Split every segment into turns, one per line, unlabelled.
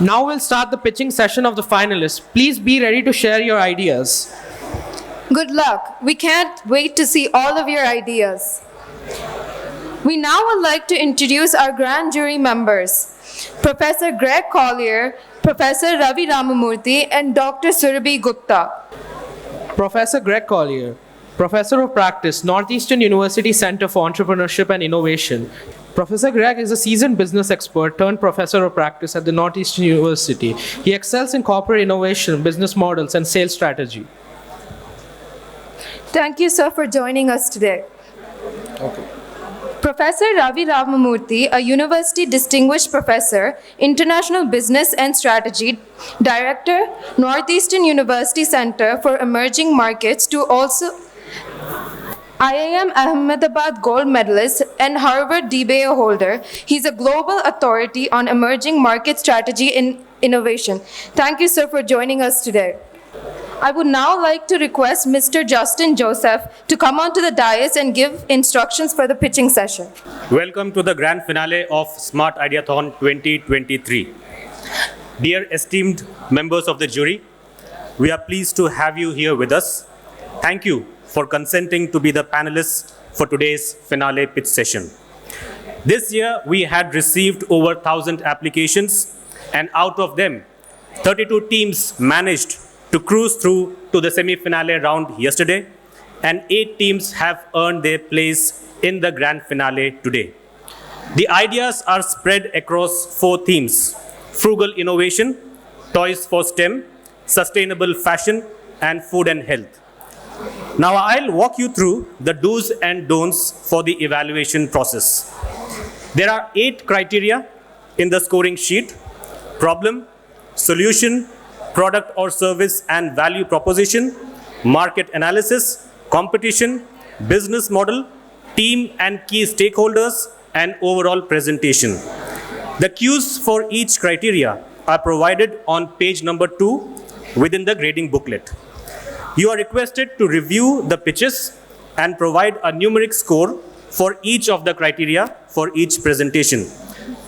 Now we'll start the pitching session of the finalists. Please be ready to share your ideas.
Good luck. We can't wait to see all of your ideas. We now would like to introduce our grand jury members, Professor Greg Collier, Professor Ravi Ramamurthy, and Dr. Surabhi Gupta.
Professor Greg Collier, Professor of Practice, Northeastern University Center for Entrepreneurship and Innovation. Professor Greg is a seasoned business expert turned professor of practice at the Northeastern University. He excels in corporate innovation, business models, and sales strategy.
Thank you, sir, for joining us today.
Okay.
Professor Ravi Ramamurthy, a University Distinguished Professor, International Business and Strategy, Director, Northeastern University Center for Emerging Markets, to also IIM Ahmedabad Gold Medalist and Harvard DBA holder. He's a global authority on emerging market strategy and innovation. Thank you, sir, for joining us today. I would now like to request Mr. Justin Joseph to come onto the dais and give instructions for the pitching session.
Welcome to the grand finale of SmartIDEAthon 2023. Dear esteemed members of the jury, we are pleased to have you here with us. Thank you for consenting to be the panelists for today's finale pitch session. This year, we had received over 1,000 applications, and out of them, 32 teams managed to cruise through to the semi-finale round yesterday, and 8 teams have earned their place in the grand finale today. The ideas are spread across 4 themes: frugal innovation, toys for STEM, sustainable fashion, and food and health. Now I'll walk you through the do's and don'ts for the evaluation process. There are 8 criteria in the scoring sheet: problem, solution, product or service and value proposition, market analysis, competition, business model, team and key stakeholders, and overall presentation. The cues for each criteria are provided on page number 2 within the grading booklet. You are requested to review the pitches and provide a numeric score for each of the criteria for each presentation.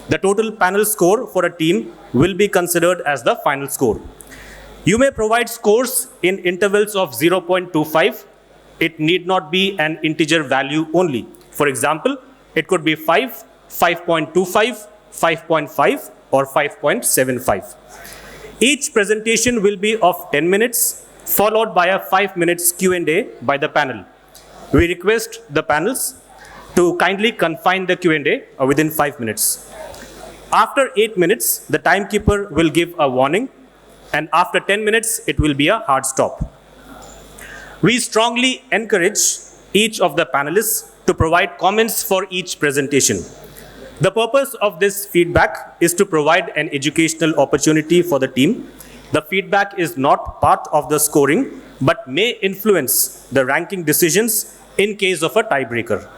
The total panel score for a team will be considered as the final score. You may provide scores in intervals of 0.25. It need not be an integer value only. For example, it could be 5, 5.25, 5.5, or 5.75. Each presentation will be of 10 minutes, followed by a 5 minutes Q&A by the panel. We request the panels to kindly confine the Q&A within 5 minutes. After 8 minutes, the timekeeper will give a warning, and after 10 minutes, it will be a hard stop. We strongly encourage each of the panelists to provide comments for each presentation. The purpose of this feedback is to provide an educational opportunity for the team. The feedback is not part of the scoring, but may influence the ranking decisions in case of a tiebreaker.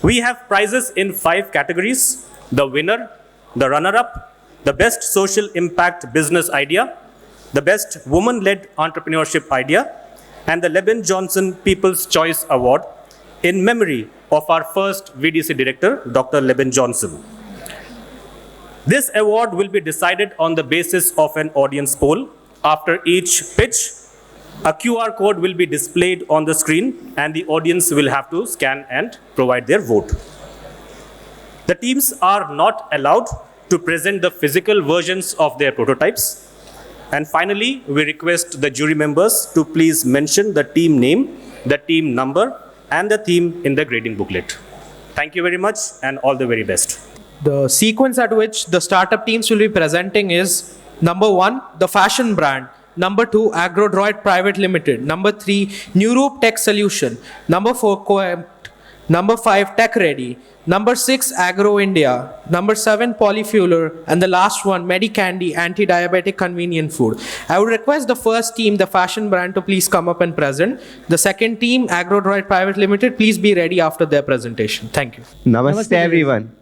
We have prizes in 5 categories: the winner, the runner-up, the best social impact business idea, the best woman-led entrepreneurship idea, and the Leben Johnson People's Choice Award in memory of our first VDC director, Dr. Leben Johnson. This award will be decided on the basis of an audience poll. After each pitch, a QR code will be displayed on the screen, and the audience will have to scan and provide their vote. The teams are not allowed to present the physical versions of their prototypes. And finally, we request the jury members to please mention the team name, the team number, and the theme in the grading booklet. Thank you very much, and all the very best.
The sequence at which the startup teams will be presenting is: number 1, the fashion brand; number 2, AgroDroid Private Limited; number 3, Neuroop Tech Solution; number 4, Coempt; number 5, Tech Ready; number 6, Agro India; number 7, Polyfueler; and the last one, Medicandy Anti-Diabetic Convenient Food. I would request the first team, the fashion brand, to please come up and present. The second team, AgroDroid Private Limited, please be ready after their presentation. Thank you.
Namaste everyone.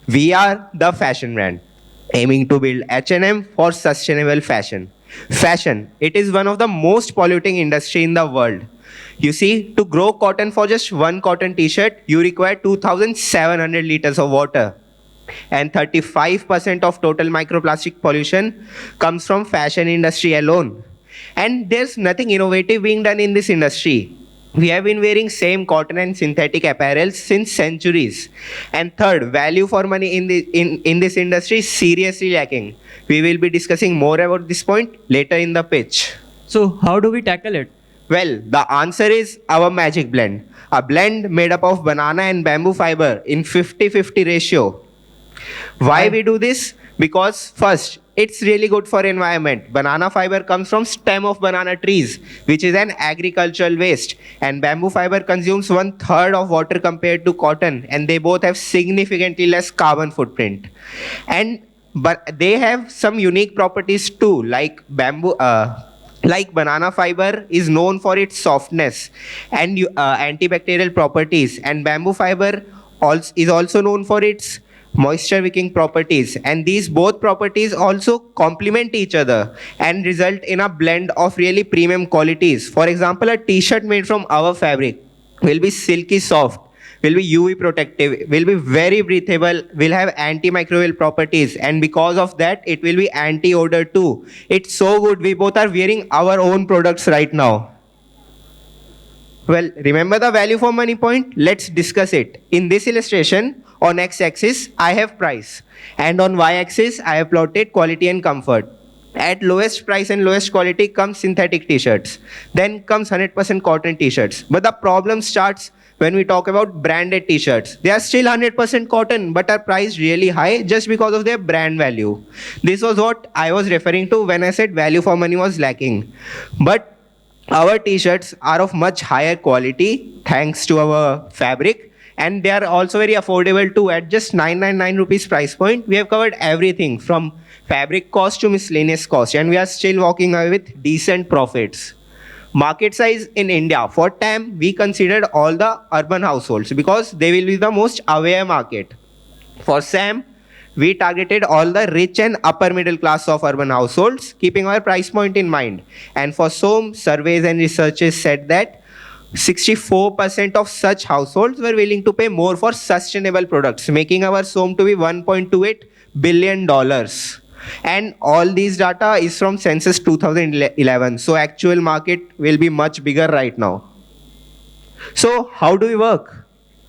We are the fashion brand, aiming to build H&M for sustainable fashion. Fashion, it is one of the most polluting industry in the world. You see, to grow cotton for just one cotton t-shirt, you require 2,700 liters of water. And 35% of total microplastic pollution comes from fashion industry alone. And there's nothing innovative being done in this industry. We have been wearing same cotton and synthetic apparel since centuries. And third, value for money in this industry is seriously lacking. We will be discussing more about this point later in the pitch.
So how do we tackle it?
Well, the answer is our magic blend. A blend made up of banana and bamboo fiber in 50-50 ratio. Why we do this? Because first, it's really good for environment. Banana fiber comes from stem of banana trees, which is an agricultural waste. And bamboo fiber consumes 1/3 of water compared to cotton. And they both have significantly less carbon footprint. But they have some unique properties too, like banana fiber is known for its softness and antibacterial properties, and bamboo fiber is also known for its moisture wicking properties, and these both properties also complement each other and result in a blend of really premium qualities. For example, a t-shirt made from our fabric will be silky soft, will be UV protective, will be very breathable, will have antimicrobial properties, and because of that, it will be anti-odor too. It's so good. We both are wearing our own products right now. Well, remember the value for money point? Let's discuss it. In this illustration, on x-axis, I have price, and on y-axis, I have plotted quality and comfort. At lowest price and lowest quality comes synthetic t-shirts. Then comes 100% cotton t-shirts. But the problem starts when we talk about branded t-shirts. They are still 100% cotton, but are priced really high just because of their brand value. This was what I was referring to when I said value for money was lacking. But our t-shirts are of much higher quality thanks to our fabric, and they are also very affordable too. At just 999 rupees price point, we have covered everything from fabric cost to miscellaneous cost, and we are still walking away with decent profits. Market size in India. For TAM, we considered all the urban households because they will be the most aware market. For SAM, we targeted all the rich and upper middle class of urban households, keeping our price point in mind. And for SOM, surveys and researches said that 64% of such households were willing to pay more for sustainable products, making our SOM to be $1.28 billion. And all these data is from census 2011. So actual market will be much bigger right now. So how do we work?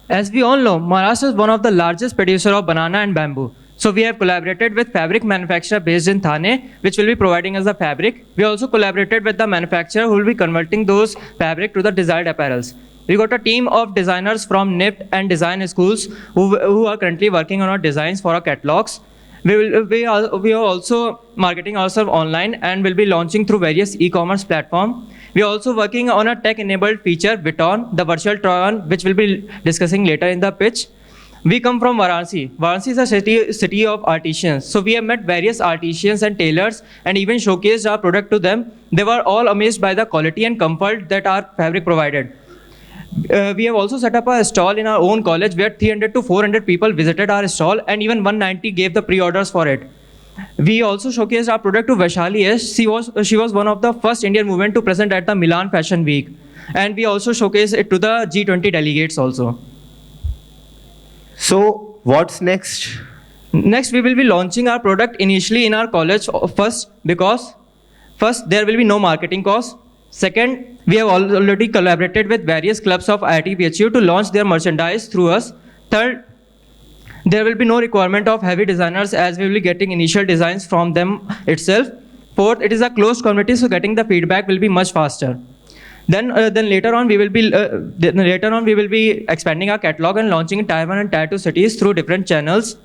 As we all know, Maharashtra is one of the largest producer of banana and bamboo. So we have collaborated with fabric manufacturer based in Thane, which will be providing us the fabric. We also collaborated with the manufacturer who will be converting those fabric to the desired apparels. We got a team of designers from NIPT and design schools who are currently working on our designs for our catalogs. We are also marketing ourselves online and will be launching through various e-commerce platforms. We are also working on a tech-enabled feature, Vuitton, the virtual try-on, which we'll be discussing later in the pitch. We come from Varanasi. Varanasi is a city of artisans. So we have met various artisans and tailors and even showcased our product to them. They were all amazed by the quality and comfort that our fabric provided. We have also set up a stall in our own college where 300 to 400 people visited our stall, and even 190 gave the pre-orders for it. We also showcased our product to Vaishali S. She was one of the first Indian women to present at the Milan Fashion Week. And we also showcased it to the G20 delegates also.
So what's next?
Next, we will be launching our product initially in our college first, because first, there will be no marketing cost. Second, we have already collaborated with various clubs of IIT BHU to launch their merchandise through us. Third, there will be no requirement of heavy designers as we will be getting initial designs from them itself. Fourth, it is a closed community, so getting the feedback will be much faster. Then later on we will be expanding our catalog and launching in Tier 1 and Tier 2 cities through different channels.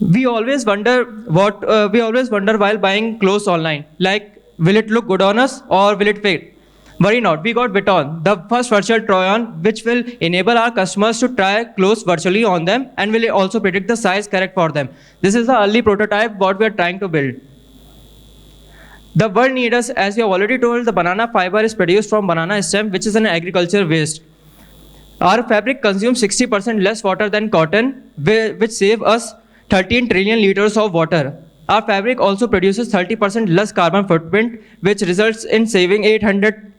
We always wonder while buying clothes online, like, will it look good on us or will it fit? Worry not, we got Vuitton, the first virtual try-on, which will enable our customers to try clothes virtually on them and will also predict the size correct for them. This is the early prototype what we are trying to build. The world needs us. As we have already told, the banana fiber is produced from banana stem, which is an agriculture waste. Our fabric consumes 60% less water than cotton, which saves us 13 trillion liters of water. Our fabric also produces 30% less carbon footprint, which results in saving 800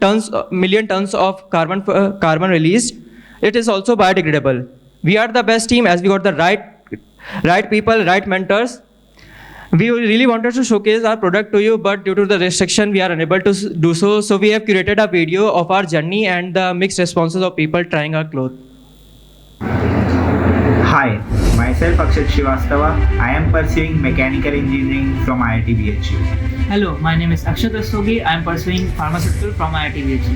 million tons of carbon released. It is also biodegradable. We are the best team as we got the right people, right mentors. We really wanted to showcase our product to you, but due to the restriction, we are unable to do so. So we have curated a video of our journey and the mixed responses of people trying our clothes.
Hi, myself Akshat Srivastava. I am pursuing mechanical engineering from IIT BHU.
Hello, my name is Akshat Rastogi. I am pursuing pharmaceutical from IIT BHU.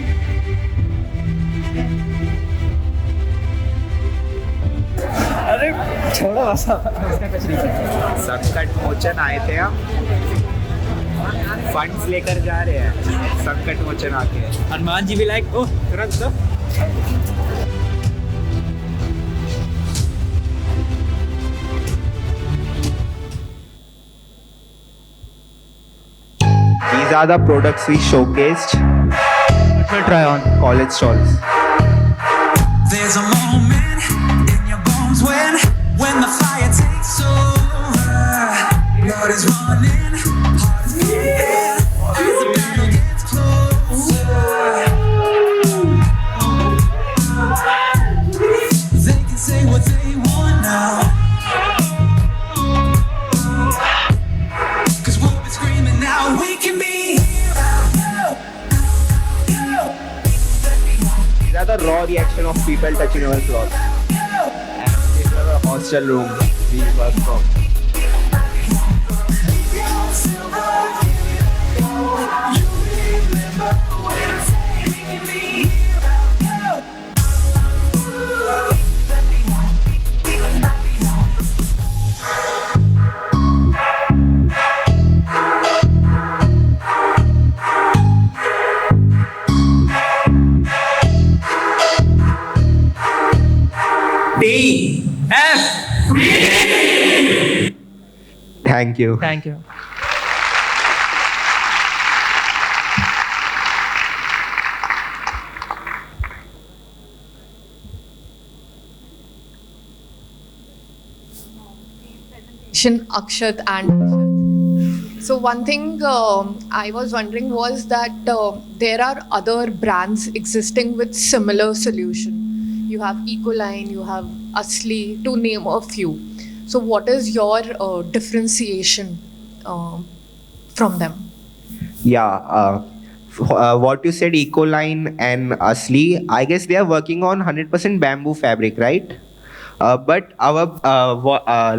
संकट मोचन आए थे हम, funds लेकर जा रहे हैं, संकट मोचन आके।
हनुमान जी भी लाइक ओह तुरंत तो
These are the products we showcased.
We'll try on.
College stalls.
There's a moment in your bones when the fire takes over. Blood is running, heart is beating as the battle gets closer. They can say what they want now, 'cause we'll be screaming now. We can be
These are the raw reaction of people touching our clothes. And this is our hostel room we work from. Thank you.
Thank you.
Akshat and Akshat. So one thing I was wondering was that there are other brands existing with similar solution. You have Ecoline, you have Asli, to name a few. So what is your differentiation from them?
Yeah, what you said, Ecoline and Asli, I guess they are working on 100% bamboo fabric, right? But our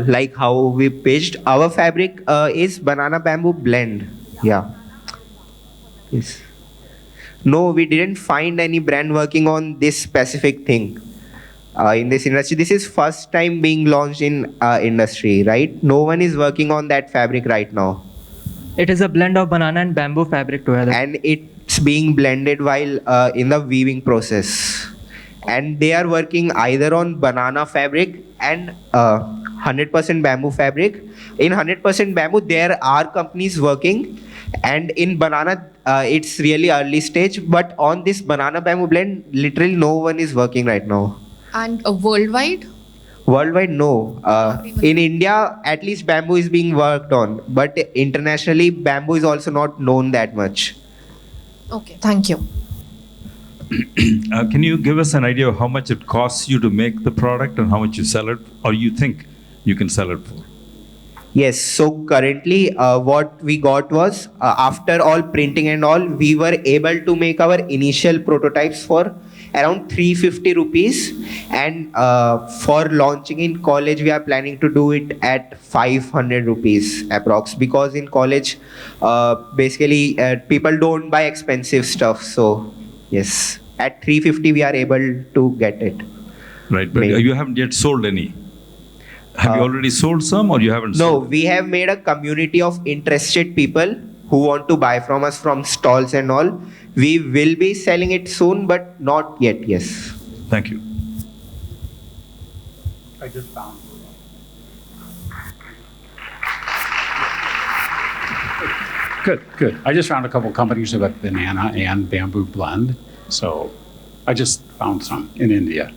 like how we pitched, our fabric is banana bamboo blend. Yeah. Yes. No, we didn't find any brand working on this specific thing. In this industry, this is first time being launched in industry, right? No one is working on that fabric right now.
It is a blend of banana and bamboo fabric together.
And it's being blended while in the weaving process. And they are working either on banana fabric and 100% bamboo fabric. In 100% bamboo, there are companies working, and in banana, it's really early stage. But on this banana bamboo blend, literally no one is working right now.
And worldwide?
Worldwide, no. In India, at least bamboo is being worked on, but internationally, bamboo is also not known that much.
Okay, thank you.
Can you give us an idea of how much it costs you to make the product and how much you sell it, or you think you can sell it for?
Yes, so currently what we got was, after all printing and all, we were able to make our initial prototypes for around 350 rupees, and for launching in college, we are planning to do it at 500 rupees approx, because in college, basically people don't buy expensive stuff, so yes, at 350 we are able to get it.
Right, but
made.
you haven't yet sold any. Have you already sold some, or you haven't
No,
sold?
we have made a community of interested people who want to buy from us from stalls and all. We will be selling it soon, but not yet, yes.
Thank you.
I just found. Good. I just found a couple companies about banana and bamboo blend. So I just found some in India.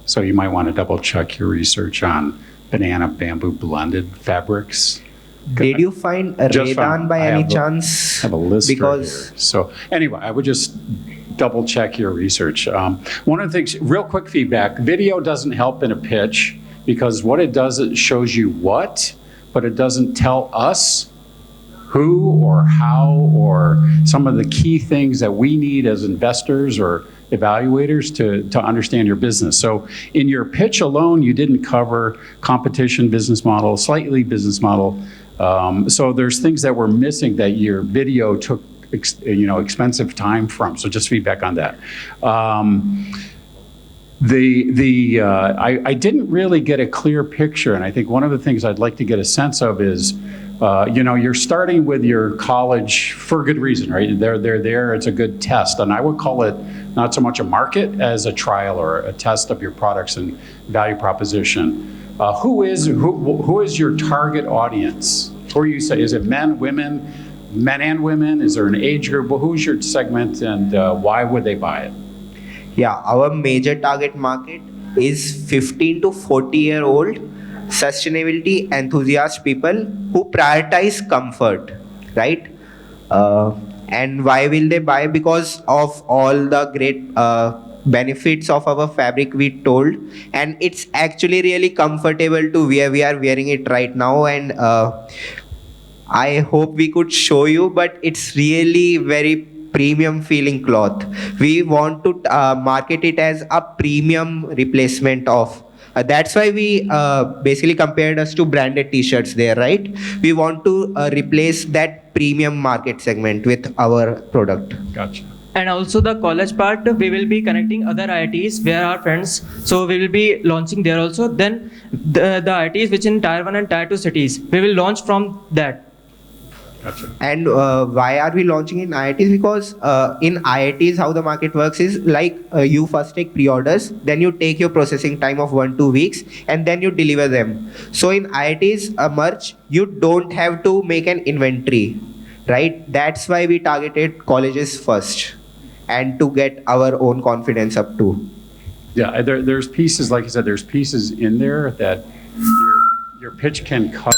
So you might want to double check your research on banana bamboo blended fabrics.
Did you find
Just
Redan
found-
by
I
any
have a-
chance?
I have a list
Because
here. So anyway, I would just double check your research. One of the things, real quick feedback, video doesn't help in a pitch because what it does, it shows you what, but it doesn't tell us who or how or some of the key things that we need as investors or evaluators to understand your business. So in your pitch alone, you didn't cover competition, business model, slightly business model. So there's things that were missing that your video took expensive time from. So just feedback on that. I didn't really get a clear picture, and I think one of the things I'd like to get a sense of is, you're starting with your college for good reason, right? They're there, it's a good test, and I would call it not so much a market as a trial or a test of your products and value proposition. Who is your target audience? Who are you say? Is it men, women, men and women? Is there an age group? Well, who's your segment, and why would they buy it?
yeah, our major target market is 15 to 40-year-old sustainability enthusiast people who prioritize comfort, right? And why will they buy? Because of all the great benefits of our fabric we told, and it's actually really comfortable to wear. We are wearing it right now, and I hope we could show you, but it's really very premium feeling cloth. We want to market it as a premium replacement of. That's why we basically compared us to branded t-shirts there, right? We want to replace that premium market segment with our product.
Gotcha.
And also the college part, we will be connecting other IITs where our friends, so we will be launching there also. Then the IITs which in tier 1 and tier 2 cities, we will launch from that.
Gotcha.
And why are we launching in IITs? Because in IITs, how the market works is like you first take pre-orders, then you take your processing time of 1-2 weeks, and then you deliver them. So in IITs merch, you don't have to make an inventory, right? That's why we targeted colleges first, and to get our own confidence up too.
Yeah, there's pieces, like you said, there's pieces in there that your pitch can cover.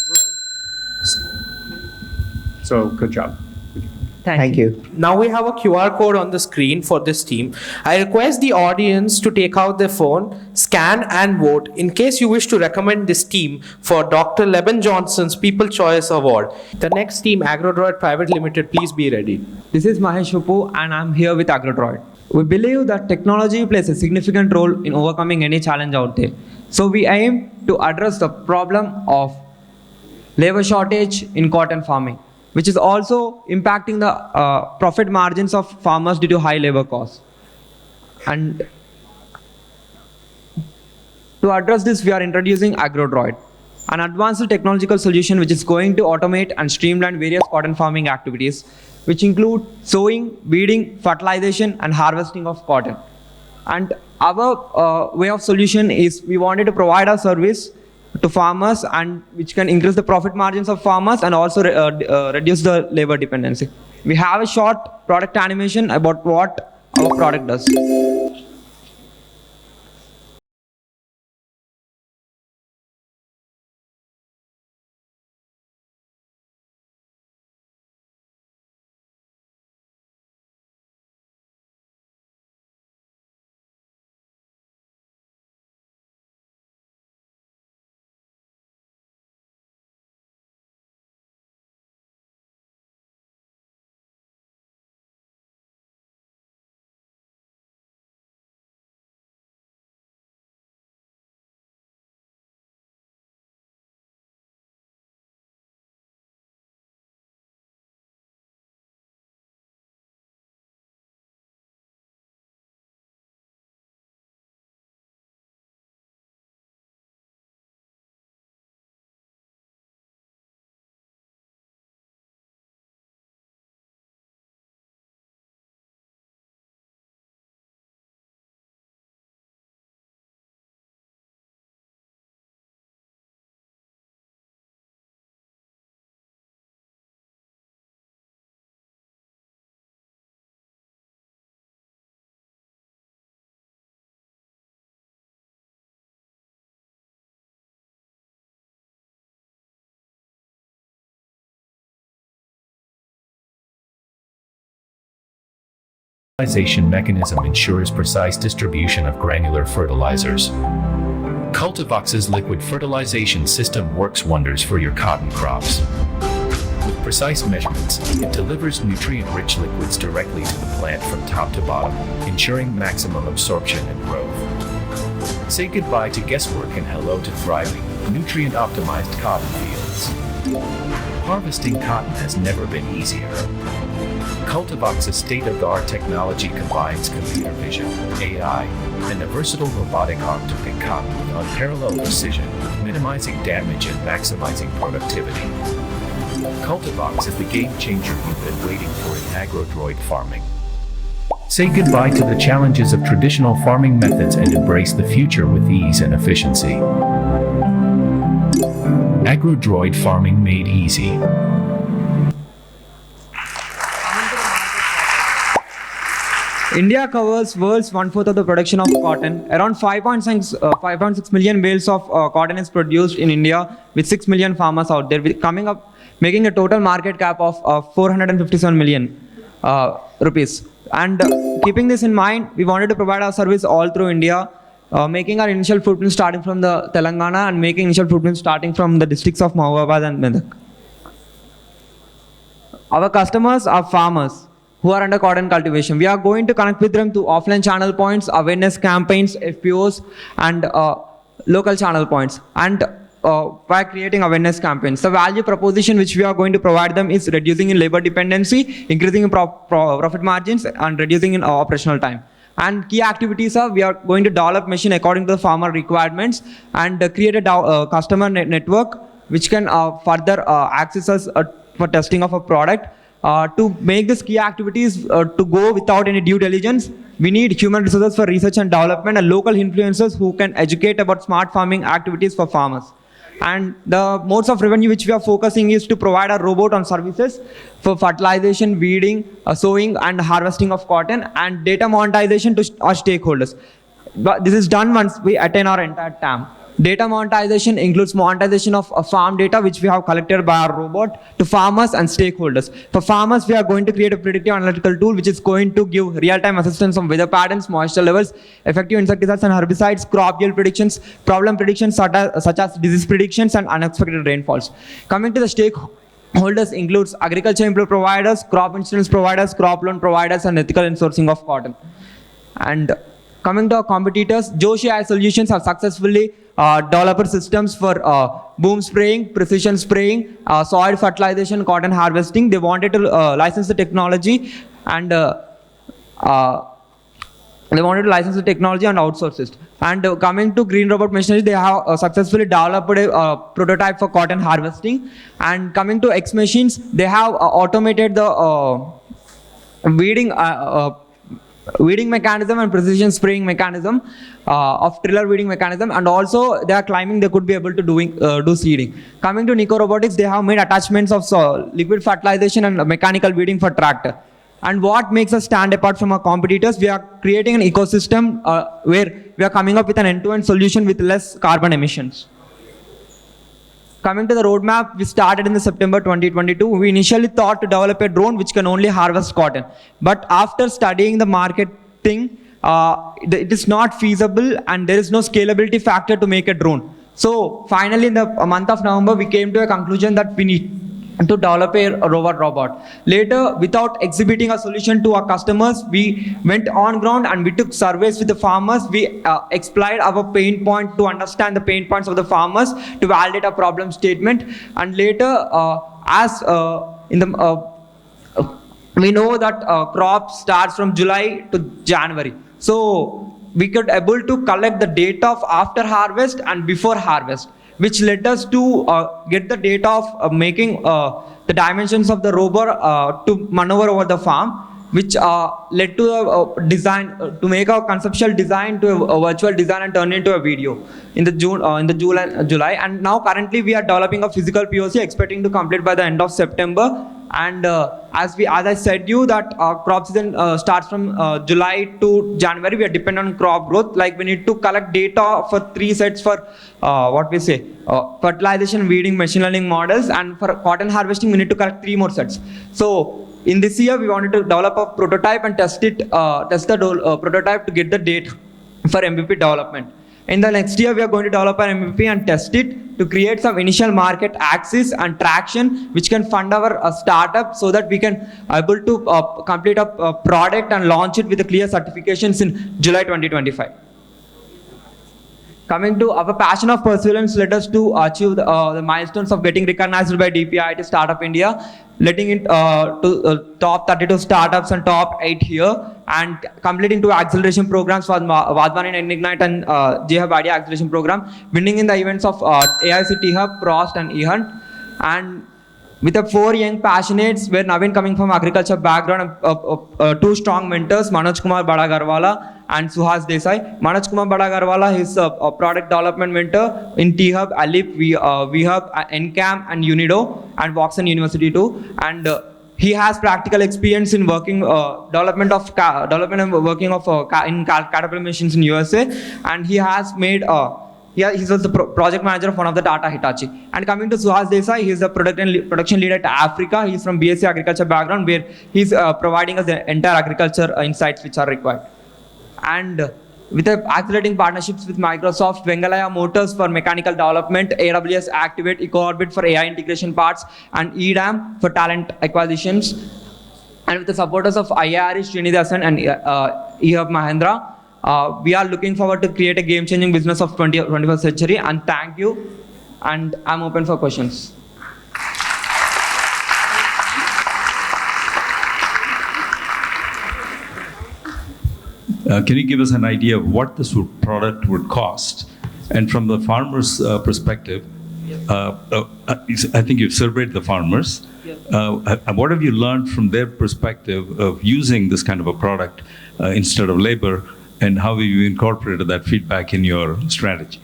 So good job.
Thank you.
Now we have a QR code on the screen for this team. I request the audience to take out their phone, scan and vote in case you wish to recommend this team for Dr. Leben Johnson's People Choice Award. The next team, AgroDroid Private Limited, please be ready.
This is Mahesh Uppu and I'm here with AgroDroid. We believe that technology plays a significant role in overcoming any challenge out there. So we aim to address the problem of labor shortage in cotton farming, which is also impacting the profit margins of farmers due to high labor costs. And to address this, we are introducing AgroDroid, an advanced technological solution which is going to automate and streamline various cotton farming activities, which include sowing, weeding, fertilization, and harvesting of cotton. And our way of solution is we wanted to provide a service to farmers and which can increase the profit margins of farmers and also reduce the labor dependency. We have a short product animation about what our product does.
Fertilization mechanism ensures precise distribution of granular fertilizers. Cultivox's liquid fertilization system works wonders for your cotton crops. With precise measurements, it delivers nutrient-rich liquids directly to the plant from top to bottom, ensuring maximum absorption and growth. Say goodbye to guesswork and hello to thriving, nutrient-optimized cotton fields. Harvesting cotton has never been easier. Cultivox's state-of-the-art technology combines computer vision, AI, and a versatile robotic arm to pick cotton with unparalleled precision, minimizing damage and maximizing productivity. Cultivox is the game-changer you've been waiting for in agro-droid farming. Say goodbye to the challenges of traditional farming methods and embrace the future with ease and efficiency. Agro-droid farming made easy.
India covers world's 1/4 of the production of cotton. Around 5.6 million bales of cotton is produced in India, with 6 million farmers out there, making a total market cap of 457 million rupees. And keeping this in mind, we wanted to provide our service all through India, making our initial footprint starting from the Telangana and making initial footprint starting from the districts of Mahabad and Medak. Our customers are farmers who are under cotton cultivation. We are going to connect with them to offline channel points, awareness campaigns, FPOs, and local channel points. And by creating awareness campaigns, the value proposition which we are going to provide them is reducing in labor dependency, increasing in profit margins, and reducing in operational time. And key activities are, we are going to develop machine according to the farmer requirements and create a customer network which can further access us for testing of a product. To make these key activities to go without any due diligence, we need human resources for research and development and local influencers who can educate about smart farming activities for farmers. And the modes of revenue which we are focusing is to provide a robot on services for fertilization, weeding, sowing and harvesting of cotton, and data monetization to our stakeholders. But this is done once we attain our entire TAM. Data monetization includes monetization of farm data which we have collected by our robot to farmers and stakeholders. For farmers, we are going to create a predictive analytical tool which is going to give real-time assistance on weather patterns, moisture levels, effective insecticides and herbicides, crop yield predictions, problem predictions such as disease predictions and unexpected rainfalls. Coming to the stakeholders includes agriculture input providers, crop insurance providers, crop loan providers and ethical insourcing of cotton. And coming to our competitors, Joshi AI Solutions have successfully developed systems for boom spraying, precision spraying, soil fertilization, cotton harvesting. They wanted to license the technology and outsource it. And coming to Green Robot Machinery, they have successfully developed a prototype for cotton harvesting. And coming to X Machines, they have automated the weeding mechanism and precision spraying mechanism of trailer weeding mechanism, and also they are claiming they could be able to do seeding. Coming to Nico Robotics, they have made attachments of liquid fertilization and mechanical weeding for tractor. And what makes us stand apart from our competitors, we are creating an ecosystem where we are coming up with an end-to-end solution with less carbon emissions. Coming to the roadmap, we started in the September 2022. We initially thought to develop a drone which can only harvest cotton. But after studying the marketing, it is not feasible and there is no scalability factor to make a drone. So finally in the month of November, we came to a conclusion that we need to develop a robot. Later, without exhibiting a solution to our customers, we went on ground and we took surveys with the farmers. We explored our pain point to understand the pain points of the farmers to validate a problem statement. And later, we know that crop starts from July to January. So we could able to collect the data of after harvest and before harvest, which led us to get the data of making the dimensions of the robot to maneuver over the farm, which led to a design, to make a conceptual design to a virtual design and turn it into a video in the July. And now currently we are developing a physical POC, expecting to complete by the end of September. And as I said you that crop season starts from July to January, we are dependent on crop growth. Like we need to collect data for 3 sets for fertilization, weeding, machine learning models, and for cotton harvesting we need to collect 3 more sets. So in this year, we wanted to develop a prototype and test the prototype to get the data for MVP development. In the next year, we are going to develop an MVP and test it to create some initial market access and traction, which can fund our startup so that we can able to complete a product and launch it with the clear certifications in July 2025. Coming to our passion of perseverance led us to achieve the milestones of getting recognized by DPIIT Startup India, letting it to top 32 startups and top 8 here, and completing 2 acceleration programs for Vadvan and Ignite and J-Hub Idea Acceleration Program, winning in the events of AIC T-Hub, Prost and eHunt, and with the 4 young passionates, where Naveen coming from agriculture background, and 2 strong mentors, Manoj Kumar Badagarwala and Suhas Desai. Manoj Kumar Badagarwala is a product development mentor in T-Hub, Alip, V-Hub, NCAM and Unido, and Voxen University too. And he has practical experience in working development and working of in Caterpillar machines in USA, and he has made he was the project manager of one of the Tata Hitachi. And coming to Suhas Desai, he is the production leader at Africa. He is from BSc Agriculture background, where he is providing us the entire agriculture insights which are required. And with the accelerating partnerships with Microsoft, Vengalaya Motors for mechanical development, AWS Activate, EcoOrbit for AI integration parts, and EDAM for talent acquisitions. And with the supporters of IARE, Srinidasan and eHub Mahendra, we are looking forward to create a game-changing business of 21st century. And thank you. And I'm open for questions.
Can you give us an idea of what this product would cost? And from the farmer's perspective, I think you've surveyed the farmers. What have you learned from their perspective of using this kind of a product instead of labor, and how have you incorporated that feedback in your strategy?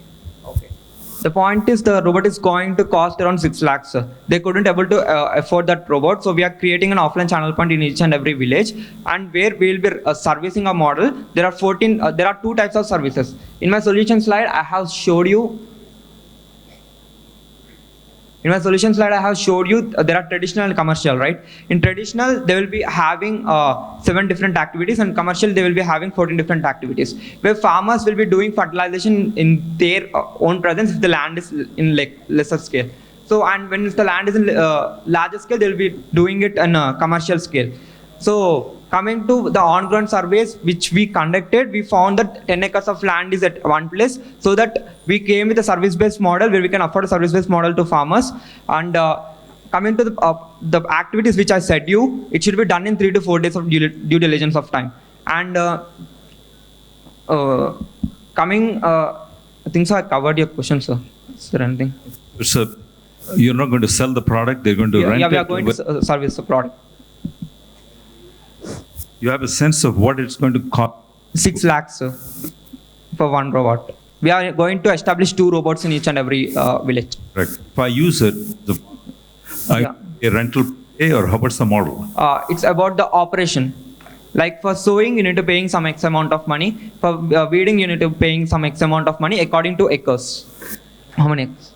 The point is, the robot is going to cost around 6 lakhs. They couldn't able to afford that robot, so we are creating an offline channel point in each and every village, and where we will be servicing a model. There are 2 types of services. In my solution slide, I have showed you. In my solution slide, I have showed you there are traditional and commercial, right? In traditional, they will be having 7 different activities, and commercial, they will be having 14 different activities, where farmers will be doing fertilization in their own presence if the land is in lesser scale. So, and when the land is in larger scale, they will be doing it on a commercial scale. So, coming to the on-ground surveys which we conducted, we found that 10 acres of land is at one place, so that we came with a service-based model where we can afford a service-based model to farmers. And coming to the activities which I said you, it should be done in 3 to 4 days of due diligence of time. And I think so I covered your question, sir. Is there anything?
So you're not going to sell the product, they're going to rent it?
Yeah, we are going to service the product.
You have a sense of what it's going to cost?
6 lakhs, sir, for one robot. We are going to establish 2 robots in each and every village.
Right. If I use it, a rental pay, or how about the model?
It's about the operation. Like for sowing, you need to paying some X amount of money. For weeding, you need to paying some X amount of money according to acres. How many acres?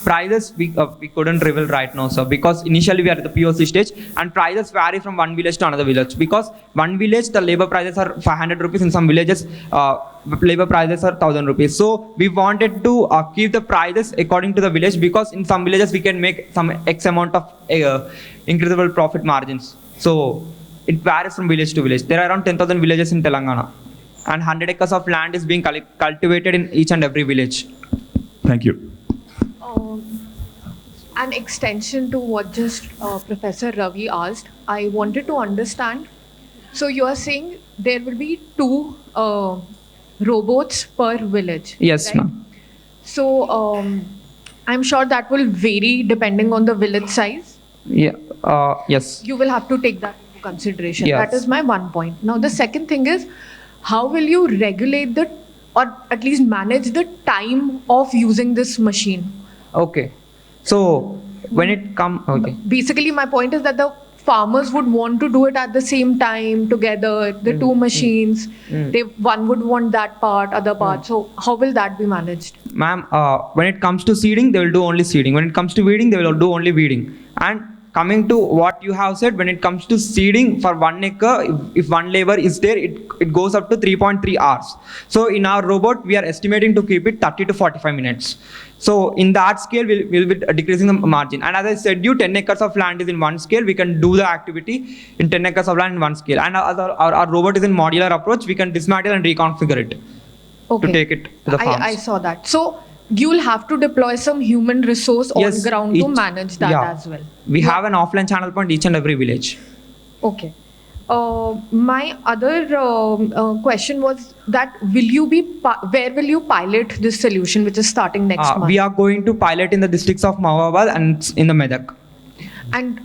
Prices we couldn't reveal right now, sir, because initially we are at the POC stage, and prices vary from one village to another village. Because one village, the labor prices are 500 rupees. In some villages, labor prices are 1,000 rupees. So we wanted to keep the prices according to the village, because in some villages we can make some X amount of incredible profit margins. So it varies from village to village. There are around 10,000 villages in Telangana, and 100 acres of land is being cultivated in each and every village.
Thank you.
An extension to what just Professor Ravi asked, I wanted to understand. So you are saying there will be 2 robots per village.
Yes,
right?
ma'am.
So I'm sure that will vary depending on the village size.
Yeah. Yes.
You will have to take that into consideration.
Yes.
That is my one point. Now the second thing is, how will you regulate or at least manage the time of using this machine?
Okay. So when it comes, okay.
Basically, my point is that the farmers would want to do it at the same time together, the 2 machines. One would want that part, other part. So how will that be managed?
Ma'am, when it comes to seeding, they will do only seeding. When it comes to weeding, they will do only weeding. And coming to what you have said, when it comes to seeding for 1 acre, if one labor is there, it goes up to 3.3 hours. So in our robot, we are estimating to keep it 30 to 45 minutes. So in that scale, we'll be decreasing the margin. And as I said, 10 acres of land is in one scale. We can do the activity in 10 acres of land in one scale. And our robot is in modular approach. We can dismantle and reconfigure it to take it to the farms.
I saw that. So you'll have to deploy some human resource on ground to manage that as well.
We have an offline channel point each and every village.
Okay. My other question was that where will you pilot this solution, which is starting next month?
We are going to pilot in the districts of Mahabad and in the Medak.
And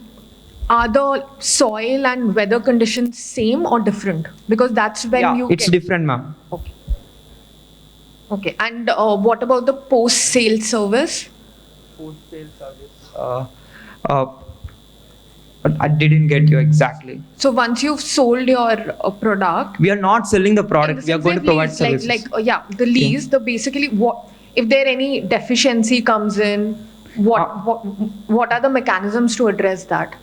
are the soil and weather conditions same or different? Because that's when
it's different, ma'am.
Okay. Okay. And what about the post-sale service?
Post-sale service. I didn't get you exactly.
So once you've sold your product,
we are not selling the product. We are going to provide services.
The lease. The basically, what if there any deficiency comes in? What are the mechanisms to address that?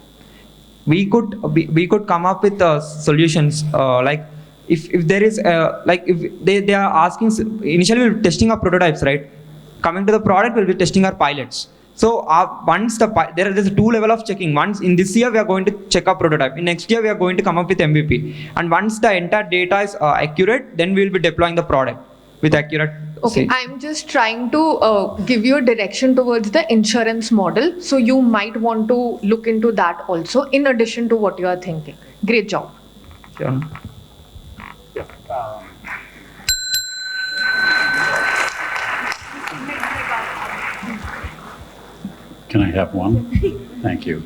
We could come up with solutions like if there is if they are asking, initially we're testing our prototypes, right? Coming to the product, we'll be testing our pilots. So once there is a 2 level of checking. Once in this year we are going to check our prototype. In next year we are going to come up with MVP. And once the entire data is accurate, then we will be deploying the product with accurate.
Okay, I'm just trying to give you a direction towards the insurance model. So you might want to look into that also in addition to what you are thinking. Great job.
Yeah.
Can I have one? Thank you.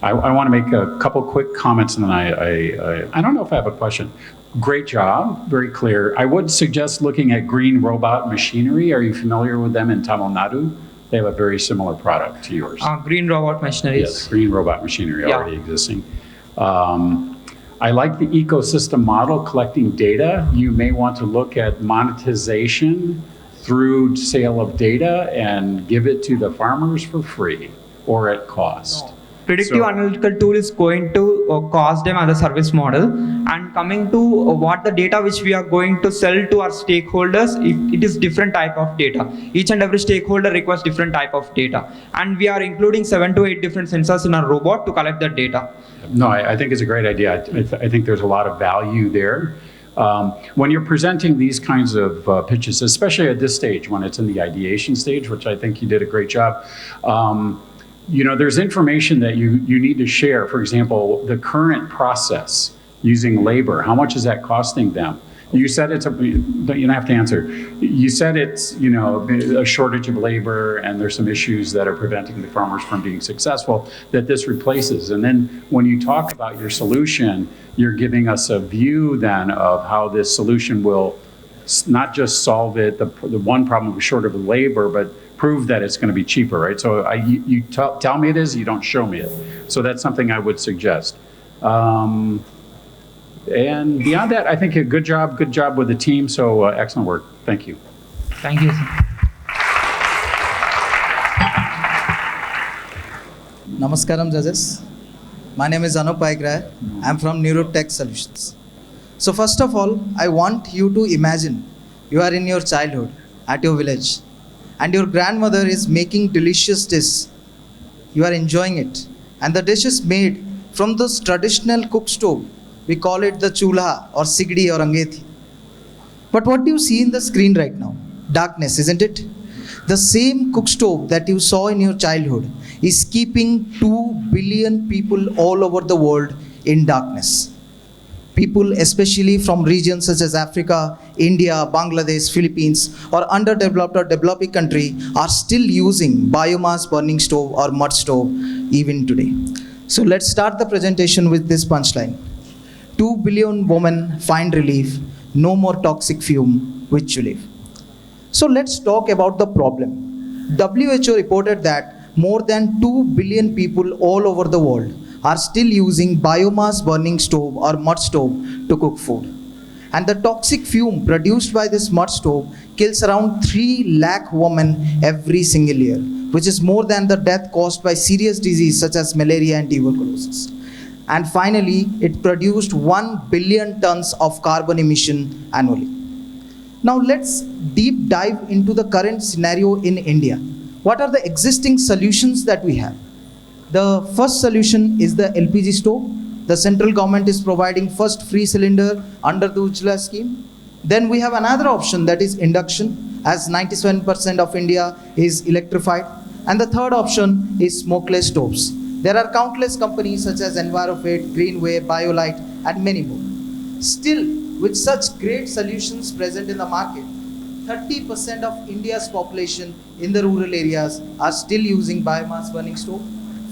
I want to make a couple quick comments, and then I don't know if I have a question. Great job, very clear. I would suggest looking at Green Robot Machinery. Are you familiar with them in Tamil Nadu? They have a very similar product to yours.
Green Robot Machinery.
Yes, Green Robot Machinery already existing. I like the ecosystem model, collecting data. You may want to look at monetization through sale of data and give it to the farmers for free or at cost.
Predictive analytical tool is going to cost them as a service model. And coming to what the data which we are going to sell to our stakeholders, it is different type of data. Each and every stakeholder requires different type of data. And we are including 7 to 8 different sensors in our robot to collect that data.
No, I think it's a great idea. I think there's a lot of value there. When you're presenting these kinds of pitches, especially at this stage, when it's in the ideation stage, which I think you did a great job, there's information that you need to share. For example, the current process using labor, how much is that costing them? You said you don't have to answer. You said it's, a shortage of labor and there's some issues that are preventing the farmers from being successful that this replaces. And then when you talk about your solution, you're giving us a view then of how this solution will not just solve the one problem of shortage of labor, but prove that it's going to be cheaper, right? So you tell me it is, you don't show me it. So that's something I would suggest. And beyond that, I think a good job with the team. So excellent work. Thank you.
Thank you, sir.
Namaskaram, judges. My name is Anup Paikra. I'm from Neurotech Solutions. So first of all, I want you to imagine you are in your childhood at your village and your grandmother is making delicious dish. You are enjoying it. And the dish is made from this traditional cook stove. We call it the chulha or sigdi or angethi. But what do you see in the screen right now? Darkness, isn't it? The same cook stove that you saw in your childhood is keeping 2 billion people all over the world in darkness. People, especially from regions such as Africa, India, Bangladesh, Philippines, or underdeveloped or developing country are still using biomass burning stove or mud stove even today. So let's start the presentation with this punchline. 2 billion women find relief, no more toxic fume, which you live. So let's talk about the problem. WHO reported that more than 2 billion people all over the world are still using biomass burning stove or mud stove to cook food. And the toxic fume produced by this mud stove kills around 3 lakh women every single year, which is more than the death caused by serious disease such as malaria and tuberculosis. And finally, it produced 1 billion tons of carbon emission annually. Now let's deep dive into the current scenario in India. What are the existing solutions that we have? The first solution is the LPG stove. The central government is providing first free cylinder under the Ujjwala scheme. Then we have another option, that is induction, as 97% of India is electrified. And the third option is smokeless stoves. There are countless companies such as Envirofit, Greenway, BioLite, and many more. Still, with such great solutions present in the market, 30% of India's population in the rural areas are still using biomass burning stove.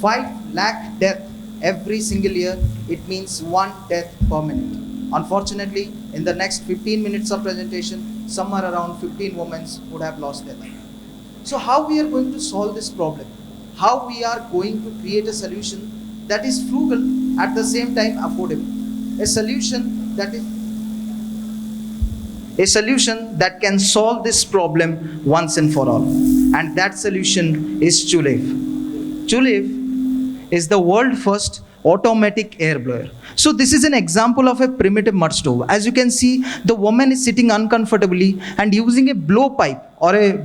5 lakh death every single year, it means 1 death per minute. Unfortunately, in the next 15 minutes of presentation, somewhere around 15 women would have lost their life. So how we are going to solve this problem? How we are going to create a solution that is frugal, at the same time affordable? A solution that can solve this problem once and for all. And that solution is Chulev. Chulev is the world first automatic air blower. So this is an example of a primitive mud stove. As you can see, the woman is sitting uncomfortably and using a blow pipe or a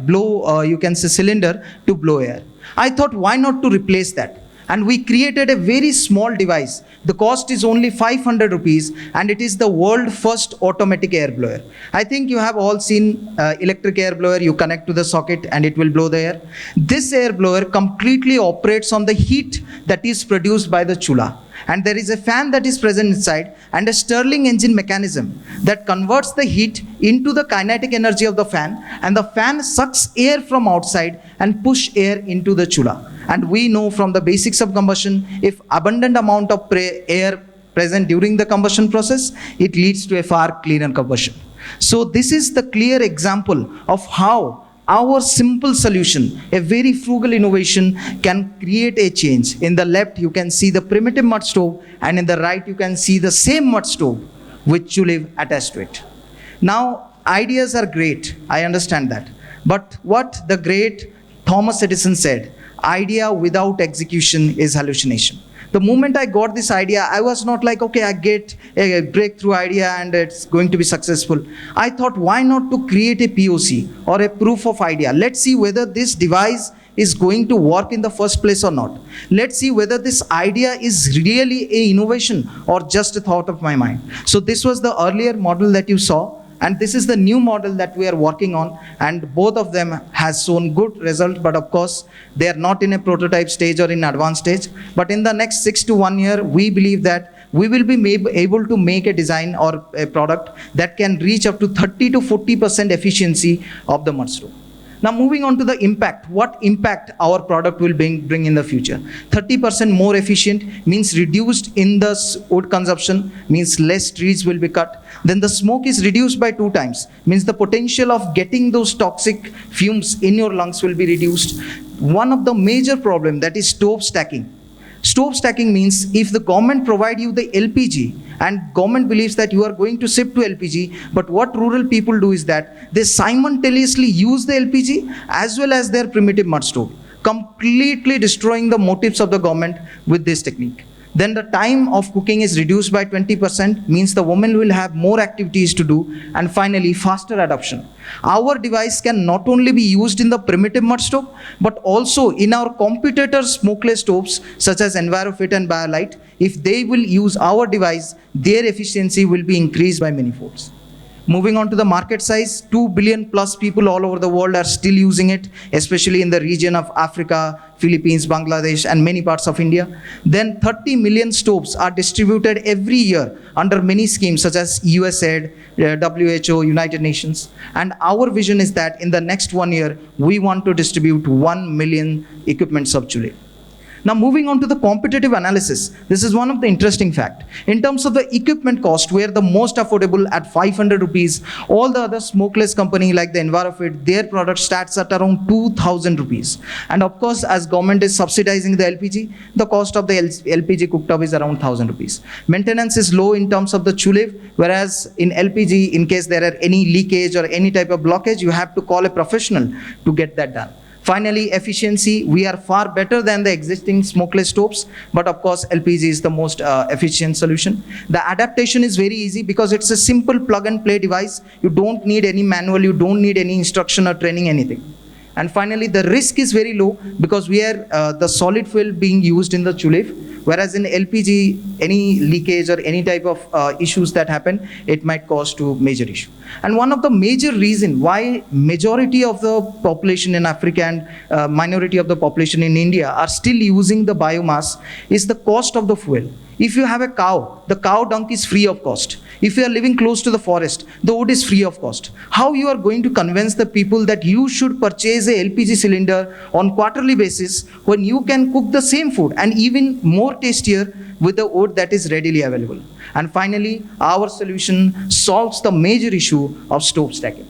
cylinder to blow air. I thought, why not to replace that? And we created a very small device. The cost is only 500 rupees and it is the world first automatic air blower. I think you have all seen electric air blower. You connect to the socket and it will blow the air. This air blower completely operates on the heat that is produced by the chula. And there is a fan that is present inside and a Stirling engine mechanism that converts the heat into the kinetic energy of the fan, and the fan sucks air from outside and push air into the chula. And we know from the basics of combustion, if abundant amount of air present during the combustion process, it leads to a far cleaner combustion. So this is the clear example of how our simple solution, a very frugal innovation, can create a change. In the left, you can see the primitive mud stove, and in the right, you can see the same mud stove with Chulev attached to it. Now, ideas are great. I understand that. But what the great Thomas Edison said, idea without execution is hallucination. The moment I got this idea, I was not like, okay, I get a breakthrough idea and it's going to be successful. I thought, why not to create a POC or a proof of idea? Let's see whether this device is going to work in the first place or not. Let's see whether this idea is really an innovation or just a thought of my mind. So this was the earlier model that you saw. And this is the new model that we are working on, and both of them has shown good result, but of course, they are not in a prototype stage or in advanced stage. But in the next 6 to 1 year, we believe that we will be able to make a design or a product that can reach up to 30 to 40% efficiency of the mud stove. Now moving on to the impact, what impact our product will bring in the future. 30% more efficient means reduced in the wood consumption, means less trees will be cut. Then the smoke is reduced by 2 times, means the potential of getting those toxic fumes in your lungs will be reduced. One of the major problem, that is stove stacking. Stove stacking means if the government provide you the LPG and government believes that you are going to shift to LPG, but what rural people do is that they simultaneously use the LPG as well as their primitive mud stove, completely destroying the motives of the government with this technique. Then the time of cooking is reduced by 20%, means the woman will have more activities to do. And finally, faster adoption. Our device can not only be used in the primitive mud stove, but also in our competitors' smokeless stoves, such as Envirofit and BioLite. If they will use our device, their efficiency will be increased by many folds. Moving on to the market size, 2 billion plus people all over the world are still using it, especially in the region of Africa, Philippines, Bangladesh, and many parts of India. Then 30 million stoves are distributed every year under many schemes such as USAID, WHO, United Nations. And our vision is that in the next 1 year, we want to distribute 1 million equipments of Chulev. Now moving on to the competitive analysis, this is one of the interesting fact. In terms of the equipment cost, we are the most affordable at 500 rupees. All the other smokeless company like the Envirofit, their product starts at around 2000 rupees. And of course, as government is subsidizing the LPG, the cost of the LPG cooktop is around 1000 rupees. Maintenance is low in terms of the Chulev, whereas in LPG, in case there are any leakage or any type of blockage, you have to call a professional to get that done. Finally, efficiency, we are far better than the existing smokeless stoves, but of course LPG is the most efficient solution. The adaptation is very easy because it's a simple plug and play device. You don't need any manual, you don't need any instruction or training, anything. And finally, the risk is very low because we are the solid fuel being used in the chulif, whereas in LPG, any leakage or any type of issues that happen, it might cause to major issue. And one of the major reason why majority of the population in Africa and minority of the population in India are still using the biomass is the cost of the fuel. If you have a cow, the cow dung is free of cost. If you are living close to the forest, the wood is free of cost. How you are going to convince the people that you should purchase a LPG cylinder on quarterly basis when you can cook the same food and even more tastier with the wood that is readily available? And finally, our solution solves the major issue of stove stacking.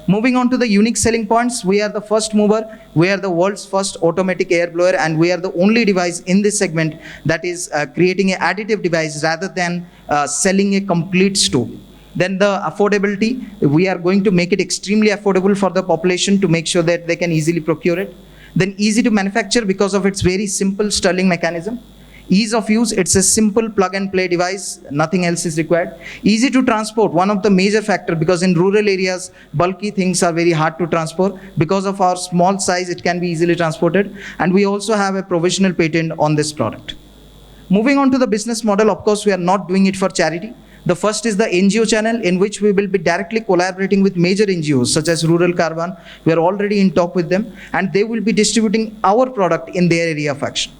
Moving on to the unique selling points, we are the first mover, we are the world's first automatic air blower, and we are the only device in this segment that is creating an additive device rather than selling a complete stove. Then the affordability, we are going to make it extremely affordable for the population to make sure that they can easily procure it. Then easy to manufacture because of its very simple Stirling mechanism. Ease of use, it's a simple plug and play device, nothing else is required. Easy to transport, one of the major factor, because in rural areas, bulky things are very hard to transport. Because of our small size, it can be easily transported. And we also have a provisional patent on this product. Moving on to the business model, of course, we are not doing it for charity. The first is the NGO channel, in which we will be directly collaborating with major NGOs such as Rural Caravan. We are already in talk with them, and they will be distributing our product in their area of action.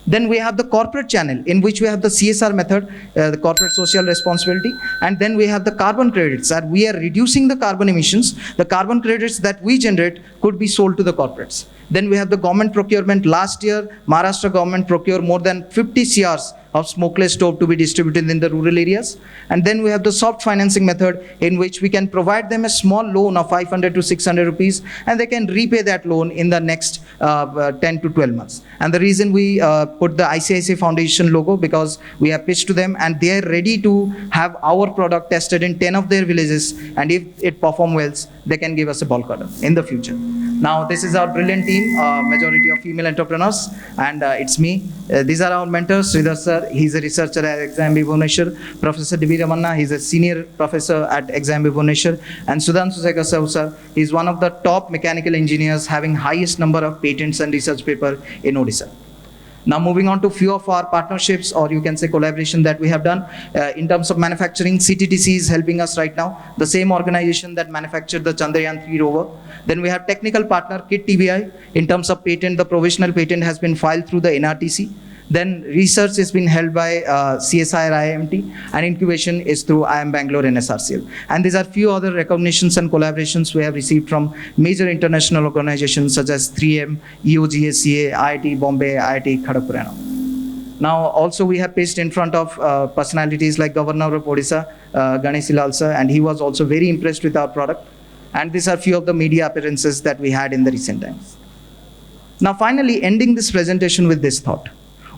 Then we have the corporate channel, in which we have the CSR method, the corporate social responsibility. And then we have the carbon credits, that we are reducing the carbon emissions. The carbon credits that we generate could be sold to the corporates. Then we have the government procurement. Last year, Maharashtra government procured more than 50 CRs of smokeless stove to be distributed in the rural areas. And then we have the soft financing method, in which we can provide them a small loan of 500 to 600 rupees, and they can repay that loan in the next 10 to 12 months. And the reason we put the ICICI Foundation logo, because we have pitched to them and they are ready to have our product tested in 10 of their villages, and if it performs well, they can give us a bulk order in the future. Now, this is our brilliant team, majority of female entrepreneurs, and it's me. These are our mentors. Sridhar sir, he's a researcher at XIMB Bhubaneswar. Professor D.V. Ramanna, he's a senior professor at XIMB Bhubaneswar. And Sudhanshu Sekhar sir, he's one of the top mechanical engineers having highest number of patents and research paper in Odisha. Now moving on to few of our partnerships, or you can say collaboration, that we have done. In terms of manufacturing, CTTC is helping us right now, the same organization that manufactured the Chandrayaan-3 rover. Then we have technical partner KIT TBI. In terms of patent, the provisional patent has been filed through the NRTC. Then research is being held by CSIR IIMT, and incubation is through IIM Bangalore and SRCL. And these are few other recognitions and collaborations we have received from major international organizations such as 3M, EOGSCA, IIT Bombay, IIT Kharagpur. Now also we have pitched in front of personalities like Governor of Odisha, Ganesh Lal sir, and he was also very impressed with our product. And these are few of the media appearances that we had in the recent times. Now finally, ending this presentation with this thought.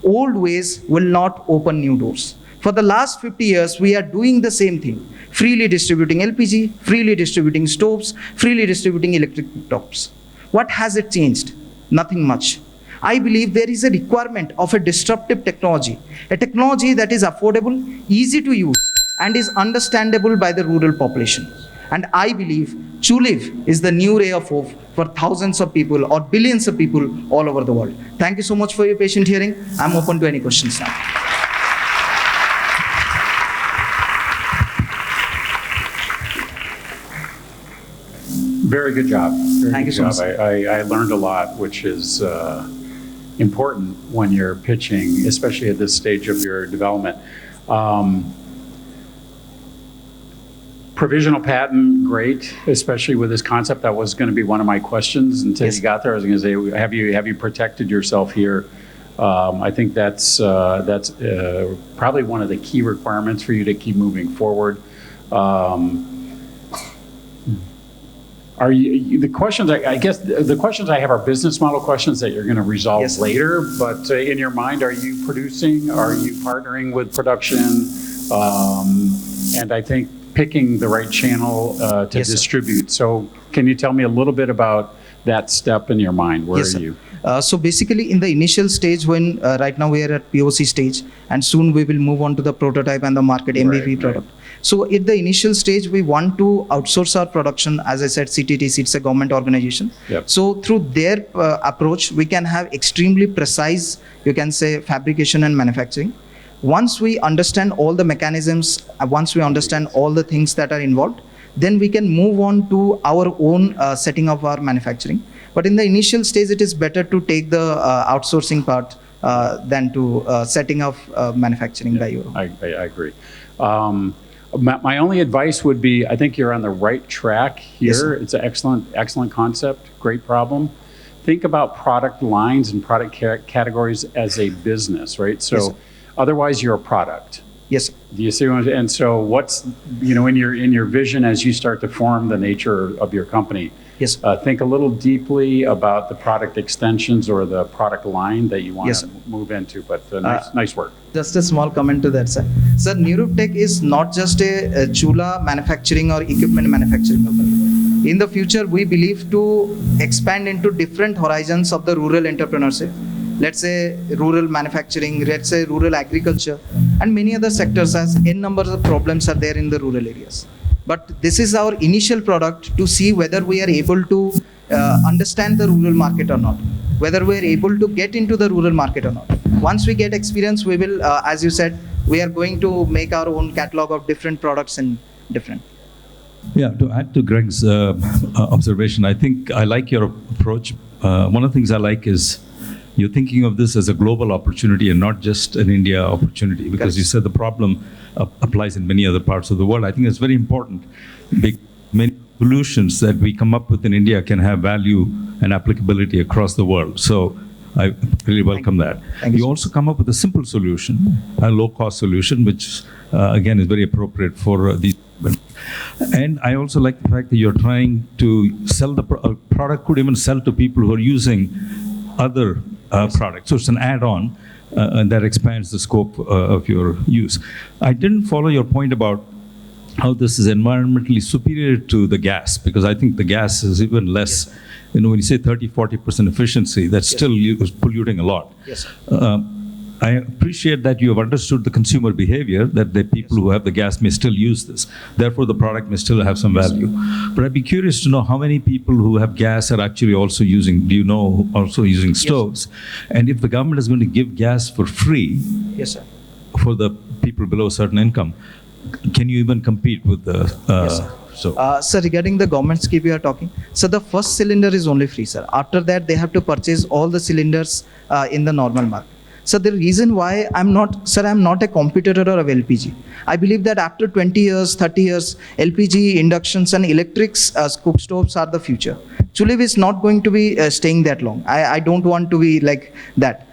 Old ways will not open new doors. For the last 50 years, we are doing the same thing. Freely distributing LPG, freely distributing stoves, freely distributing electric tops. What has it changed? Nothing much. I believe there is a requirement of a disruptive technology. A technology that is affordable, easy to use, and is understandable by the rural population. And I believe Chuliv is the new ray of hope for thousands of people or billions of people all over the world. Thank you so much for your patient hearing. I'm open to any questions now.
Very good job.
Thank you so much.
I learned a lot, which is important when you're pitching, especially at this stage of your development. Provisional patent, great, especially with this concept. That was going to be one of my questions until you got there. I was going to say, have you protected yourself here? I think that's probably one of the key requirements for you to keep moving forward. Are you the questions? I guess the questions I have are business model questions that you're going to resolve later. But in your mind, are you producing? Are you partnering with production? And I think picking the right channel to distribute. So can you tell me a little bit about that step in your mind? Where
Yes,
are
sir.
you?
So basically, in the initial stage, when right now we are at POC stage, and soon we will move on to the prototype and the market MVP
Right,
product. So at the initial stage, we want to outsource our production. As I said, CTTC, it's a government organization.
Yep.
So through their approach, we can have extremely precise, you can say, fabrication and manufacturing. Once we understand all the mechanisms, once we understand all the things that are involved, then we can move on to our own setting of our manufacturing. But in the initial stage, it is better to take the outsourcing part than to setting up manufacturing by your own.
I agree. My only advice would be, I think you're on the right track here.
Yes, sir.
It's an excellent concept, great problem. Think about product lines and product categories as a business, right? So
Yes, sir.
otherwise you're a product.
Yes, sir.
Do you see what I'm saying? And so what's, in your vision as you start to form the nature of your company,
Yes,
think a little deeply about the product extensions or the product line that you want
Yes,
to
sir.
move into, but nice work.
Just a small comment to that, sir. Sir, Neurotech is not just a chula manufacturing or equipment manufacturing company. In the future, we believe to expand into different horizons of the rural entrepreneurship. Let's say rural manufacturing, let's say rural agriculture, and many other sectors, as n numbers of problems are there in the rural areas. But this is our initial product to see whether we are able to understand the rural market or not, whether we are able to get into the rural market or not. Once we get experience, we will, as you said, we are going to make our own catalog of different products and different.
Yeah, to add to Greg's observation, I think I like your approach. One of the things I like is you're thinking of this as a global opportunity and not just an India opportunity, because you said the problem applies in many other parts of the world. I think it's very important. Many solutions that we come up with in India can have value and applicability across the world. So I really welcome that. You also come up with a simple solution, a low-cost solution, which again is very appropriate for these. And I also like the fact that you're trying to sell the product could even sell to people who are using other products. So it's an add-on and that expands the scope of your use. I didn't follow your point about how this is environmentally superior to the gas, because I think the gas is even less. When you say 30-40% efficiency, that's still polluting a lot.
Yes, sir.
I appreciate that you have understood the consumer behavior, that the people who have the gas may still use this. Therefore, the product may still have some value. But I'd be curious to know how many people who have gas are actually also using, also using stoves? And if the government is going to give gas for free
Yes, sir.
for the people below a certain income, can you even compete with the...
Sir, regarding the government scheme we are talking, so the first cylinder is only free, sir. After that, they have to purchase all the cylinders in the normal market. So the reason why I'm not a competitor of LPG. I believe that after 20 years, 30 years, LPG inductions and electrics cook stoves are the future. Chulib is not going to be staying that long. I don't want to be like that.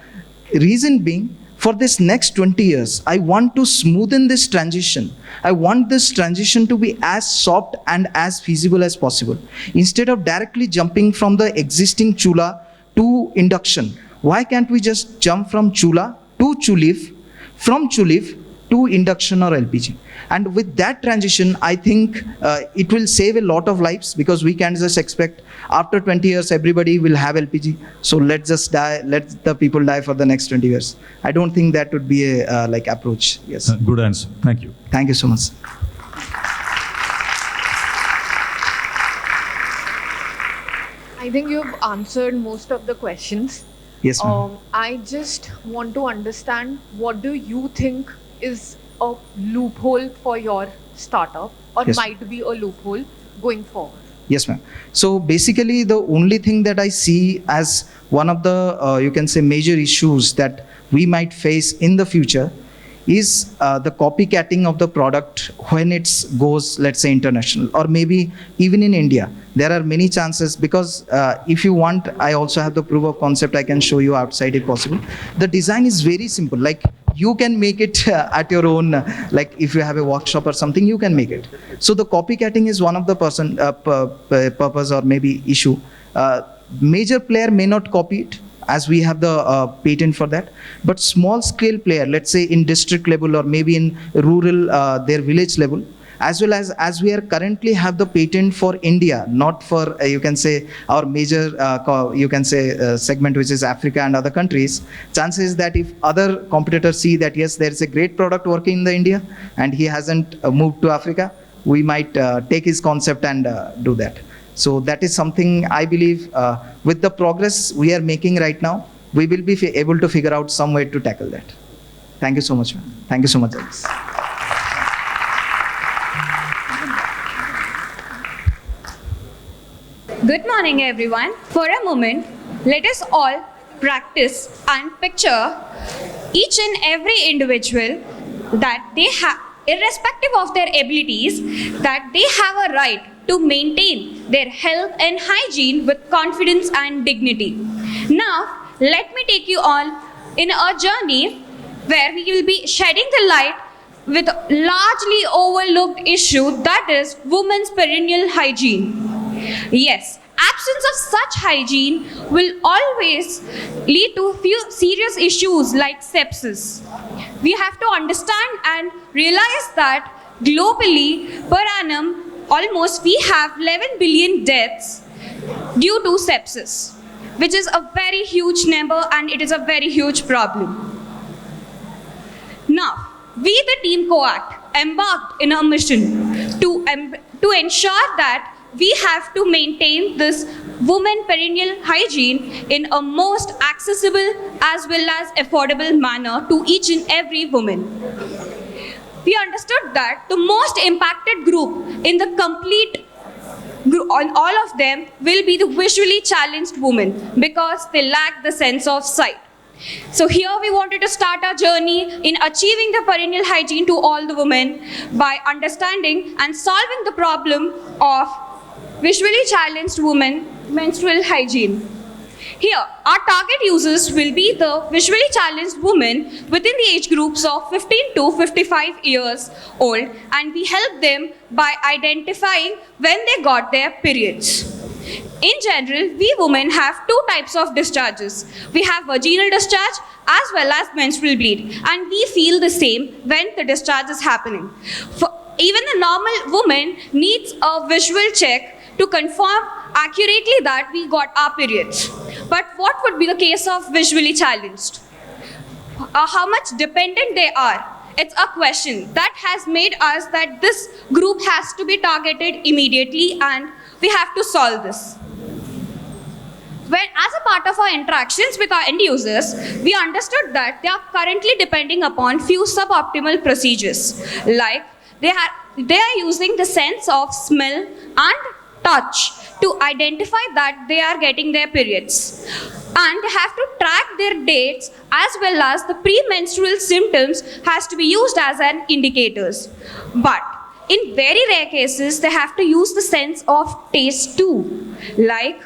Reason being, for this next 20 years, I want to smoothen this transition. I want this transition to be as soft and as feasible as possible. Instead of directly jumping from the existing chula to induction, why can't we just jump from chula to chulif, from chulif to induction or LPG? And with that transition, I think it will save a lot of lives, because we can't just expect after 20 years everybody will have LPG. So let's just die, let the people die for the next 20 years. I don't think that would be a approach. Yes.
Good answer. Thank you.
Thank you so much.
I think you've answered most of the questions.
Yes, ma'am.
I just want to understand, what do you think is a loophole for your startup, or
Yes.
might be a loophole going forward?
Yes, ma'am. So basically, the only thing that I see as one of the, you can say, major issues that we might face in the future is the copycatting of the product when it goes, let's say, international, or maybe even in India. There are many chances, because if you want, I also have the proof of concept I can show you outside if possible. The design is very simple. Like, you can make it at your own, like if you have a workshop or something, you can make it. So the copycatting is one of the purpose or maybe issue. Major player may not copy it, as we have the patent for that. But small scale player, let's say in district level or maybe in rural, their village level, as well as we are currently have the patent for India, not for you can say our major segment, which is Africa and other countries. Chances that if other competitors see that yes, there is a great product working in the India and he hasn't moved to Africa, we might take his concept and do that. So that is something I believe with the progress we are making right now, we will be able to figure out some way to tackle that. Thank you so much, man. Thank you so much, Alice.
Good morning, everyone. For a moment, let us all practice and picture each and every individual that they have, irrespective of their abilities, that they have a right to maintain their health and hygiene with confidence and dignity. Now, let me take you on in a journey where we will be shedding the light with a largely overlooked issue, that is women's perennial hygiene. Yes, absence of such hygiene will always lead to few serious issues like sepsis. We have to understand and realize that globally per annum almost we have 11 billion deaths due to sepsis, which is a very huge number and it is a very huge problem. Now, we the Team COACT embarked in a mission to ensure that we have to maintain this women perennial hygiene in a most accessible as well as affordable manner to each and every woman. We understood that the most impacted group in the complete group, on all of them, will be the visually challenged women because they lack the sense of sight. So here we wanted to start our journey in achieving the perennial hygiene to all the women by understanding and solving the problem of visually challenged women menstrual hygiene. Here, our target users will be the visually challenged women within the age groups of 15 to 55 years old, and we help them by identifying when they got their periods. In general, we women have two types of discharges. We have vaginal discharge as well as menstrual bleed, and we feel the same when the discharge is happening. Even the normal woman needs a visual check to confirm accurately that we got our periods. But what would be the case of visually challenged? How much dependent they are? It's a question that has made us that this group has to be targeted immediately and we have to solve this. When, as a part of our interactions with our end users, we understood that they are currently depending upon few suboptimal procedures, like they are using the sense of smell and touch to identify that they are getting their periods. And they have to track their dates as well as the premenstrual symptoms has to be used as an indicators. But in very rare cases, they have to use the sense of taste too. Like,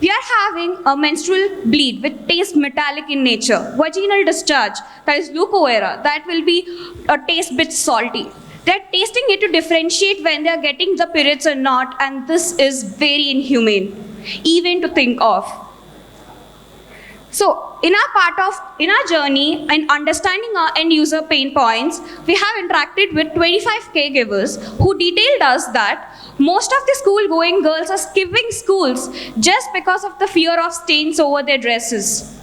we are having a menstrual bleed which tastes metallic in nature, vaginal discharge, that is leucovera, that will be a taste bit salty. They're tasting it to differentiate when they're getting the periods or not, and this is very inhumane, even to think of. So, in our journey in understanding our end user pain points, we have interacted with 25 caregivers who detailed us that most of the school-going girls are skipping schools just because of the fear of stains over their dresses.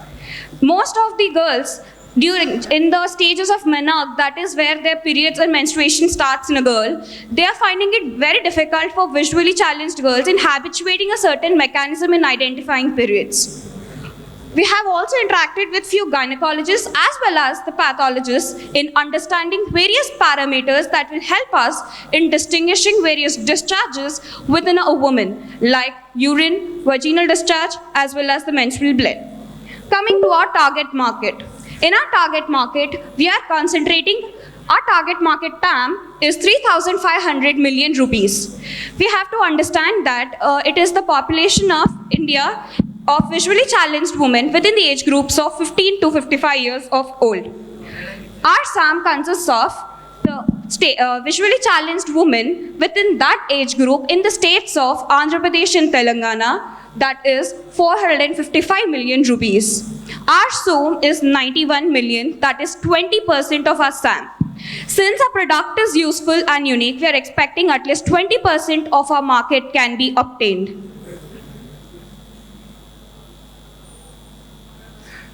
Most of the girls in the stages of menarche, that is where their periods and menstruation starts in a girl, they are finding it very difficult for visually challenged girls in habituating a certain mechanism in identifying periods. We have also interacted with few gynecologists as well as the pathologists in understanding various parameters that will help us in distinguishing various discharges within a woman, like urine, vaginal discharge, as well as the menstrual blood. Coming to our target market. In our target market, we are concentrating, our target market TAM is 3,500 million rupees. We have to understand that it is the population of India of visually challenged women within the age groups of 15 to 55 years of old. Our SAM consists of the visually challenged women within that age group in the states of Andhra Pradesh and Telangana, that is 455 million rupees. Our SOM is 91 million, that is 20% of our SAM. Since our product is useful and unique, we are expecting at least 20% of our market can be obtained.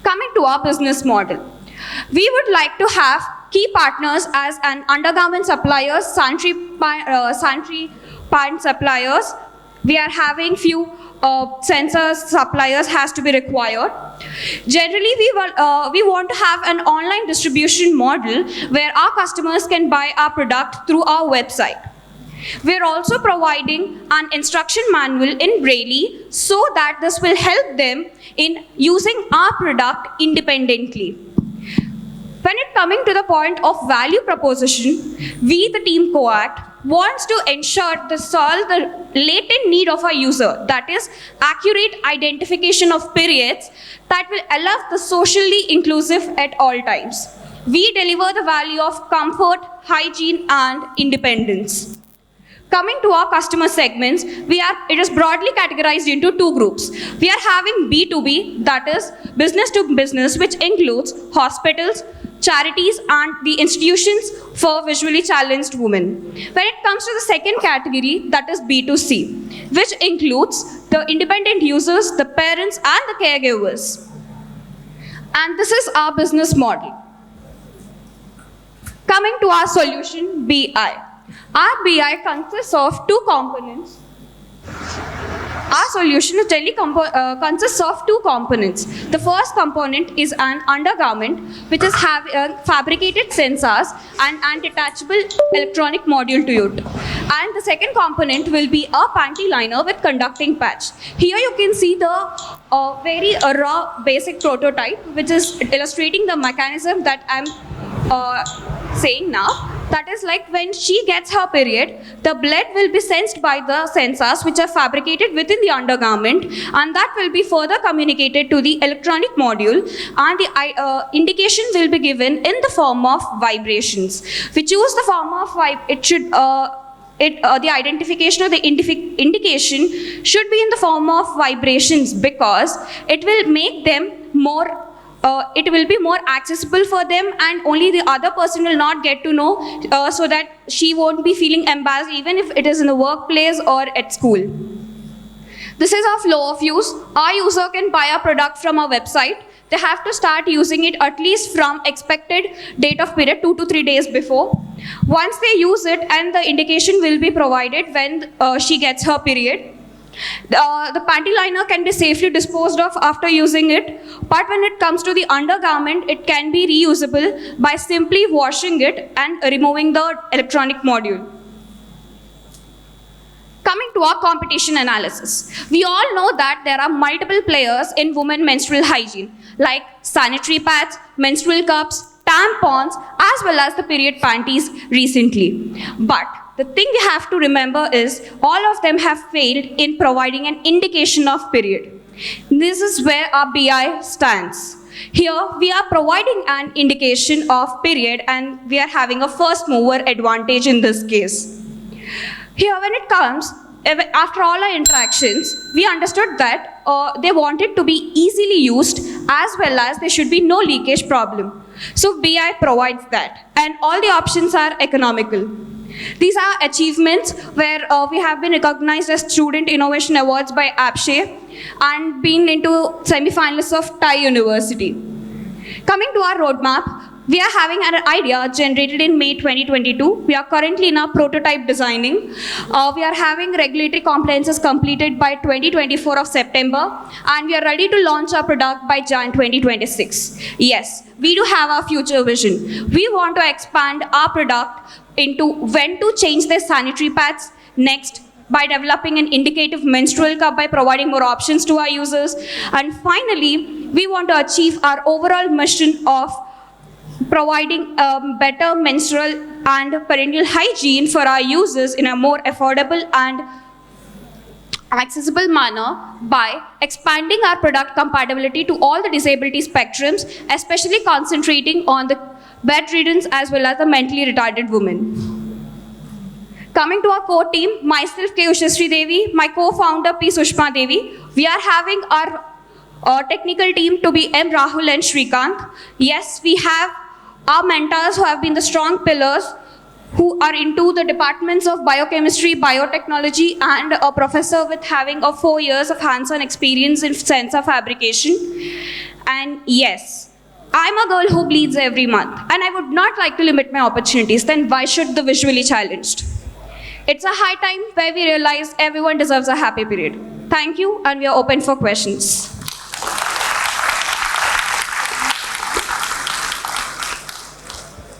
Coming to our business model, we would like to have key partners as an undergarment suppliers, sanitary pant suppliers. We are having few sensors suppliers has to be required. Generally, we want to have an online distribution model where our customers can buy our product through our website. We are also providing an instruction manual in Braille so that this will help them in using our product independently. When it coming to the point of value proposition, we, the team COAT, wants to ensure to solve the latent need of our user, that is accurate identification of periods that will allow the socially inclusive at all times. We deliver the value of comfort, hygiene and independence. Coming to our customer segments, it is broadly categorized into two groups. We are having B2B, that is business to business, which includes hospitals, charities and the institutions for visually challenged women. When it comes to the second category, that is B2C, which includes the independent users, the parents and the caregivers. And this is our business model. Coming to our solution, BI. Our BI consists of two components. Our solution consists of two components. The first component is an undergarment, which is fabricated sensors and an detachable electronic module to it. And the second component will be a panty liner with conducting patch. Here you can see the very raw basic prototype, which is illustrating the mechanism that I'm saying now. That is like when she gets her period, the blood will be sensed by the sensors which are fabricated within the undergarment, and that will be further communicated to the electronic module, and the indication will be given in the form of vibrations. We choose the form of the identification or the indication should be in the form of vibrations, because it will make them more it will be more accessible for them, and only the other person will not get to know, so that she won't be feeling embarrassed even if it is in the workplace or at school. This is our flow of use. Our user can buy a product from our website. They have to start using it at least from expected date of period 2 to 3 days before. Once they use it, and the indication will be provided when she gets her period. The panty liner can be safely disposed of after using it, but when it comes to the undergarment, it can be reusable by simply washing it and removing the electronic module. Coming to our competition analysis, we all know that there are multiple players in women menstrual hygiene, like sanitary pads, menstrual cups, tampons, as well as the period panties recently. But the thing we have to remember is all of them have failed in providing an indication of period. This is where our BI stands. Here we are providing an indication of period, and we are having a first mover advantage in this case. Here when it comes, after all our interactions, we understood that they wanted to be easily used, as well as there should be no leakage problem. So BI provides that, and all the options are economical. These are achievements where we have been recognized as Student Innovation Awards by APSHE and been into semi-finalists of Thai University. Coming to our roadmap, we are having an idea generated in May 2022. We are currently in our prototype designing. We are having regulatory compliances completed by 2024 of September, and we are ready to launch our product by Jan 2026. Yes, we do have our future vision. We want to expand our product into when to change their sanitary pads, next by developing an indicative menstrual cup by providing more options to our users, and finally, we want to achieve our overall mission of providing better menstrual and perineal hygiene for our users in a more affordable and accessible manner by expanding our product compatibility to all the disability spectrums, especially concentrating on the bedridden as well as the mentally retarded women. Coming to our core team, myself K. Ushasri Devi, my co-founder P. Sushma Devi, we are having our technical team to be M. Rahul and Shrikant. Yes, we have our mentors who have been the strong pillars, who are into the departments of biochemistry, biotechnology, and a professor with having 4 years of hands-on experience in sensor fabrication. And yes, I'm a girl who bleeds every month, and I would not like to limit my opportunities. Then why should the visually challenged? It's a high time where we realize everyone deserves a happy period. Thank you, and we are open for questions.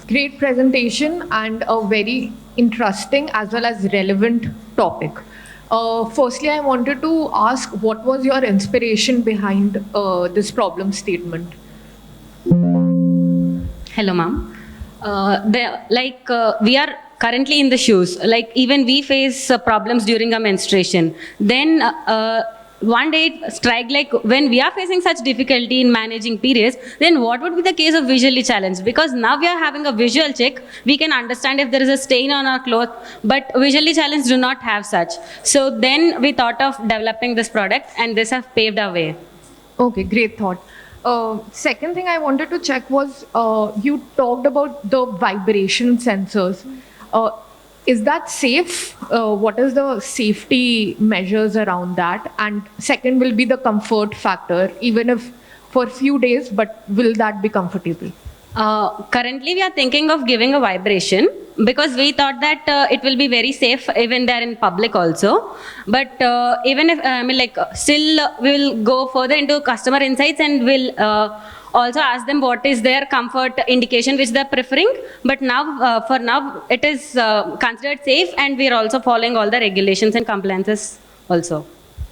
Great presentation and a very interesting as well as relevant topic. Firstly, I wanted to ask, what was your inspiration behind this problem statement?
Hello, ma'am. We are currently in the shoes. Like, even we face problems during our menstruation. Then one day it strike, like when we are facing such difficulty in managing periods, then what would be the case of visually challenged? Because now we are having a visual check, we can understand if there is a stain on our cloth, but visually challenged do not have such. So then we thought of developing this product, and this has paved our way.
Okay, great thought. Second thing I wanted to check was, you talked about the vibration sensors. Is that safe? What is the safety measures around that? And second will be the comfort factor, even if for a few days, but will that be comfortable?
Currently, we are thinking of giving a vibration because we thought that it will be very safe even there in public also. But even if, still we will go further into customer insights and we'll also ask them what is their comfort indication which they're preferring. But now, for now, it is considered safe, and we are also following all the regulations and compliances also.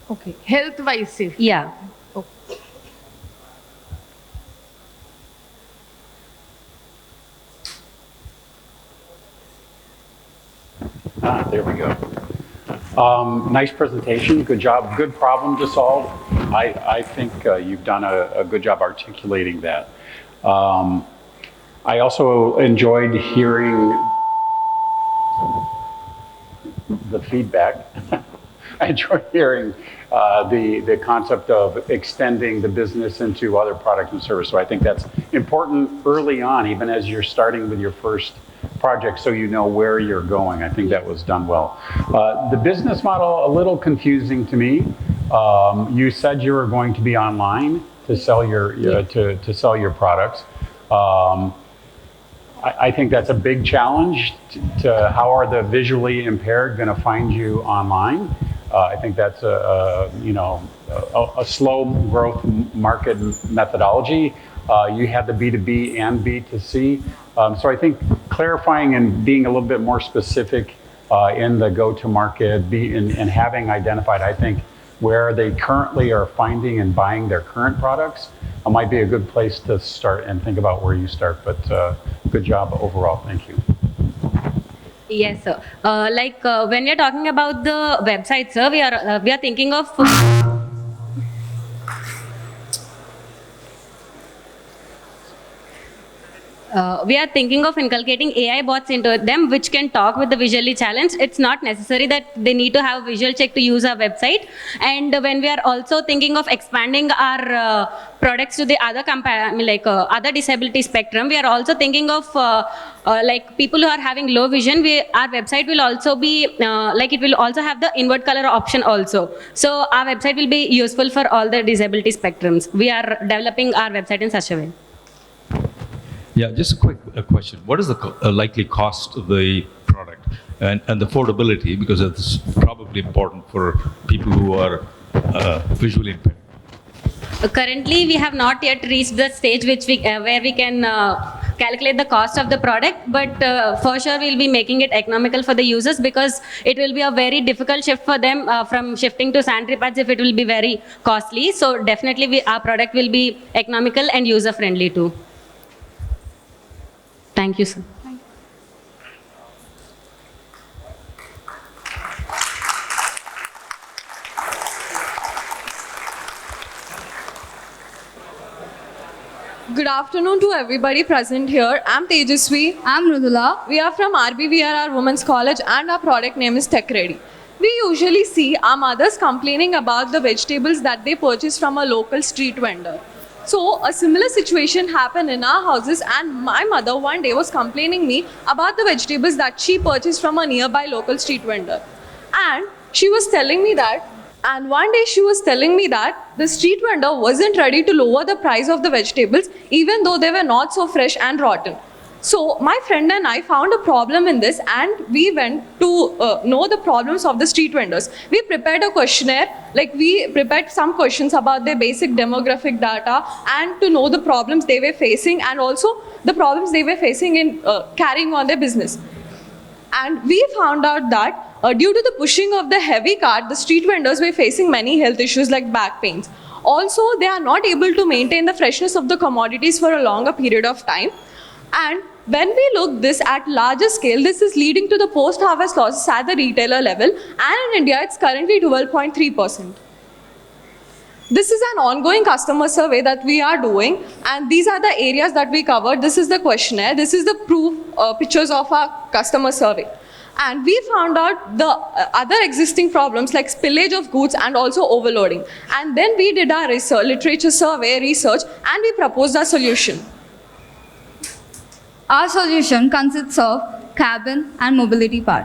Okay, health-wise safe.
Yeah.
There we go. Nice presentation. Good job. Good problem to solve. I think you've done a good job articulating that. I also enjoyed hearing the feedback. I enjoyed hearing the concept of extending the business into other products and services. So I think that's important early on, even as you're starting with your first project, so you know where you're going. I think that was done well. The business model, a little confusing to me. You said you were going to be online to sell your to sell your products. I think that's a big challenge. To how are the visually impaired going to find you online? I think that's a slow growth market methodology. You had the B2B and B2C. So I think clarifying and being a little bit more specific in the go-to-market and having identified, I think, where they currently are finding and buying their current products might be a good place to start and think about where you start. But good job overall. Thank you.
Yes, sir. When we are talking about the website, sir, we are thinking of. We are thinking of inculcating AI bots into them which can talk with the visually challenged. It's not necessary that they need to have a visual check to use our website. And when we are also thinking of expanding our products to the other other disability spectrum, we are also thinking of people who are having low vision. Our website will also be it will also have the invert color option also. So our website will be useful for all the disability spectrums. We are developing our website in such a way.
Yeah, just a quick question. What is the likely cost of the product and the affordability? Because it's probably important for people who are visually impaired.
Currently, we have not yet reached the stage where we can calculate the cost of the product, but for sure we'll be making it economical for the users, because it will be a very difficult shift for them from shifting to sanitary pads if it will be very costly. So definitely our product will be economical and user friendly too. Thank you, sir.
Good afternoon to everybody present here. I'm Tejaswi. I'm Mridula. We are from RBVRR Women's College and our product name is Tech Ready. We usually see our mothers complaining about the vegetables that they purchase from a local street vendor. So a similar situation happened in our houses, and my mother one day was complaining me about the vegetables that she purchased from a nearby local street vendor. And she was telling me that, and one day she was telling me that the street vendor wasn't ready to lower the price of the vegetables even though they were not so fresh and rotten. So my friend and I found a problem in this, and we went to know the problems of the street vendors. We prepared a questionnaire, like we prepared some questions about their basic demographic data and to know the problems they were facing and also the problems they were facing in carrying on their business. And we found out that due to the pushing of the heavy cart, the street vendors were facing many health issues like back pains. Also, they are not able to maintain the freshness of the commodities for a longer period of time. And when we look this at larger scale, this is leading to the post-harvest losses at the retailer level, and in India it's currently 12.3%. This is an ongoing customer survey that we are doing, and these are the areas that we covered. This is the questionnaire, this is the proof pictures of our customer survey. And we found out the other existing problems like spillage of goods and also overloading. And then we did our research, literature survey research, and we proposed a solution.
Our solution consists of cabin and mobility part.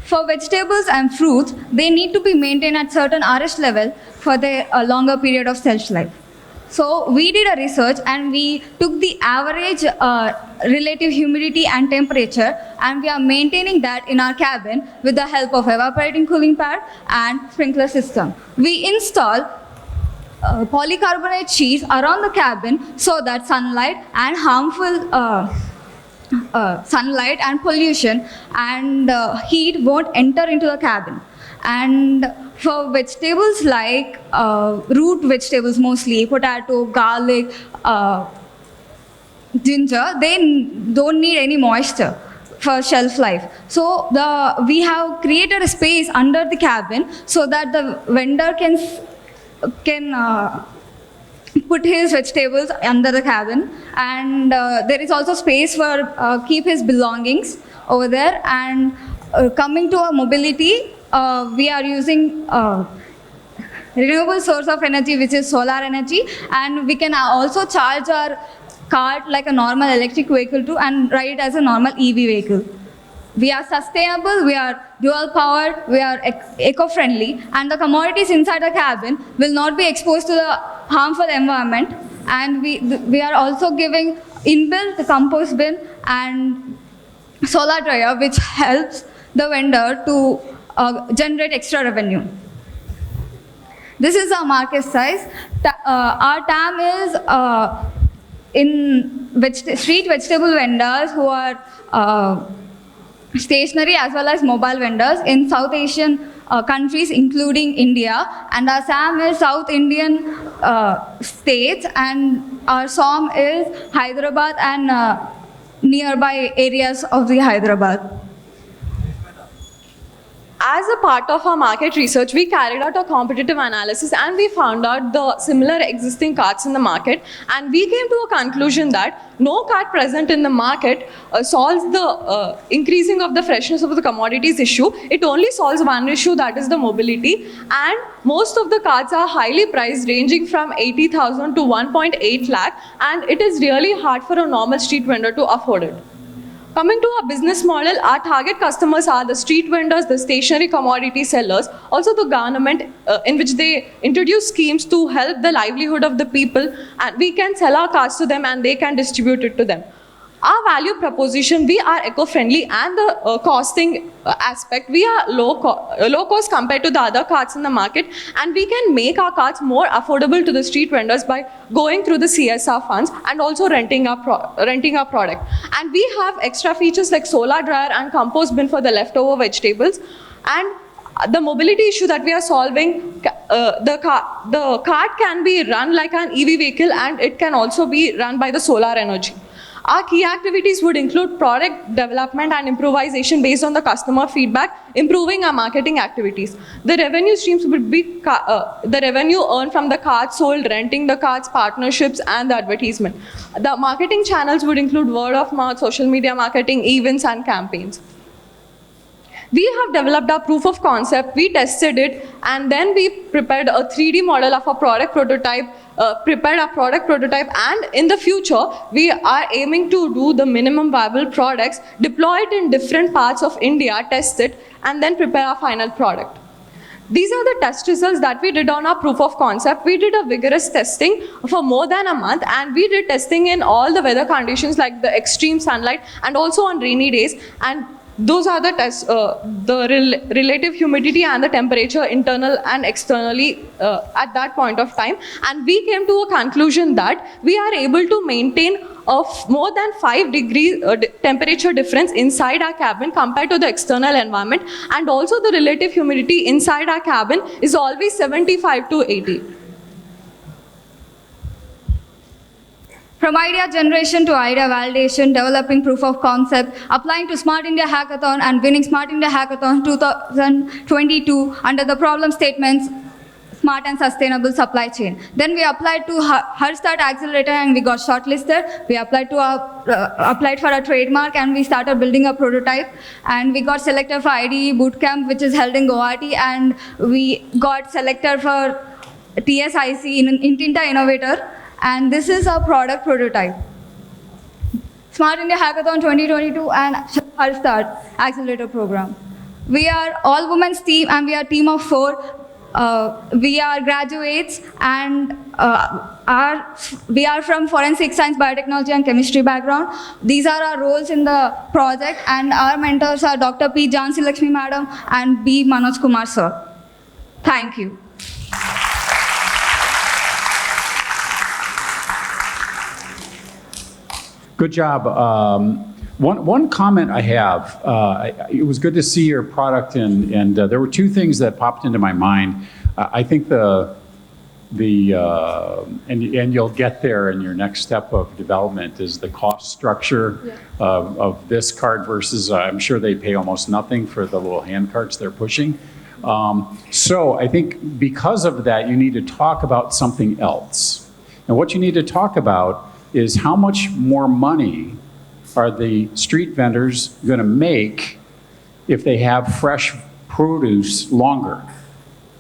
For vegetables and fruits, they need to be maintained at certain RH level for their longer period of shelf life. So we did a research and we took the average relative humidity and temperature, and we are maintaining that in our cabin with the help of evaporating cooling pad and sprinkler system. We install polycarbonate sheets around the cabin so that sunlight and harmful sunlight and pollution and heat won't enter into the cabin. And for vegetables like root vegetables, mostly potato, garlic, ginger, they don't need any moisture for shelf life. So we have created a space under the cabin so that the vendor can put his vegetables under the cabin, and there is also space for keep his belongings over there. And coming to our mobility, we are using renewable source of energy, which is solar energy, and we can also charge our cart like a normal electric vehicle too and ride it as a normal EV vehicle. We are sustainable, we are dual powered, we are eco-friendly, and the commodities inside the cabin will not be exposed to the harmful environment. And we are also giving inbuilt compost bin and solar dryer, which helps the vendor to generate extra revenue. This is our market size. Our TAM is in street vegetable vendors who are stationary as well as mobile vendors in South Asian countries including India, and our SAM is South Indian states, and our SOM is Hyderabad and nearby areas of the Hyderabad.
As a part of our market research, we carried out a competitive analysis and we found out the similar existing carts in the market, and we came to a conclusion that no cart present in the market solves the increasing of the freshness of the commodities issue. It only solves one issue, that is the mobility, and most of the carts are highly priced, ranging from 80,000 to 1.8 lakh, and it is really hard for a normal street vendor to afford it. Coming to our business model, our target customers are the street vendors, the stationary commodity sellers, also the government, in which they introduce schemes to help the livelihood of the people, and we can sell our cars to them and they can distribute it to them. Our value proposition, we are eco-friendly, and the costing aspect, we are low cost compared to the other carts in the market, and we can make our carts more affordable to the street vendors by going through the CSR funds and also renting our product. And we have extra features like solar dryer and compost bin for the leftover vegetables. And the mobility issue that we are solving, the cart can be run like an EV vehicle, and it can also be run by the solar energy. Our key activities would include product development and improvisation based on the customer feedback, improving our marketing activities. The revenue streams would be the revenue earned from the carts sold, renting the carts, partnerships, and the advertisement. The marketing channels would include word of mouth, social media marketing, events, and campaigns. We have developed our proof of concept, we tested it, and then we prepared a 3D model of a product prototype, prepared a product prototype, and in the future, we are aiming to do the minimum viable products, deploy it in different parts of India, test it, and then prepare our final product. These are the test results that we did on our proof of concept. We did a vigorous testing for more than a month, and we did testing in all the weather conditions like the extreme sunlight and also on rainy days. And those are the tests, relative humidity and the temperature internal and externally at that point of time. And we came to a conclusion that we are able to maintain more than 5 degrees temperature difference inside our cabin compared to the external environment. And also the relative humidity inside our cabin is always 75 to 80.
From idea generation to idea validation, developing proof of concept, applying to Smart India Hackathon and winning Smart India Hackathon 2022 under the problem statements, smart and sustainable supply chain. Then we applied to HeartStart Accelerator and we got shortlisted. We applied for a trademark and we started building a prototype. And we got selected for IDE Bootcamp, which is held in Guwahati, and we got selected for TSIC in Intinta Innovator. And this is our product prototype. Smart India Hackathon 2022 and HeartStart Accelerator Program. We are all women's team and we are a team of 4. We are graduates and we are from forensic science, biotechnology and chemistry background. These are our roles in the project, and our mentors are Dr. P. Jhansi Lakshmi Madam and B. Manoj Kumar Sir. Thank you.
Good job. One comment I have, it was good to see your product, and there were 2 things that popped into my mind. I think and you'll get there in your next step of development, is the cost structure of this cart versus, I'm sure they pay almost nothing for the little hand carts they're pushing. So I think because of that, you need to talk about something else. And what you need to talk about is how much more money are the street vendors going to make if they have fresh produce longer,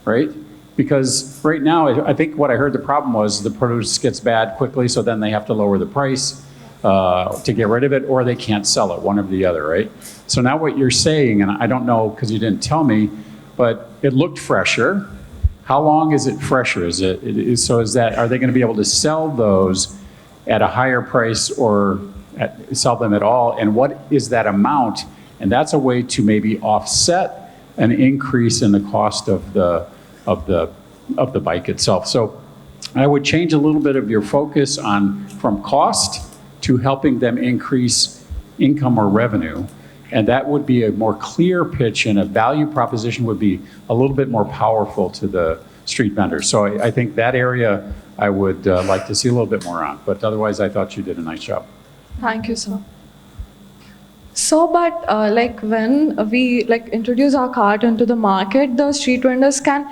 right? Because right now, I think what I heard the problem was the produce gets bad quickly, so then they have to lower the price to get rid of it, or they can't sell it, one or the other, right? So now what you're saying, and I don't know because you didn't tell me, but it looked fresher. How long is it fresher? Are they going to be able to sell those at a higher price or sell them at all? And what is that amount? And that's a way to maybe offset an increase in the cost of the bike itself. So I would change a little bit of your focus from cost to helping them increase income or revenue. And that would be a more clear pitch, and a value proposition would be a little bit more powerful to the street vendors. So I think that area I would like to see a little bit more on. But otherwise, I thought you did a nice job.
Thank you, sir. So, but when we introduce our cart into the market, the street vendors can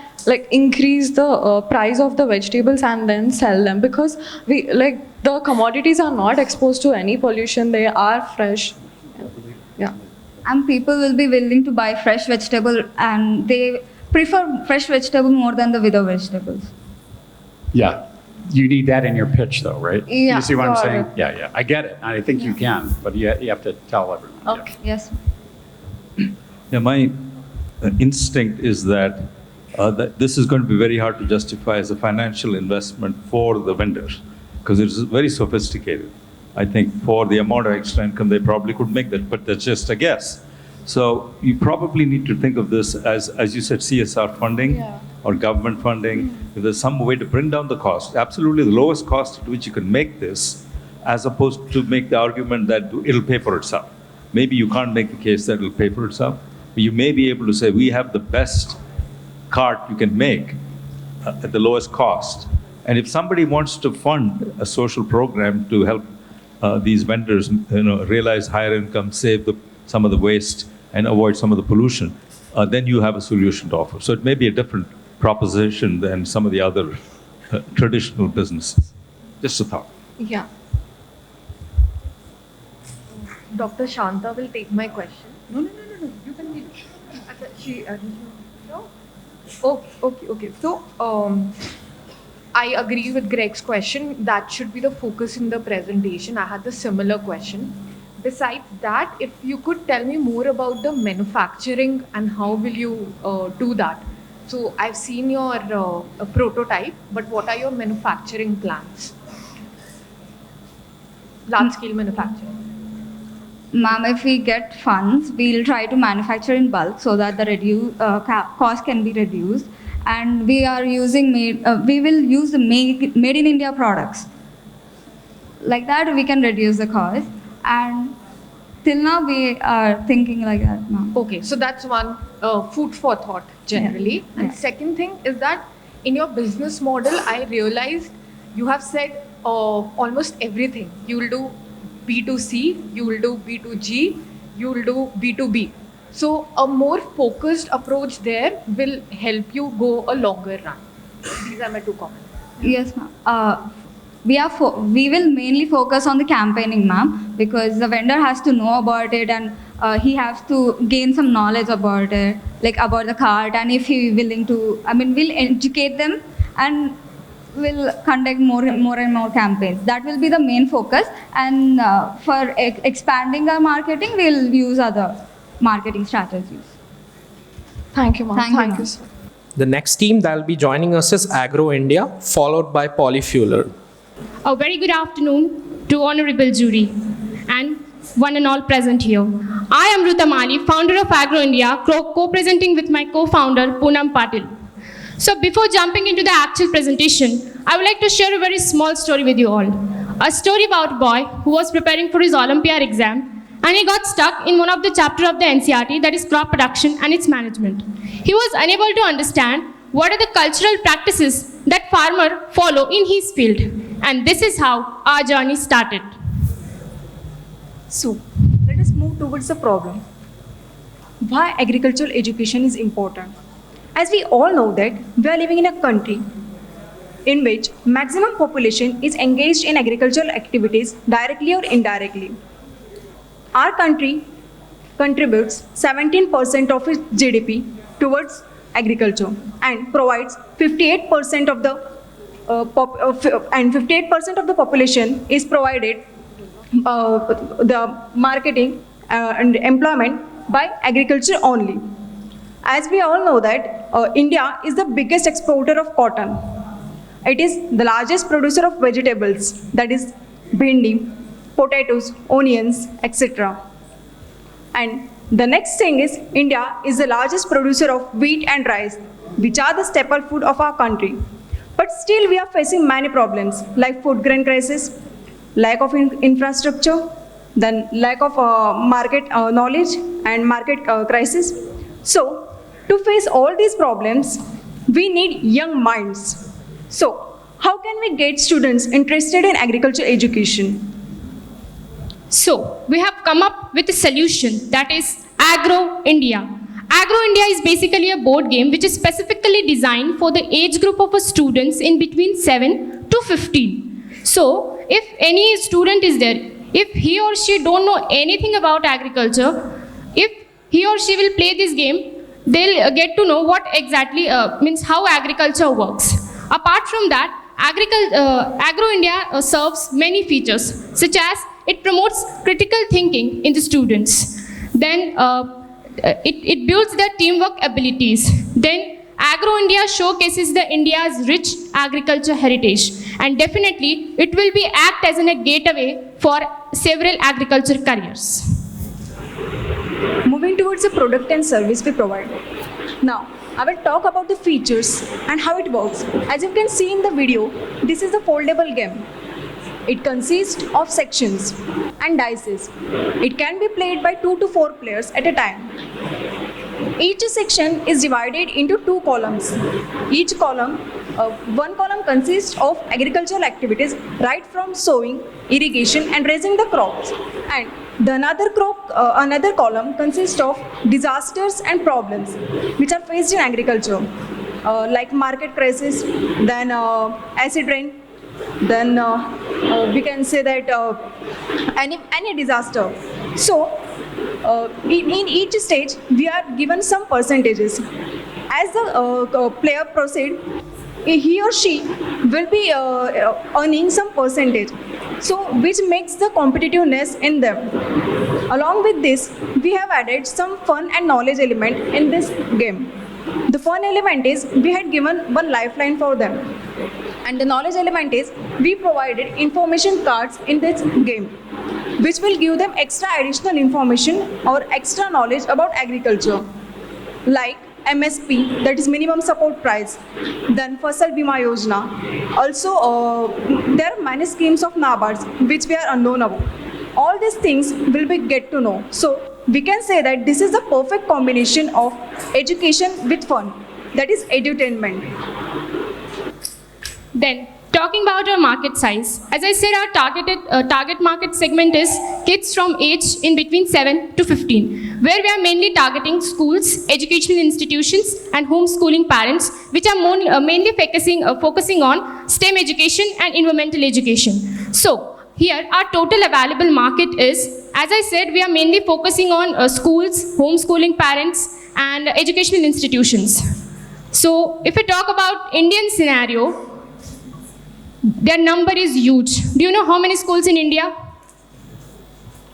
increase the price of the vegetables and then sell them, because the commodities are not exposed to any pollution. They are fresh. Yeah.
And people will be willing to buy fresh vegetable, and they prefer fresh vegetable more than the withered vegetables.
Yeah. You need that in your pitch, though, right?
Yeah,
You see what I'm
got
saying?
it.
Yeah. I get it. I think you can, but you have to tell everyone.
Okay. Yes.
Yeah, my instinct is that this is going to be very hard to justify as a financial investment for the vendors, because it's very sophisticated. I think for the amount of extra income, they probably could make that, but that's just a guess. So you probably need to think of this as you said, CSR funding or government funding. If there's some way to bring down the cost, absolutely the lowest cost at which you can make this, as opposed to make the argument that it'll pay for itself. Maybe you can't make the case that it'll pay for itself, but you may be able to say, we have the best cart you can make at the lowest cost. And if somebody wants to fund a social program to help these vendors realize higher income, save some of the waste, and avoid some of the pollution, then you have a solution to offer. So it may be a different proposition than some of the other traditional businesses. Just a thought.
Yeah. Dr. Shanta will take my question.
No. You can leave.
Okay. So, I agree with Greg's question. That should be the focus in the presentation. I had the similar question. Besides that, if you could tell me more about the manufacturing and how will you do that? So, I've seen your prototype, but what are your manufacturing plans? Large scale manufacturing.
Ma'am, if we get funds, we'll try to manufacture in bulk so that the cost can be reduced. And we are using we will use the made in India products. Like that, we can reduce the cost. And till now, we are thinking like that, ma'am.
Okay, so that's one food for thought generally.
Yeah.
And second thing is that in your business model, I realized you have said almost everything. You will do B2C, you will do B2G, you will do B2B. So a more focused approach there will help you go a longer run. These are my two comments.
Yes, ma'am. We will mainly focus on the campaigning, ma'am, because the vendor has to know about it and he has to gain some knowledge about it, like about the cart, and if he willing to, we'll educate them and we'll conduct more and more campaigns. That will be the main focus, and for expanding our marketing, we'll use other marketing strategies.
Thank you, ma'am.
Thank you,
sir.
The next team that will be joining us is Agro India, followed by Polyfueler.
A very good afternoon to honorable jury and one and all present here. I am Ruta Mali, founder of Agro India, co-presenting with my co-founder Poonam Patil. So before jumping into the actual presentation, I would like to share a very small story with you all. A story about a boy who was preparing for his Olympiad exam and he got stuck in one of the chapters of the NCERT, that is crop production and its management. He was unable to understand what are the cultural practices that farmers follow in his field. And this is how our journey started.
So, let us move towards the problem. Why agricultural education is important? As we all know that we are living in a country in which maximum population is engaged in agricultural activities directly or indirectly. Our country contributes 17% of its GDP towards agriculture and provides 58% of the 58% of the population is provided the marketing and employment by agriculture only. As we all know that India is the biggest exporter of cotton. It is the largest producer of vegetables, that is bhindi, potatoes, onions, etc. And the next thing is India is the largest producer of wheat and rice, which are the staple food of our country. But still we are facing many problems like food grain crisis, lack of infrastructure, then lack of market knowledge and market crisis. So to face all these problems, we need young minds. So how can we get students interested in agriculture education?
So we have come up with a solution, that is Agro India. Agro India is basically a board game which is specifically designed for the age group of students in between 7 to 15. So if any student is there, if he or she don't know anything about agriculture, if he or she will play this game, they'll get to know what exactly means how agriculture works. Apart from that, Agro India serves many features, such as it promotes critical thinking in the students. Then it builds their teamwork abilities. Then Agro India showcases the India's rich agriculture heritage, and definitely it will be act as a gateway for several agriculture careers.
Moving towards the product and service we provide. Now, I will talk about the features and how it works. As you can see in the video, this is a foldable game. It consists of sections and dices. It can be played by 2 to 4 players at a time. Each section is divided into 2 columns. Each column, one column consists of agricultural activities right from sowing, irrigation and raising the crops. And the another column consists of disasters and problems which are faced in agriculture, like market crisis, then acid rain, then we can say that any disaster. So in each stage, we are given some percentages. As the player proceed, he or she will be earning some percentage, so which makes the competitiveness in them. Along with this, we have added some fun and knowledge element in this game. The fun element is we had given one lifeline for them, and the knowledge element is we provided information cards in this game, which will give them extra additional information or extra knowledge about agriculture, like MSP, that is minimum support price, then Fasal Bima Yojana. Also, there are many schemes of NABARDs which we are unknown about. All these things will be get to know. So we can say that this is the perfect combination of education with fun. That is edutainment.
Then, talking about our market size, as I said, our target market segment is kids from age in between 7 to 15, where we are mainly targeting schools, educational institutions, and homeschooling parents, which are mainly focusing on STEM education and environmental education. So, here, our total available market is, as I said, we are mainly focusing on schools, homeschooling parents, and educational institutions. So, if we talk about Indian scenario, their number is huge. Do you know how many schools in India?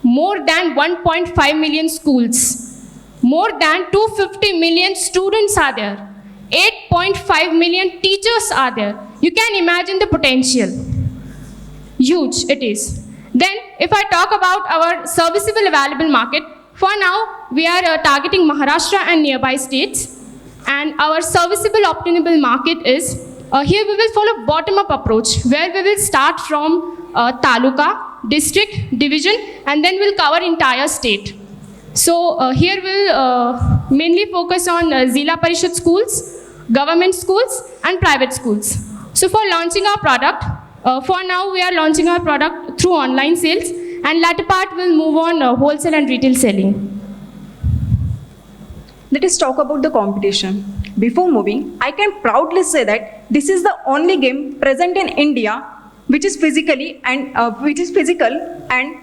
More than 1.5 million schools. More than 250 million students are there. 8.5 million teachers are there. You can imagine the potential. Huge it is. Then, if I talk about our serviceable available market, for now, we are targeting Maharashtra and nearby states. And our serviceable obtainable market is, here we will follow bottom-up approach, where we will start from taluka, district, division, and then we'll cover entire state. So here we'll mainly focus on Zila Parishad schools, government schools, and private schools. So for launching our product, for now we are launching our product through online sales, and latter part will move on wholesale and retail selling.
Let us talk about the competition. Before moving, I can proudly say that this is the only game present in India which is physical and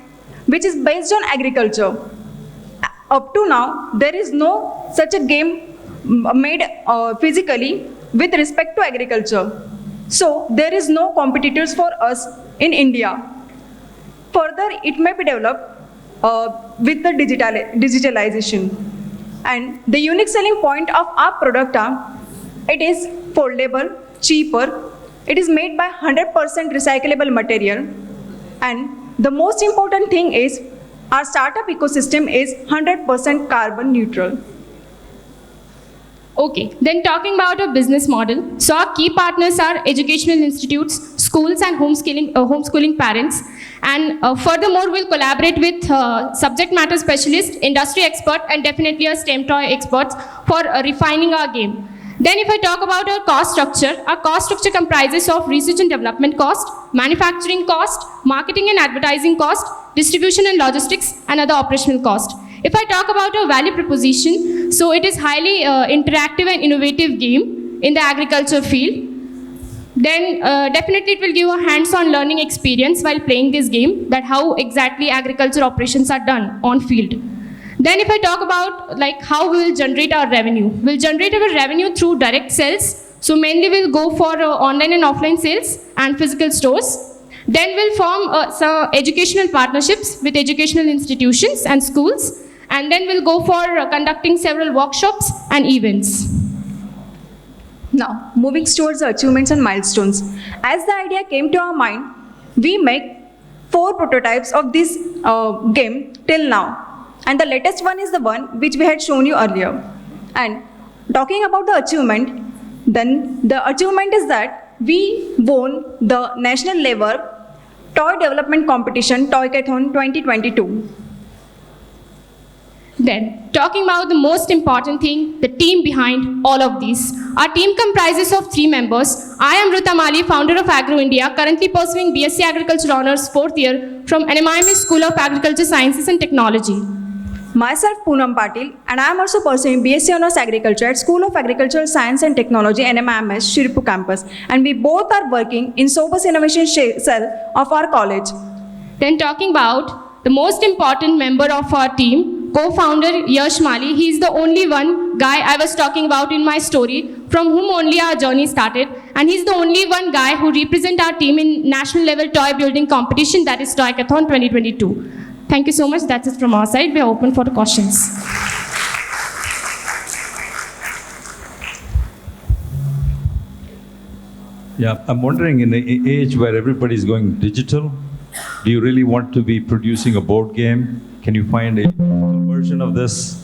which is based on agriculture. Up to now, there is no such a game made physically with respect to agriculture. So there is no competitors for us in India. Further, it may be developed with the digitalization. And the unique selling point of our product are, it is foldable, cheaper, it is made by 100% recyclable material, and the most important thing is our startup ecosystem is 100% carbon neutral.
Okay, then talking about our business model. So our key partners are educational institutes, schools, and homeschooling parents. And furthermore, we'll collaborate with subject matter specialists, industry expert, and definitely a STEM toy experts for refining our game. Then if I talk about our cost structure comprises of research and development cost, manufacturing cost, marketing and advertising cost, distribution and logistics, and other operational cost. If I talk about our value proposition, so it is highly interactive and innovative game in the agriculture field. Then definitely it will give a hands-on learning experience while playing this game, that how exactly agriculture operations are done on field. Then if I talk about like how we will generate our revenue, we'll generate our revenue through direct sales. So mainly we'll go for online and offline sales and physical stores. Then we'll form some educational partnerships with educational institutions and schools. And then we'll go for conducting several workshops and events.
Now, moving towards the achievements and milestones. As the idea came to our mind, we make 4 prototypes of this game till now. And the latest one is the one which we had shown you earlier. And talking about the achievement, then the achievement is that we won the national level toy development competition, Toykathon 2022.
Then, talking about the most important thing, the team behind all of these. Our team comprises of 3 members. I am Ruta Mali, founder of Agro India, currently pursuing BSc Agriculture Honours 4th year from NMIMS School of Agriculture Sciences and Technology.
Myself, Poonam Patil, and I am also pursuing BSc Honours Agriculture at School of Agricultural Science and Technology, NMIMS, Shiripur campus. And we both are working in Sobus Innovation Cell of our college.
Then talking about the most important member of our team, co-founder Yash Mali. He is the only one guy I was talking about in my story, from whom only our journey started. And he's the only one guy who represents our team in national level toy building competition, that is Toycathon 2022. Thank you so much. That's it from our side. We are open for the questions.
Yeah, I'm wondering, in the age where everybody's going digital, do you really want to be producing a board game? Can you find a version of this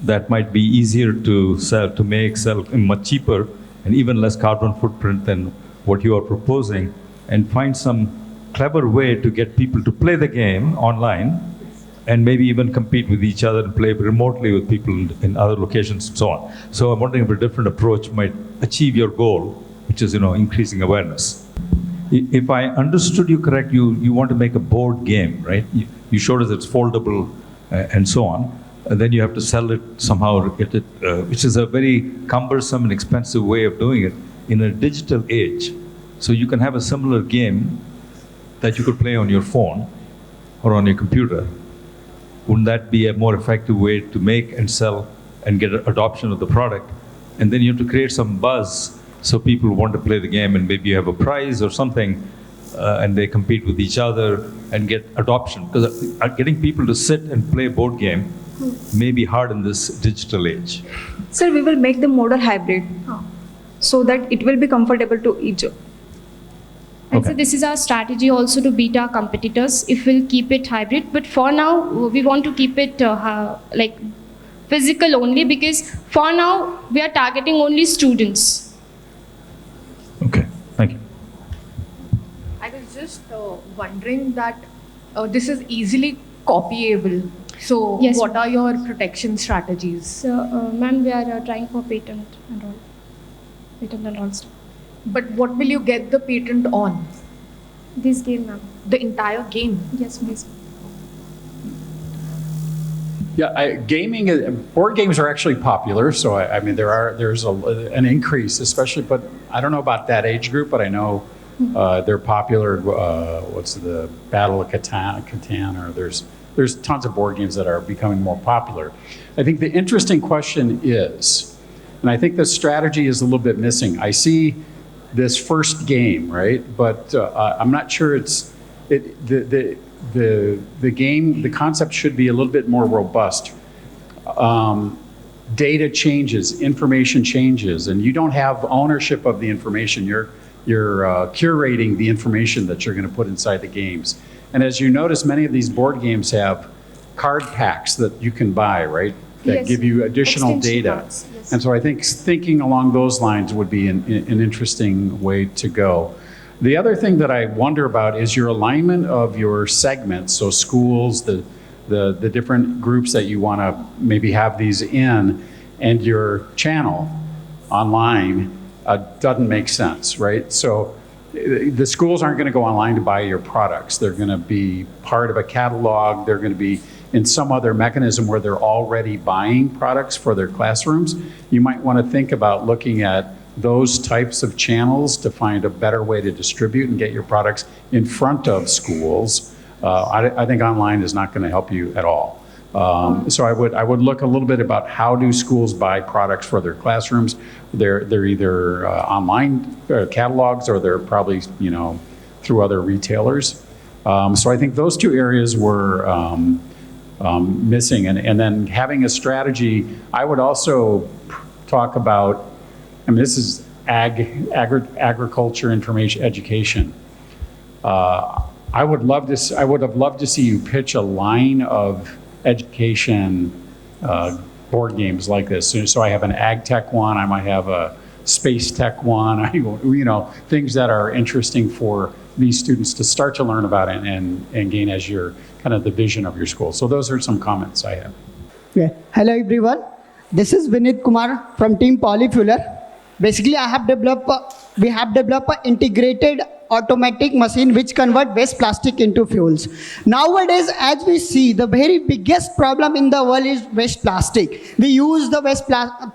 that might be easier to sell, sell much cheaper, and even less carbon footprint than what you are proposing, and find some clever way to get people to play the game online, and maybe even compete with each other and play remotely with people in other locations and so on. So I'm wondering if a different approach might achieve your goal, which is, increasing awareness. If I understood you correct, you want to make a board game, right? You showed us it's foldable and so on. And then you have to sell it somehow, get it, which is a very cumbersome and expensive way of doing it in a digital age. So you can have a similar game that you could play on your phone or on your computer. Wouldn't that be a more effective way to make and sell and get adoption of the product? And then you have to create some buzz so people want to play the game, and maybe you have a prize or something, and they compete with each other and get adoption. Because getting people to sit and play a board game may be hard in this digital age.
Sir, we will make the model hybrid so that it will be comfortable to each.
And so this is our strategy also to beat our competitors if we'll keep it hybrid. But for now, we want to keep it like physical only, because for now we are targeting only students.
Okay, thank you.
I was just wondering that this is easily copyable. So
Yes.
what are your protection strategies?
So, ma'am, we are trying for patent and all. Patent and all stuff.
But what will you get the patent on?
This game, ma'am.
The entire game?
Yes, please.
Yeah, board games are actually popular. So I mean, there's an increase, especially. But I don't know about that age group. But I know they're popular. What's the Battle of Catan? Or there's tons of board games that are becoming more popular. I think the interesting question is, and I think the strategy is a little bit missing. I see this first game, right? But I'm not sure the game, the concept should be a little bit more robust. Data changes, information changes, and you don't have ownership of the information. You're curating the information that you're going to put inside the games. And as you notice, many of these board games have card packs that you can buy, right? That
Yes.
give you additional
Extension
data.
cards, yes.
And so I think thinking along those lines would be an interesting way to go. The other thing that I wonder about is your alignment of your segments, so schools, the different groups that you want to maybe have these in, and your channel online doesn't make sense, right? So the schools aren't going to go online to buy your products. They're going to be part of a catalog. They're going to be in some other mechanism where they're already buying products for their classrooms. You might want to think about looking at those types of channels to find a better way to distribute and get your products in front of schools. I think online is not going to help you at all. So I would look a little bit about how do schools buy products for their classrooms. They're either online catalogs, or they're probably through other retailers. So I think those two areas were missing, and then having a strategy. I would also talk about. I mean, this is agriculture information education. I would have loved to see you pitch a line of education board games like this. So I have an ag tech one. I might have a space tech one. Things that are interesting for these students to start to learn about and gain as your kind of the vision of your school. So those are some comments I have.
Yeah. Hello everyone. This is Vinit Kumar from Team Polyfueler. Basically, we have developed an integrated automatic machine which convert waste plastic into fuels. Nowadays, as we see, the very biggest problem in the world is waste plastic. We use the waste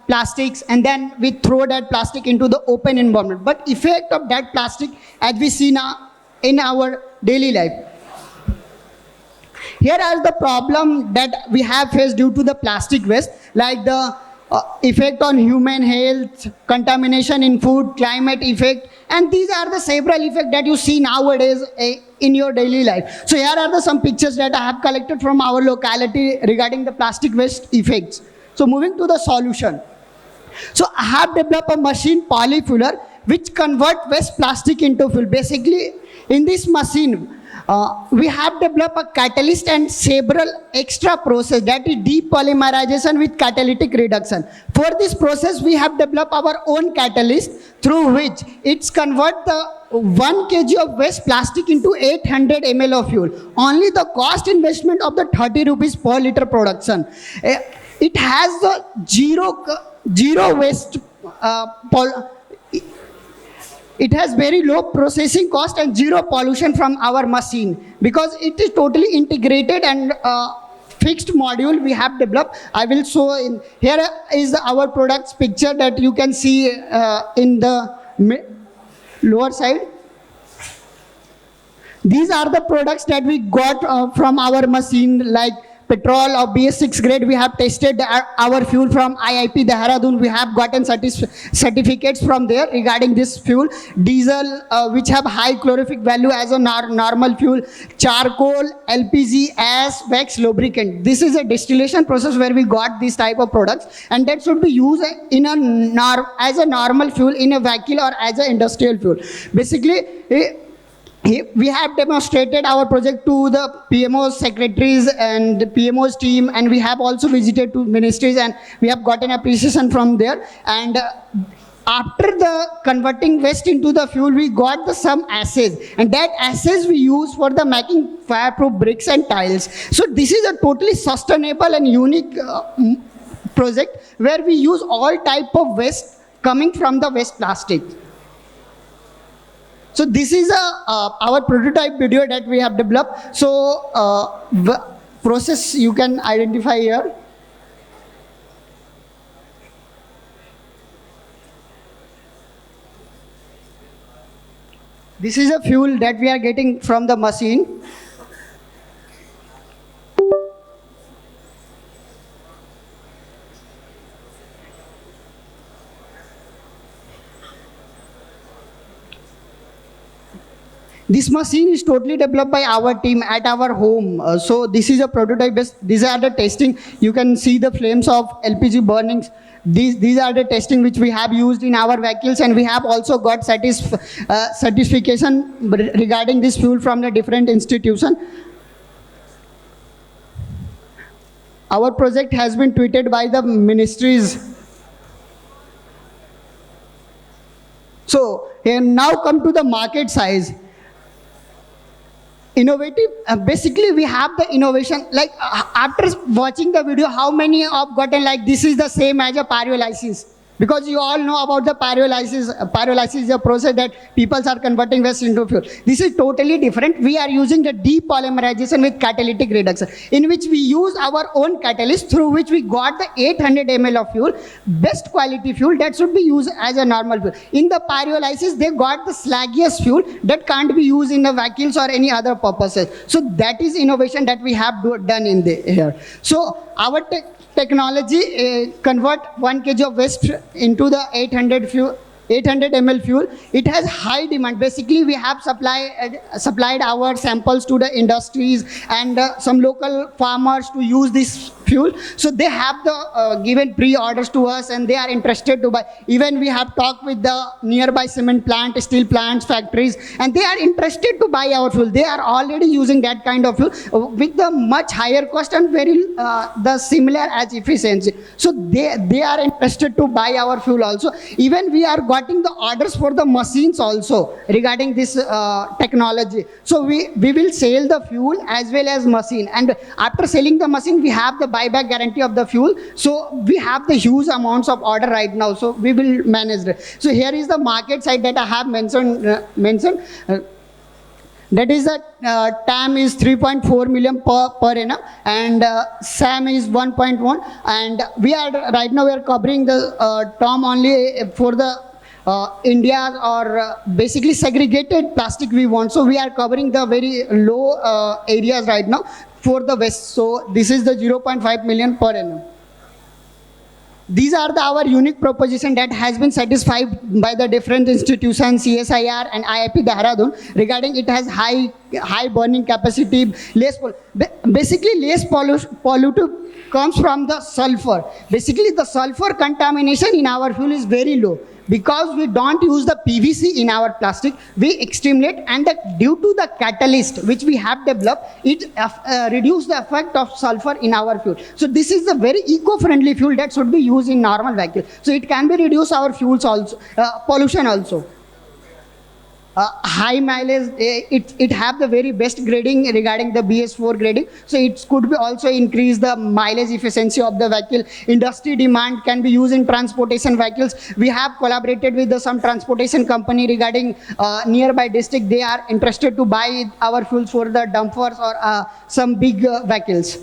plastics and then we throw that plastic into the open environment. But effect of that plastic, as we see now in our daily life, here are the problem that we have faced due to the plastic waste, like the effect on human health, contamination in food, climate effect, and these are the several effects that you see nowadays in your daily life. So here are some pictures that I have collected from our locality regarding the plastic waste effects. So moving to the solution. So I have developed a machine, polyfueler, which convert waste plastic into fuel. Basically, in this machine, we have developed a catalyst and several extra process, that is depolymerization with catalytic reduction. For this process, we have developed our own catalyst through which it's convert the 1 kg of waste plastic into 800 ml of fuel. Only the cost investment of the 30 rupees per liter production. It has the zero waste it has very low processing cost and zero pollution from our machine, because it is totally integrated and fixed module we have developed. I will show in here is our products picture that you can see in the lower side. These are the products that we got from our machine, like petrol or BS6 grade. We have tested our fuel from IIP Dehradun. We have gotten certificates from there regarding this fuel. Diesel, which have high calorific value as a normal fuel. Charcoal, LPG, as wax, lubricant. This is a distillation process where we got this type of products, and that should be used in as a normal fuel in a vehicle or as an industrial fuel. Basically, we have demonstrated our project to the PMO secretaries and the PMO's team, and we have also visited to ministries, and we have gotten appreciation from there. And after the converting waste into the fuel, we got some assays, and that assays we use for the making fireproof bricks and tiles. So this is a totally sustainable and unique project where we use all type of waste coming from the waste plastic. So this is our prototype video that we have developed. So process you can identify here. This is a fuel that we are getting from the machine. This machine is totally developed by our team at our home. So this is a prototype based. These are the testing. You can see the flames of LPG burnings. These are the testing which we have used in our vehicles, and we have also got certification regarding this fuel from the different institution. Our project has been tweeted by the ministries. So here now come to the market size. Innovative, basically we have the innovation, like after watching the video, how many have gotten like this is the same as a pyrolysis? Because you all know about the pyrolysis. Pyrolysis is a process that people are converting waste into fuel. This is totally different. We are using the depolymerization with catalytic reduction, in which we use our own catalyst through which we got the 800 ml of fuel, best quality fuel that should be used as a normal fuel. In the pyrolysis, they got the slaggiest fuel that can't be used in the vehicles or any other purposes. So that is innovation that we have done in here. So our technology convert 1 kg of waste into the 800 ml fuel. It has high demand. Basically, we have supplied our samples to the industries and some local farmers to use this fuel. So they have the given pre-orders to us, and they are interested to buy. Even we have talked with the nearby cement plant, steel plants, factories, and they are interested to buy our fuel. They are already using that kind of fuel with the much higher cost and very the similar as efficiency. So they are interested to buy our fuel also. Even we are getting the orders for the machines also regarding this technology. So we will sell the fuel as well as machine, and after selling the machine, we have the buyback guarantee of the fuel. So we have the huge amounts of order right now, so we will manage it. So here is the market side that I have mentioned. That is that TAM is 3.4 million per annum, and SAM is 1.1, and we are right now we are covering the TAM only for the India or basically segregated plastic we want. So we are covering the very low areas right now for the West. So this is the 0.5 million per annum. These are our unique proposition that has been satisfied by the different institutions, CSIR and IIP Dehradun, regarding it has high burning capacity, basically less pollutive comes from the sulfur. Basically the sulfur contamination in our fuel is very low. Because we don't use the PVC in our plastic, we extremate, and due to the catalyst which we have developed, it reduces the effect of sulfur in our fuel. So this is a very eco-friendly fuel that should be used in normal vehicle. So it can be reduce our fuels also, pollution also. High mileage, it have the very best grading regarding the BS4 grading. So it could be also increase the mileage efficiency of the vehicle. Industry demand can be used in transportation vehicles. We have collaborated with some transportation company regarding nearby district. They are interested to buy our fuels for the dumpers or some big vehicles.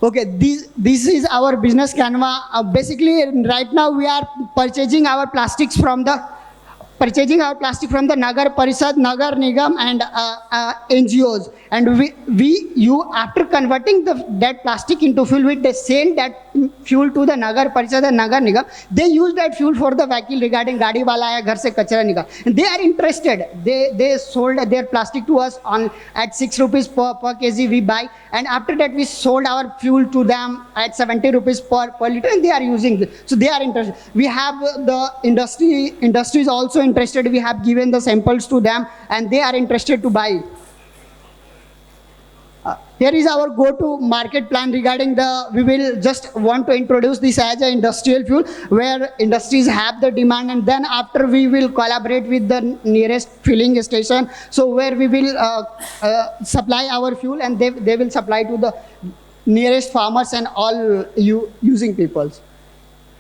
Okay, this is our business canvas. Basically, right now we are purchasing our plastics from the Nagar Parishad, Nagar Nigam and NGOs. And you after converting that plastic into fuel, with they sell that fuel to the Nagar Parishad and Nagar Nigam. They use that fuel for the vehicle regarding Gaadi Wala Aaya, Ghar Se Kachra Nikal. And they are interested. They sold their plastic to us at 6 rupees per kg we buy. And after that we sold our fuel to them at 70 rupees per liter, and they are using it. So they are interested. We have the industry is also interested. We have given the samples to them and they are interested to buy. Here is our go-to market plan regarding we will just want to introduce this as an industrial fuel where industries have the demand, and then after we will collaborate with the nearest filling station. So where we will supply our fuel and they will supply to the nearest farmers and all using peoples.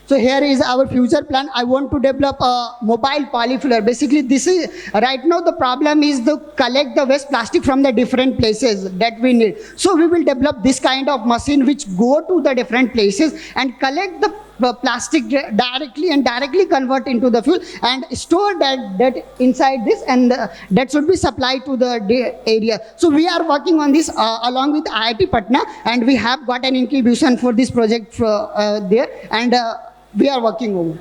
So here is our future plan. I want to develop a mobile polyfiller. Basically, this is right now the problem is to collect the waste plastic from the different places that we need. So we will develop this kind of machine which go to the different places and collect the plastic directly and directly convert into the fuel and store that inside this, and that should be supplied to the area. So we are working on this along with IIT Patna, and we have got an incubation for this project there, and we are working over.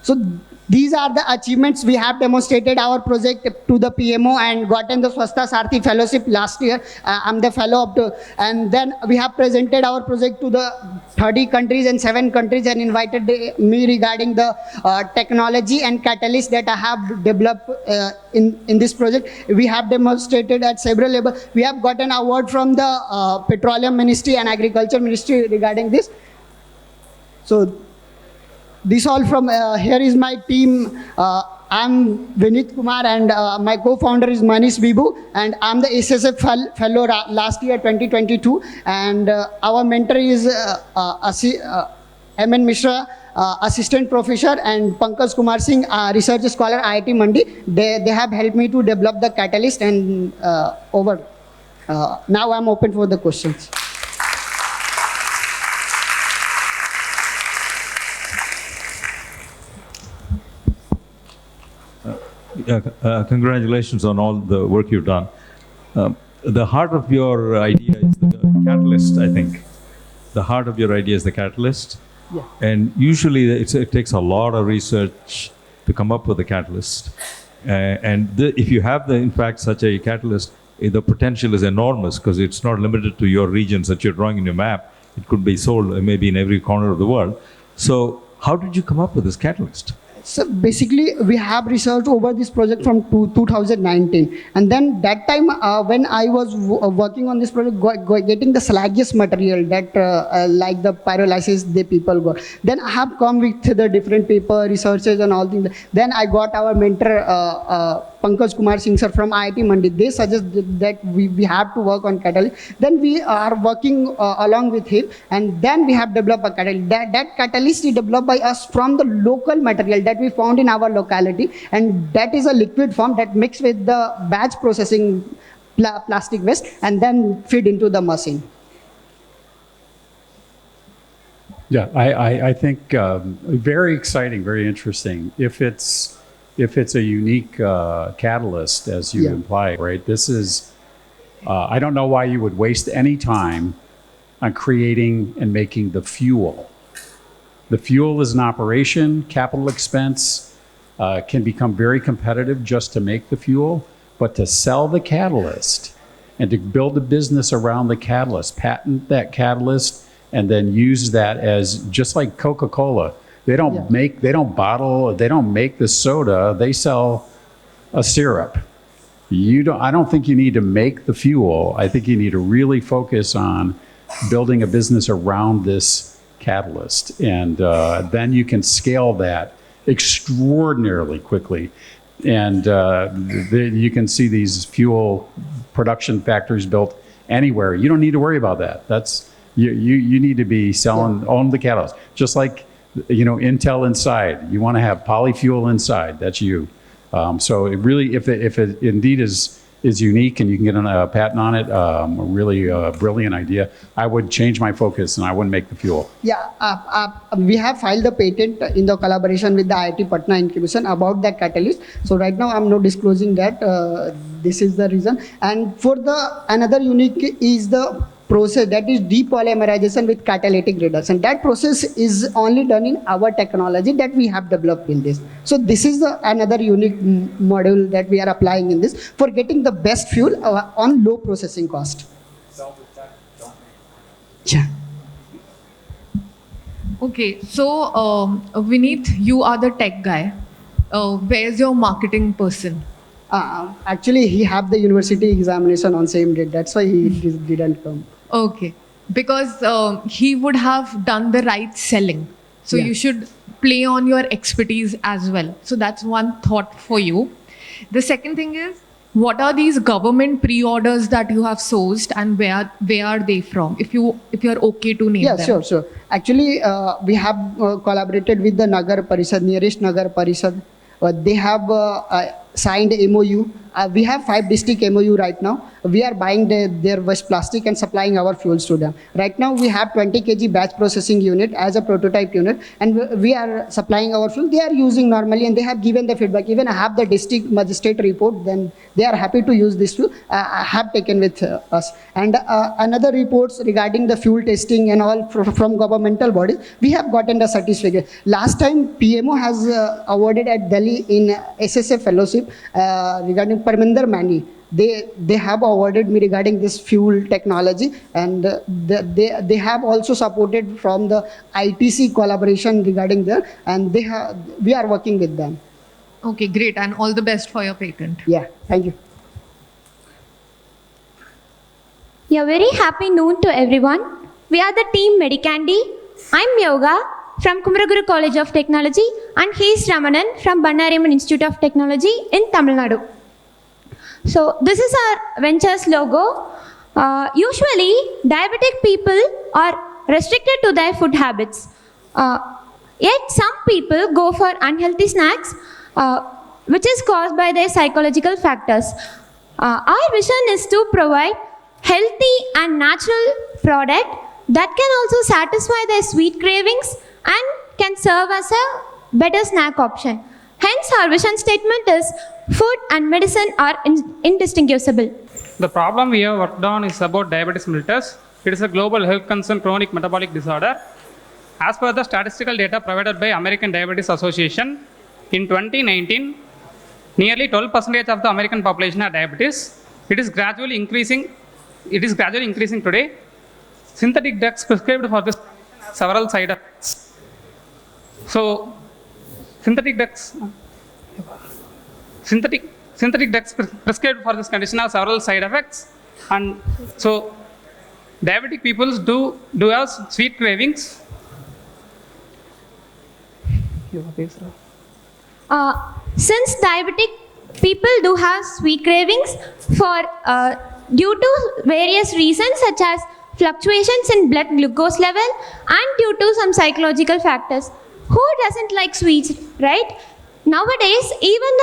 So these are the achievements. We have demonstrated our project to the PMO and gotten the Swasthya Sarthi Fellowship last year. I'm the fellow and then we have presented our project to the 30 countries and 7 countries and invited me regarding the technology and catalyst that I have developed in this project. We have demonstrated at several levels. We have gotten an award from the Petroleum Ministry and Agriculture Ministry regarding this. So this all from here is my team. I'm Vinit Kumar and my co-founder is Manish Bibu, and I'm the SSF fellow last year 2022, and our mentor is M.N. Mishra, assistant professor, and Pankaj Kumar Singh, research scholar IIT Mandi. They have helped me to develop the catalyst, and now I'm open for the questions.
Congratulations on all the work you've done. The heart of your idea is the catalyst, I think. The heart of your idea is the catalyst.
Yeah.
And usually it takes a lot of research to come up with a catalyst. If you have, in fact, such a catalyst, the potential is enormous because it's not limited to your regions that you're drawing in your map. It could be sold maybe in every corner of the world. So how did you come up with this catalyst?
So basically, we have researched over this project from 2019, and then that time when I was working on this project, getting the slaggiest material that like the pyrolysis the people got. Then I have come with the different paper researches and all things. Then I got our mentor Pankaj Kumar Singh sir from IIT Mandi. They suggested that we have to work on catalyst. Then we are working along with him, and then we have developed a catalyst. That catalyst is developed by us from the local material that we found in our locality, and that is a liquid form that mixed with the batch processing plastic waste and then feed into the machine.
Yeah, I think very exciting, very interesting. If it's a unique catalyst, as you
Yeah.
imply, right? This is, I don't know why you would waste any time on creating and making the fuel. The fuel is an operation, capital expense can become very competitive just to make the fuel, but to sell the catalyst and to build a business around the catalyst, patent that catalyst, and then use that as just like Coca-Cola. They don't bottle, they don't make the soda, they sell a syrup. I don't think you need to make the fuel. I think you need to really focus on building a business around this catalyst. And then you can scale that extraordinarily quickly. And you can see these fuel production factories built anywhere. You don't need to worry about that. You need to be selling on the catalyst. Just like, Intel inside. You want to have polyfuel inside. That's you. So it really, if it indeed is unique and you can get a patent on it, a really brilliant idea, I would change my focus and I wouldn't make the fuel.
Yeah, we have filed the patent in the collaboration with the IIT Patna incubation about that catalyst. So right now I'm not disclosing that. This is the reason. And for the another unique is the process, that is depolymerization with catalytic reduction. That process is only done in our technology that we have developed in this. So this is another unique module that we are applying in this for getting the best fuel on low processing cost. Yeah.
Okay, so Vineet, you are the tech guy. Where's your marketing person?
Actually, he have the university examination on same date. That's why he didn't come.
Okay, because he would have done the right selling. So
Yeah.
you should play on your expertise as well. So that's one thought for you. The second thing is, what are these government pre-orders that you have sourced and where are they from? If you're okay to name them.
Yeah, sure. Actually, we have collaborated with the Nagar Parishad, nearest Nagar Parishad. They have signed MOU. We have 5 district MOU right now. We are buying their waste plastic and supplying our fuels to them. Right now, we have 20 kg batch processing unit as a prototype unit, and we are supplying our fuel. They are using normally, and they have given the feedback. Even I have the district magistrate report. Then they are happy to use this fuel. I have taken with us. And another reports regarding the fuel testing and all from governmental bodies. We have gotten the certificate. Last time, PMO has awarded at Delhi in SSA fellowship regarding Parminder Mani. They have awarded me regarding this fuel technology, and they have also supported from the ITC collaboration regarding there, and we are working with them.
Okay, great, and all the best for your patent.
Yeah, thank you.
A very happy noon to everyone. We are the team Medicandi. I'm Yoga from Kumaraguru College of Technology, and he is Ramanan from Bannariamman Institute of Technology in Tamil Nadu. So this is our ventures logo. Usually, diabetic people are restricted to their food habits. Yet some people go for unhealthy snacks, which is caused by their psychological factors. Our vision is to provide healthy and natural product that can also satisfy their sweet cravings and can serve as a better snack option. Hence, our vision statement is food and medicine are indistinguishable.
The problem we have worked on is about diabetes mellitus. It is a global health concern, chronic metabolic disorder. As per the statistical data provided by American Diabetes Association, in 2019, nearly 12% of the American population had diabetes. It is gradually increasing. Today. Synthetic drugs prescribed for this condition have several side effects. So, synthetic drugs prescribed for this condition have several side effects, and so diabetic people do have sweet cravings.
Since diabetic people do have sweet cravings due to various reasons such as fluctuations in blood glucose level and due to some psychological factors. Who doesn't like sweets, right? Nowadays, even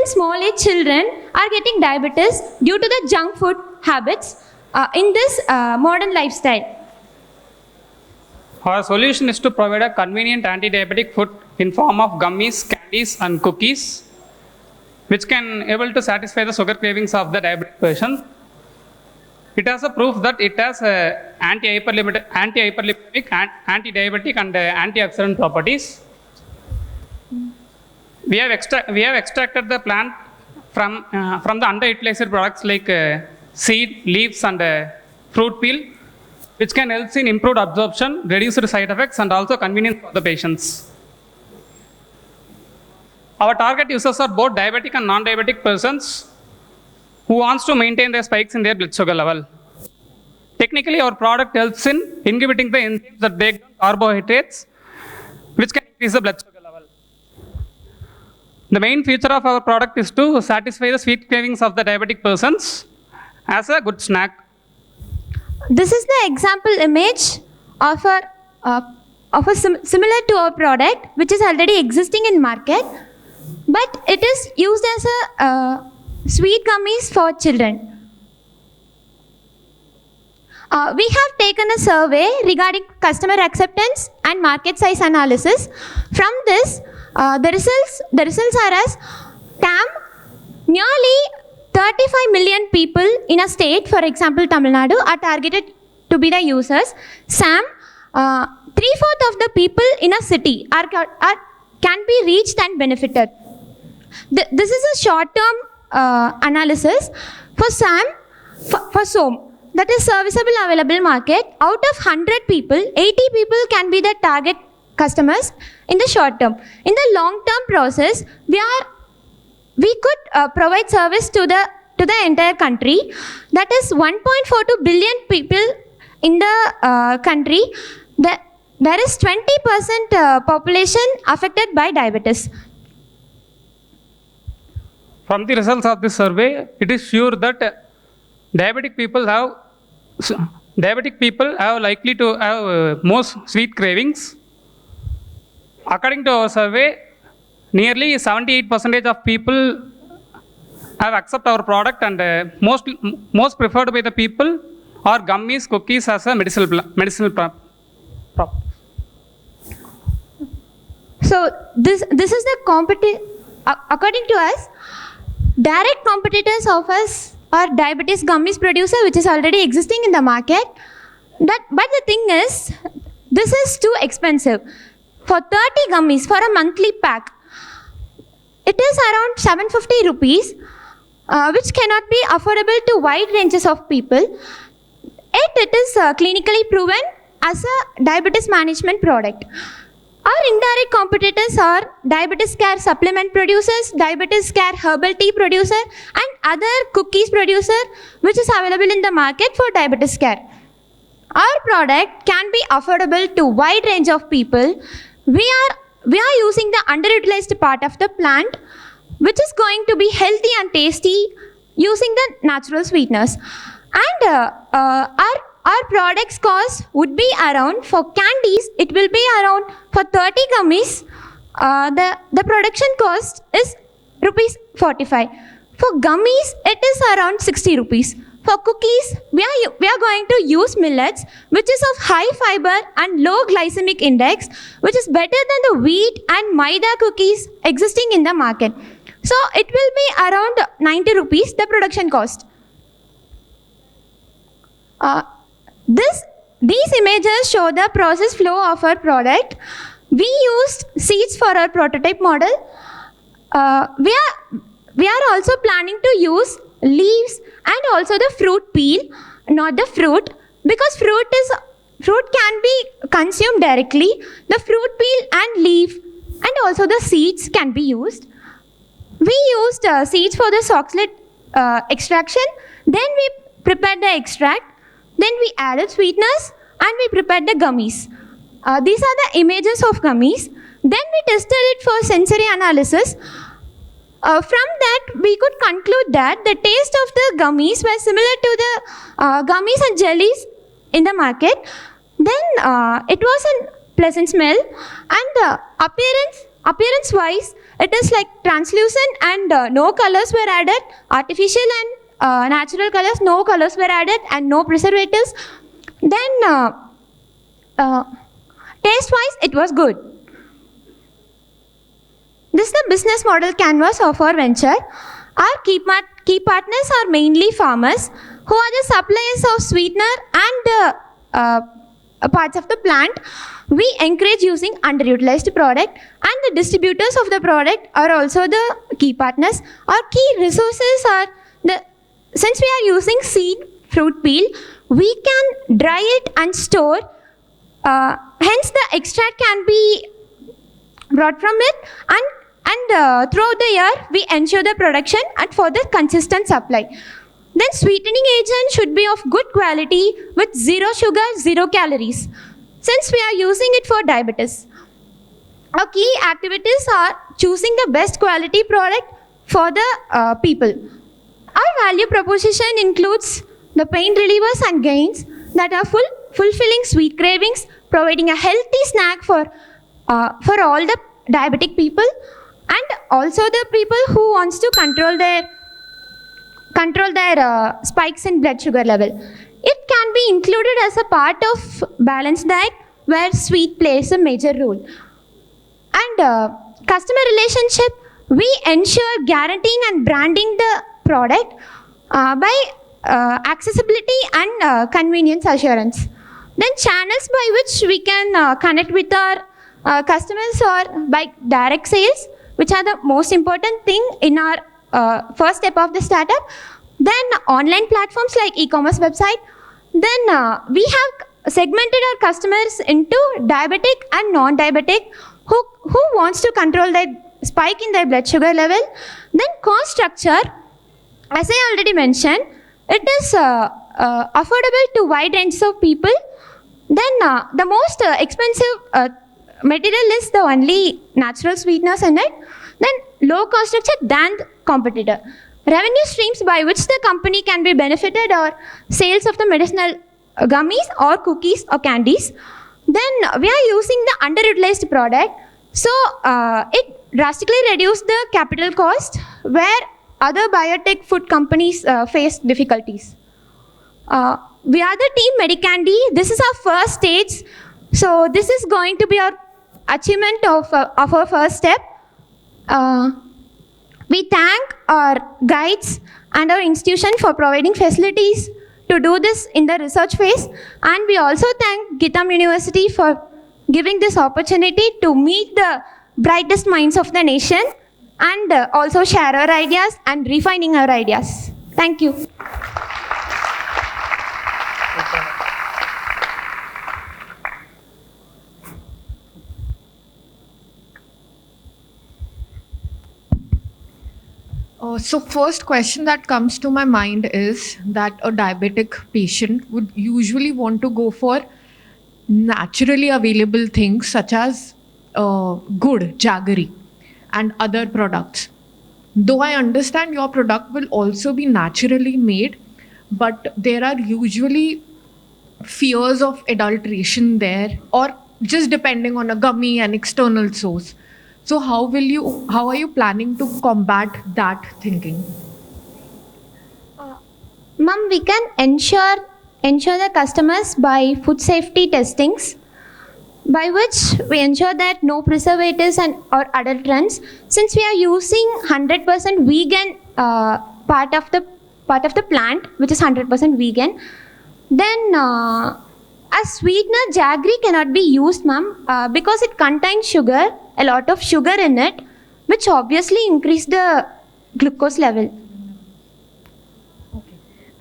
small age children are getting diabetes due to the junk food habits in this modern lifestyle.
Our solution is to provide a convenient anti-diabetic food in form of gummies, candies, and cookies, which can able to satisfy the sugar cravings of the diabetic person. It has a proof that it has anti-hyperlipidemic, anti-diabetic, and antioxidant properties. We have extracted the plant from the underutilized products like seed, leaves, and fruit peel, which can help in improved absorption, reduced side effects, and also convenience for the patients. Our target users are both diabetic and non-diabetic persons who wants to maintain their spikes in their blood sugar level. Technically, our product helps in inhibiting the enzymes that break down carbohydrates, which can increase the blood sugar level. The main feature of our product is to satisfy the sweet cravings of the diabetic persons as a good snack.
This is the example image of a similar to our product, which is already existing in market, but it is used as a sweet gummies for children. We have taken a survey regarding customer acceptance and market size analysis. From this, the results are as TAM, nearly 35 million people in a state, for example Tamil Nadu, are targeted to be the users. SAM, 3/4 of the people in a city can be reached and benefited. This is a short-term analysis. For SAM, for SOM, that is serviceable available market, out of 100 people, 80 people can be the target customers in the short term. In the long term process, we could provide service to the entire country. That is 1.42 billion people in the country. There is 20% population affected by diabetes.
From the results of this survey, it is sure that diabetic people have likely to have most sweet cravings. According to our survey, nearly 78% of people have accepted our product, and most preferred by the people are gummies, cookies as a medicinal prop.
So this is the according to us, direct competitors of us are diabetes gummies producer, which is already existing in the market. But the thing is, this is too expensive. For 30 gummies for a monthly pack, it is around 750 rupees, which cannot be affordable to wide ranges of people. Yet it is clinically proven as a diabetes management product. Our indirect competitors are diabetes care supplement producers, diabetes care herbal tea producer, and other cookies producer, which is available in the market for diabetes care. Our product can be affordable to wide range of people. We are using the underutilized part of the plant, which is going to be healthy and tasty using the natural sweeteners. And our product's cost would be around, for candies, it will be around, for 30 gummies, the production cost is rupees 45. For gummies, it is around 60 rupees. For cookies, we are going to use millets, which is of high fiber and low glycemic index, which is better than the wheat and maida cookies existing in the market. So it will be around 90 rupees, the production cost. These images show the process flow of our product. We used seeds for our prototype model. We are also planning to use leaves and also the fruit peel, not the fruit, because fruit can be consumed directly. The fruit peel and leaf and also the seeds can be used. We used seeds for the oxalate extraction. Then we prepared the extract. Then we added sweeteners and we prepared the gummies. These are the images of gummies. Then we tested it for sensory analysis. From that, we could conclude that the taste of the gummies were similar to the gummies and jellies in the market. Then it was a pleasant smell, and appearance-wise, it is like translucent and no colors were added. Artificial and natural colors, no colors were added and no preservatives. Then Taste-wise, it was good. This is the business model canvas of our venture. Our key partners are mainly farmers who are the suppliers of sweetener and parts of the plant. We encourage using underutilized product, and the distributors of the product are also the key partners. Our key resources are since we are using seed fruit peel, we can dry it and store. Hence, the extract can be brought from it, and throughout the year, we ensure the production and for the consistent supply. Then sweetening agent should be of good quality with zero sugar, zero calories, since we are using it for diabetes. Our key activities are choosing the best quality product for the people. Our value proposition includes the pain relievers and gains that are fulfilling sweet cravings, providing a healthy snack for all the diabetic people, and also the people who wants to control their spikes in blood sugar level. It can be included as a part of balanced diet where sweet plays a major role. And customer relationship, we ensure guaranteeing and branding the product by accessibility and convenience assurance. Then channels by which we can connect with our customers or by direct sales, which are the most important thing in our first step of the startup. Then online platforms like e-commerce website. Then we have segmented our customers into diabetic and non-diabetic who wants to control their spike in their blood sugar level. Then cost structure, as I already mentioned, it is affordable to wide range of people. Then the most expensive material is the only natural sweeteners in it. Then low cost structure than the competitor. Revenue streams by which the company can be benefited are sales of the medicinal gummies or cookies or candies. Then we are using the underutilized product. So it drastically reduced the capital cost where other biotech food companies face difficulties. We are the team Medicandy. This is our first stage. So this is going to be our achievement of our first step. We thank our guides and our institution for providing facilities to do this in the research phase. And we also thank Gitam University for giving this opportunity to meet the brightest minds of the nation and also share our ideas and refining our ideas. Thank you.
So first question that comes to my mind is that a diabetic patient would usually want to go for naturally available things such as good, jaggery and other products. Though I understand your product will also be naturally made, but there are usually fears of adulteration there, or just depending on a gummy and external source. So how are you planning to combat that thinking?
Ma'am, we can ensure the customers by food safety testings, by which we ensure that no preservatives or adulterants. Since we are using 100% vegan part of the plant, which is 100% vegan, then a sweetener jaggery cannot be used, ma'am, because it contains sugar, a lot of sugar in it, which obviously increase the glucose level.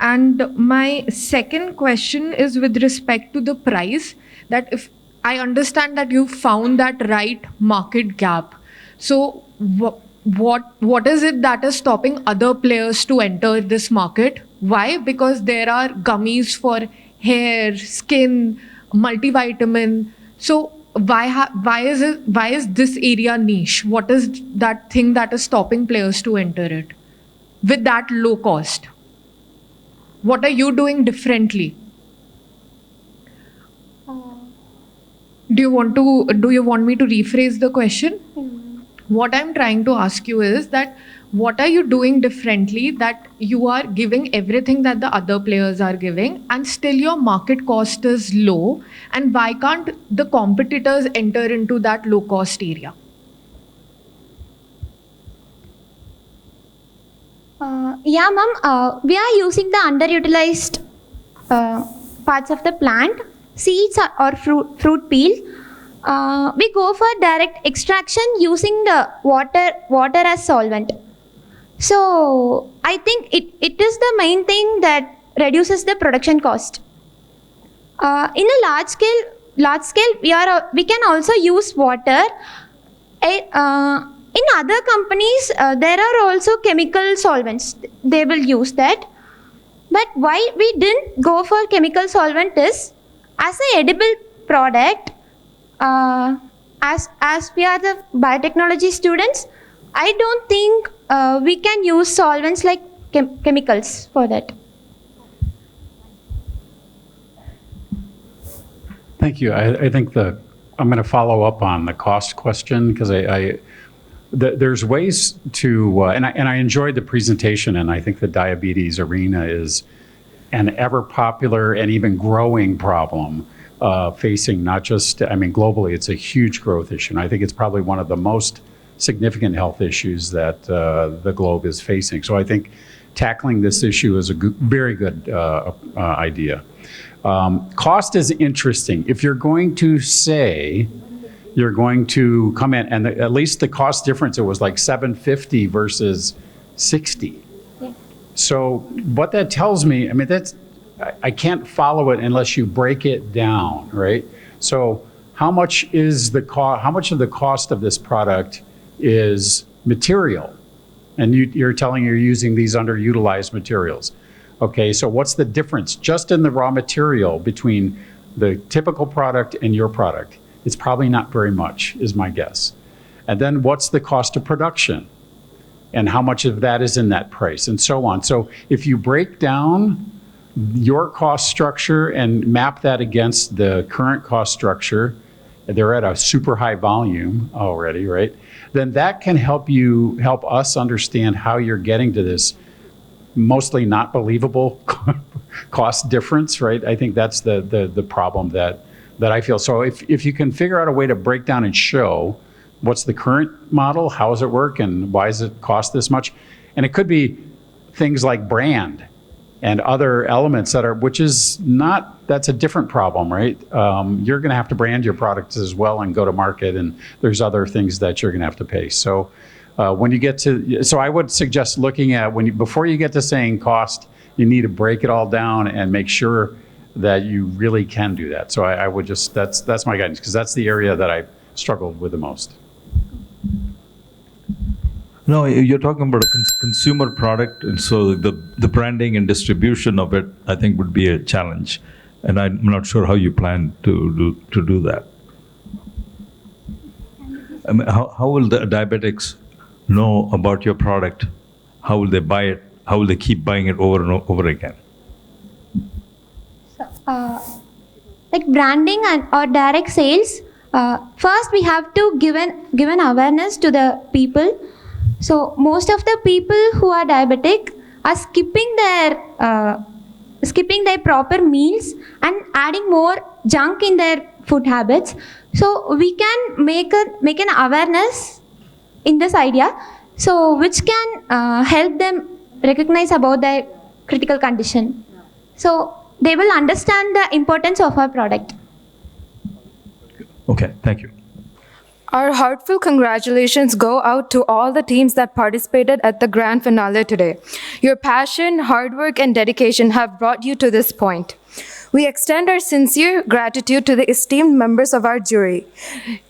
And my second question is with respect to the price, that if I understand that you found that right market gap. So what is it that is stopping other players to enter this market? Why? Because there are gummies for hair, skin, multivitamin. So why is this area niche? What is that thing that is stopping players to enter it with that low cost? What are you doing differently? Do you want me to rephrase the question? What I'm trying to ask you is that what are you doing differently that you are giving everything that the other players are giving and still your market cost is low, and why can't the competitors enter into that low cost area?
Yeah, ma'am. We are using the underutilized parts of the plant, seeds or fruit peel. We go for direct extraction using the water as solvent. So I think it is the main thing that reduces the production cost. In a large scale, we can also use water. In other companies, there are also chemical solvents. They will use that. But why we didn't go for chemical solvent is, as an edible product, as we are the biotechnology students, I don't think we can use solvents like chemicals for that.
Thank you. I think I'm going to follow up on the cost question because there's ways to, and I enjoyed the presentation, and I think the diabetes arena is an ever popular and even growing problem facing not just, globally, it's a huge growth issue. And I think it's probably one of the most significant health issues that the globe is facing. So I think tackling this issue is a very good idea. Cost is interesting. If you're going to say you're going to come in, and at least the cost difference, it was like $750 versus $60.
Yeah.
So what that tells me, I can't follow it unless you break it down, right? So how much is the cost? How much of the cost of this product is material? And you're telling you're using these underutilized materials. Okay, so what's the difference just in the raw material between the typical product and your product? It's probably not very much, is my guess. And then what's the cost of production? And how much of that is in that price, and so on. So if you break down your cost structure and map that against the current cost structure, they're at a super high volume already, right? Then that can help us understand how you're getting to this mostly not believable cost difference, right? I think that's the problem that I feel. So if you can figure out a way to break down and show what's the current model, how does it work, and why does it cost this much? And it could be things like brand and other elements that's a different problem, right? You're gonna have to brand your products as well and go to market, and there's other things that you're gonna have to pay. So when you get to, so I would suggest looking at, before you get to saying cost, you need to break it all down and make sure that you really can do that. So I would just, that's my guidance, because that's the area that I struggled with the most.
No, you're talking about a consumer product, and so the branding and distribution of it, I think, would be a challenge. And I'm not sure how you plan to do that. How will the diabetics know about your product? How will they buy it? How will they keep buying it over and over again?
Like branding or direct sales, first we have to give an awareness to the people. So most of the people who are diabetic are skipping their proper meals and adding more junk in their food habits. So we can make an awareness in this idea, so which can help them recognize about their critical condition. So they will understand the importance of our product.
Okay, thank you.
Our heartfelt congratulations go out to all the teams that participated at the grand finale today. Your passion, hard work, and dedication have brought you to this point. We extend our sincere gratitude to the esteemed members of our jury.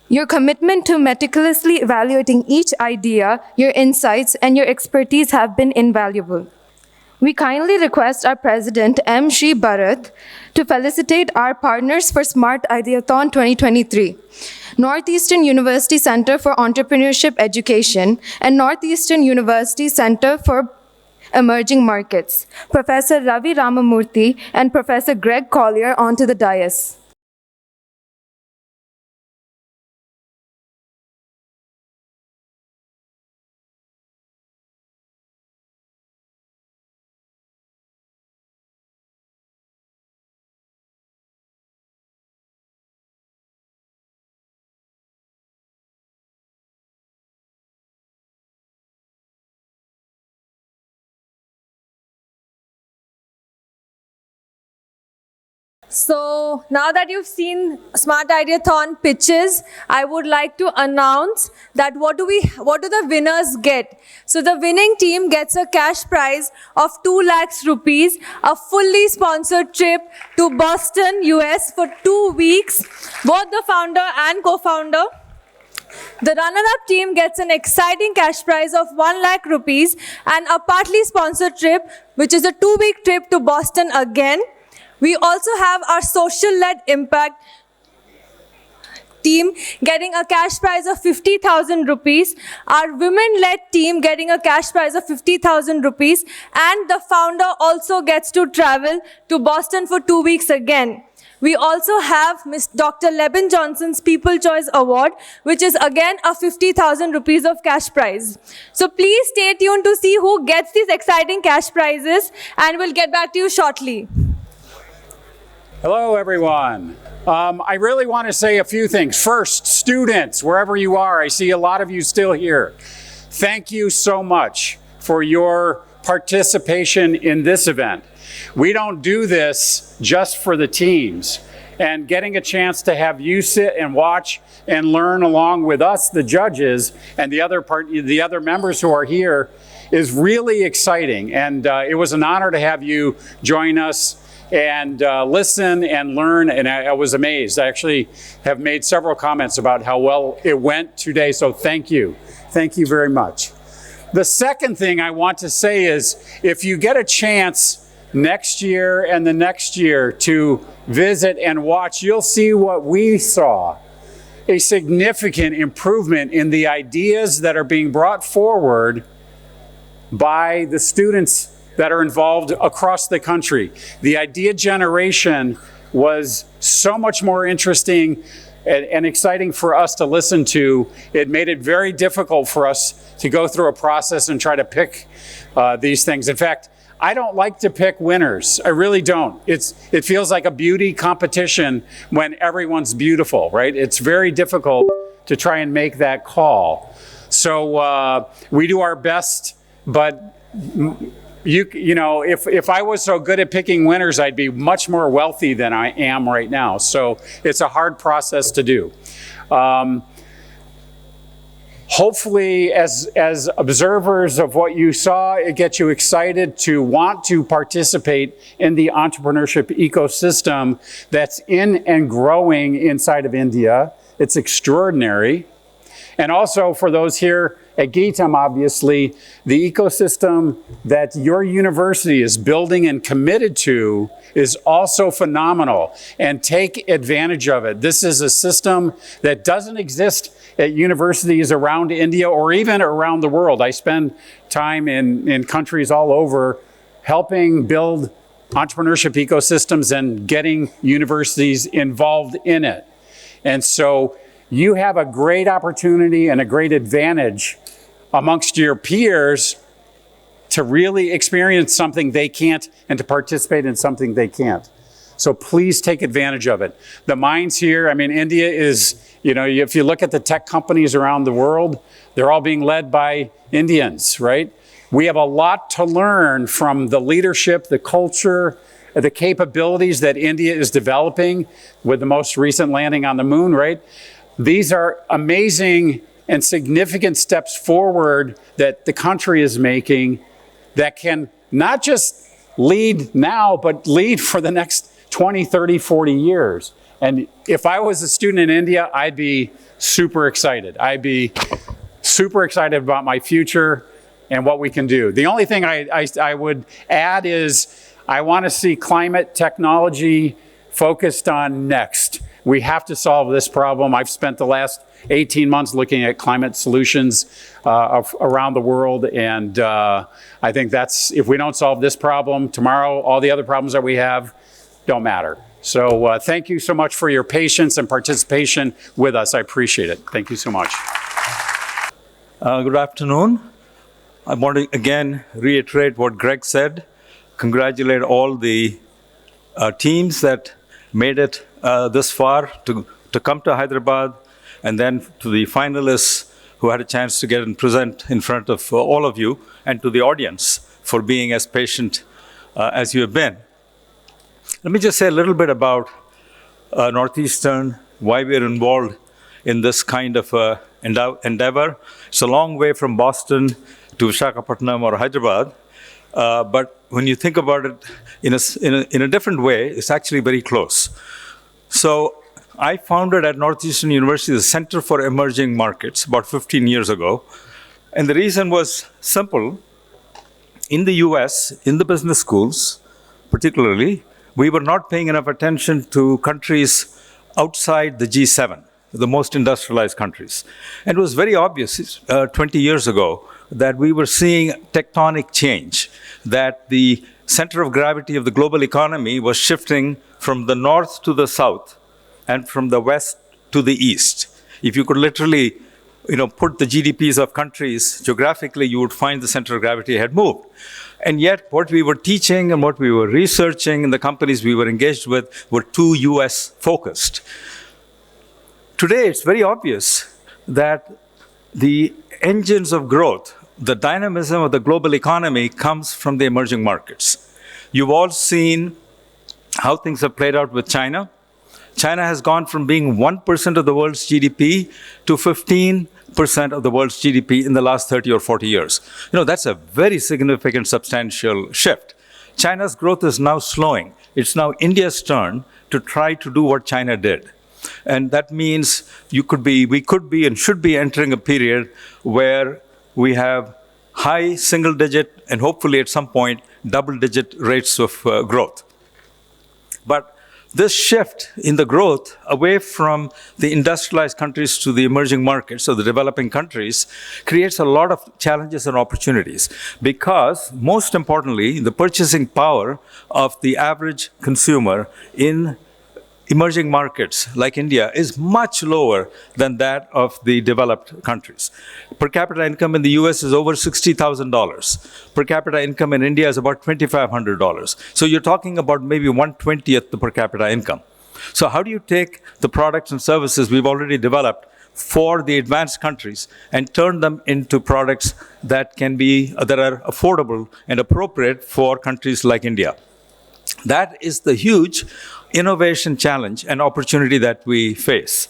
Your commitment to meticulously evaluating each idea, your insights, and your expertise have been invaluable. We kindly request our President, M. Shri Bharat, to felicitate our partners for SmartIDEAthon 2023, Northeastern University Center for Entrepreneurship Education and Northeastern University Center for Emerging Markets, Professor Ravi Ramamurthy and Professor Greg Collier onto the dais.
So now that you've seen SmartIDEAthon pitches, I would like to announce that what do the winners get? So the winning team gets a cash prize of 2 lakhs rupees, a fully sponsored trip to Boston, US for 2 weeks, both the founder and co-founder. The runner-up team gets an exciting cash prize of 1 lakh rupees and a partly sponsored trip, which is a 2-week trip to Boston again. We also have our social-led impact team getting a cash prize of 50,000 rupees, our women-led team getting a cash prize of 50,000 rupees, and the founder also gets to travel to Boston for 2 weeks again. We also have Ms. Dr. Leben Johnson's People Choice Award, which is again a 50,000 rupees of cash prize. So please stay tuned to see who gets these exciting cash prizes, and we'll get back to you shortly.
Hello, everyone. I really want to say a few things. First, students, wherever you are, I see a lot of you still here. Thank you so much for your participation in this event. We don't do this just for the teams. And getting a chance to have you sit and watch and learn along with us, the judges, and the other members who are here is really exciting. And it was an honor to have you join us and listen and learn, and I was amazed. I actually have made several comments about how well it went today, so thank you. Thank you very much. The second thing I want to say is, if you get a chance next year and the next year to visit and watch, you'll see what we saw. A significant improvement in the ideas that are being brought forward by the students that are involved across the country. The idea generation was so much more interesting and exciting for us to listen to. It made it very difficult for us to go through a process and try to pick these things. In fact, I don't like to pick winners. I really don't. It feels like a beauty competition when everyone's beautiful, right? It's very difficult to try and make that call. So we do our best, but you know, if I was so good at picking winners, I'd be much more wealthy than I am right now. So it's a hard process to do. Hopefully, as observers of what you saw, it gets you excited to want to participate in the entrepreneurship ecosystem that's in and growing inside of India. It's extraordinary. And also for those here at GITAM, obviously, the ecosystem that your university is building and committed to is also phenomenal, and take advantage of it. This is a system that doesn't exist at universities around India or even around the world. I spend time in countries all over helping build entrepreneurship ecosystems and getting universities involved in it. And so you have a great opportunity and a great advantage amongst your peers to really experience something they can't and to participate in something they can't. So please take advantage of it. The minds here, I mean, India is, you know, if you look at the tech companies around the world, they're all being led by Indians, right? We have a lot to learn from the leadership, the culture, the capabilities that India is developing with the most recent landing on the moon, right? These are amazing and significant steps forward that the country is making that can not just lead now, but lead for the next 20, 30, 40 years. And if I was a student in India, I'd be super excited. I'd be super excited about my future and what we can do. The only thing I would add is I want to see climate technology focused on next. We have to solve this problem. I've spent the last 18 months looking at climate solutions around the world, and I think that's, if we don't solve this problem tomorrow, all the other problems that we have don't matter. So thank you so much for your patience and participation with us. I appreciate it. Thank you so much.
Good afternoon. I want to again reiterate what Greg said. Congratulate all the teams that made it this far to come to Hyderabad, and then to the finalists who had a chance to get and present in front of all of you, and to the audience for being as patient as you have been. Let me just say a little bit about Northeastern, why we're involved in this kind of endeavor. It's a long way from Boston to Visakhapatnam or Hyderabad, but when you think about it in a different way, it's actually very close. So I founded at Northeastern University the Center for Emerging Markets about 15 years ago, and the reason was simple. In the US, in the business schools particularly, we were not paying enough attention to countries outside the G7, the most industrialized countries. And it was very obvious 20 years ago that we were seeing tectonic change, that the center of gravity of the global economy was shifting from the north to the south and from the west to the east. If you could literally put the GDPs of countries geographically, you would find the center of gravity had moved. And yet, what we were teaching and what we were researching and the companies we were engaged with were too US focused. Today, it's very obvious that the engines of growth, the dynamism of the global economy comes from the emerging markets. You've all seen how things have played out with China. China has gone from being 1% of the world's GDP to 15% of the world's GDP in the last 30 or 40 years. That's a very significant, substantial shift. China's growth is now slowing. It's now India's turn to try to do what China did. And that means we could be and should be entering a period where we have high single-digit and hopefully at some point double-digit rates of growth. But this shift in the growth away from the industrialized countries to the emerging markets, so the developing countries, creates a lot of challenges and opportunities because, most importantly, the purchasing power of the average consumer in emerging markets like India is much lower than that of the developed countries. Per capita income in the US is over $60,000. Per capita income in India is about $2,500. So you're talking about maybe 1/20th the per capita income. So how do you take the products and services we've already developed for the advanced countries and turn them into products that are affordable and appropriate for countries like India? That is the huge innovation challenge and opportunity that we face.